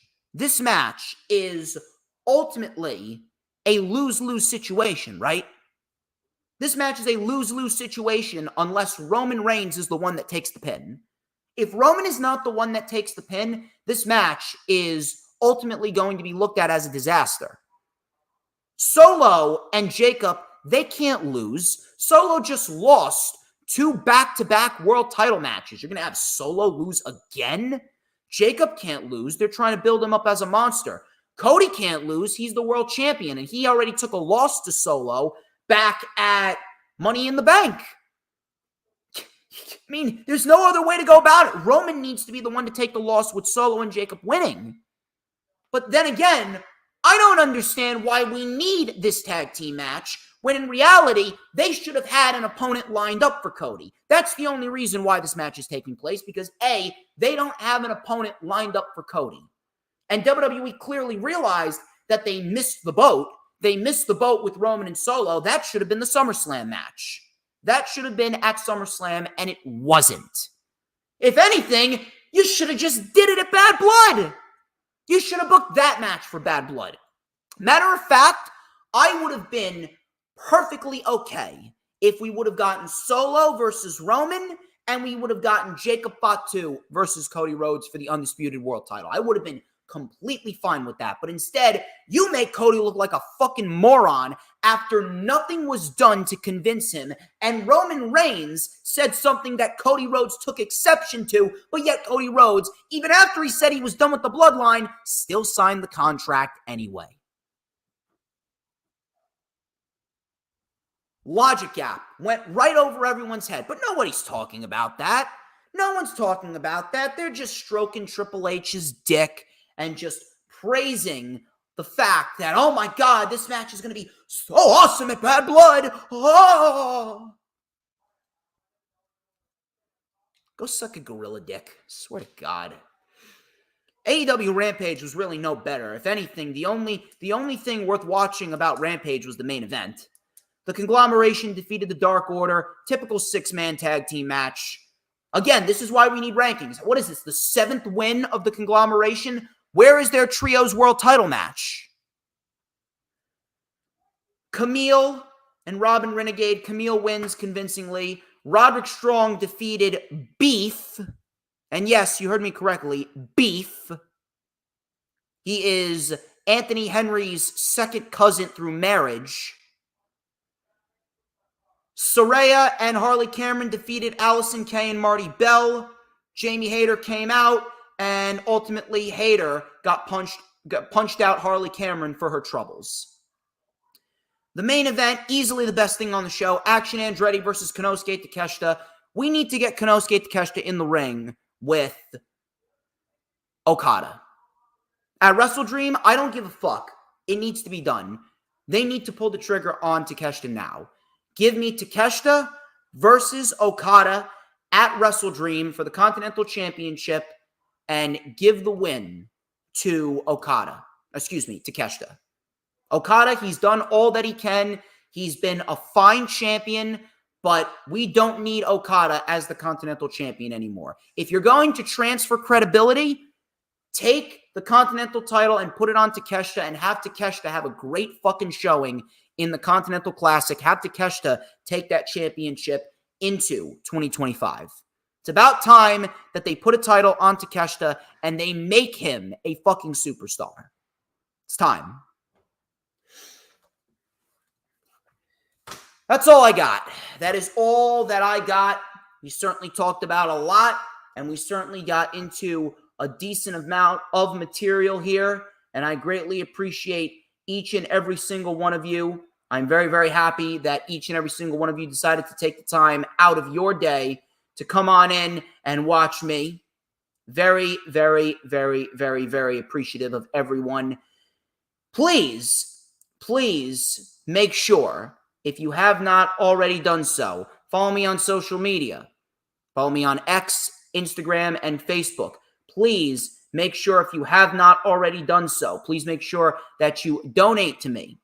is ultimately a lose-lose situation, right? This match is a lose-lose situation unless Roman Reigns is the one that takes the pin. If Roman is not the one that takes the pin, this match is ultimately going to be looked at as a disaster. Solo and Jacob, they can't lose. Solo just lost 2 back-to-back world title matches. You're going to have Solo lose again? Jacob can't lose. They're trying to build him up as a monster. Cody can't lose. He's the world champion, and he already took a loss to Solo back at Money in the Bank. I mean, there's no other way to go about it. Roman needs to be the one to take the loss with Solo and Jacob winning. But then again, I don't understand why we need this tag team match when in reality, they should have had an opponent lined up for Cody. That's the only reason why this match is taking place, because A, they don't have an opponent lined up for Cody. And WWE clearly realized that they missed the boat. They missed the boat with Roman and Solo. That should have been the SummerSlam match. That should have been at SummerSlam, and it wasn't. If anything, you should have just did it at Bad Blood. You should have booked that match for Bad Blood. Matter of fact, I would have been perfectly okay if we would have gotten Solo versus Roman and we would have gotten Jacob Fatu versus Cody Rhodes for the Undisputed World title. I would have been completely fine with that. But instead, you make Cody look like a fucking moron after nothing was done to convince him. And Roman Reigns said something that Cody Rhodes took exception to, but yet Cody Rhodes, even after he said he was done with the bloodline, still signed the contract anyway. Logic gap went right over everyone's head, but nobody's talking about that. No one's talking about that. They're just stroking Triple H's dick and just praising the fact that, oh my God, this match is going to be so awesome at Bad Blood. Oh. Go suck a gorilla dick. Swear to God. AEW Rampage was really no better. If anything, the only thing worth watching about Rampage was the main event. The Conglomeration defeated the Dark Order. Typical 6-man tag team match. Again, this is why we need rankings. What is this? The 7th win of the Conglomeration? Where is their Trios World title match? Camille and Robin Renegade. Camille wins convincingly. Roderick Strong defeated Beef. And yes, you heard me correctly. Beef. He is Anthony Henry's second cousin through marriage. Saraya and Harley Cameron defeated Allison Kay and Marty Bell. Jamie Hayter came out, and ultimately Hayter got punched out Harley Cameron for her troubles. The main event, easily the best thing on the show, Action Andretti versus Konosuke Takeshita. We need to get Konosuke Takeshita in the ring with Okada. At Wrestle Dream, I don't give a fuck. It needs to be done. They need to pull the trigger on Takeshita now. Give me Takeshita versus Okada at Wrestle Dream for the Continental Championship and give the win to Takeshita. Okada, he's done all that he can. He's been a fine champion, but we don't need Okada as the Continental Champion anymore. If you're going to transfer credibility, take the Continental title and put it on Takeshita and have Takeshita have a great fucking showing in the Continental Classic. Have Takeshita take that championship into 2025. It's about time that they put a title on Takeshita and they make him a fucking superstar. It's time. That's all I got. That is all that I got. We certainly talked about a lot, and we certainly got into a decent amount of material here, and I greatly appreciate each and every single one of you. I'm very, very happy that each and every single one of you decided to take the time out of your day to come on in and watch me. Very, very, very, very, very appreciative of everyone. Please make sure, if you have not already done so, follow me on social media. Follow me on X, Instagram, and Facebook. Please make sure, if you have not already done so, please make sure that you donate to me,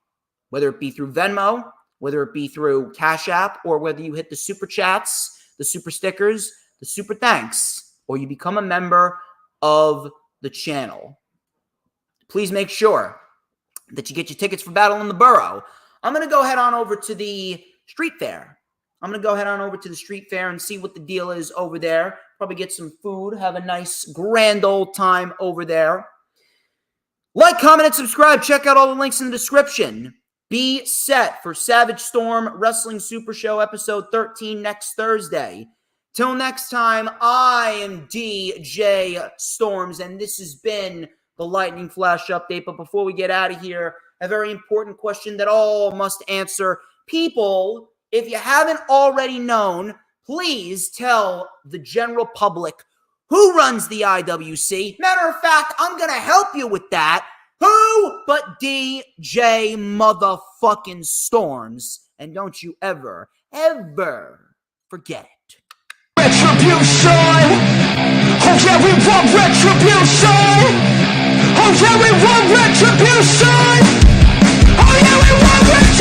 whether it be through Venmo, whether it be through Cashapp, or whether you hit the super chats, the super stickers, the super thanks, or you become a member of the channel. Please make sure that you get your tickets for Battle in the Borough. I'm going to go head on over to the street fair. I'm going to go head on over to the street fair and see what the deal is over there. Probably get some food, have a nice grand old time over there. Like, comment, and subscribe. Check out all the links in the description. Be set for Savage Storm Wrestling Super Show episode 13 next Thursday. Till next time, I am DJ Storms, and this has been the Lightning Flash Update. But before we get out of here, a very important question that all must answer. People, if you haven't already known, please tell the general public who runs the IWC. Matter of fact, I'm going to help you with that. Who but DJ motherfucking Storms? And don't you ever forget it. Retribution! Oh yeah, we want retribution! Oh yeah, we want retribution! Oh yeah, we want retribution!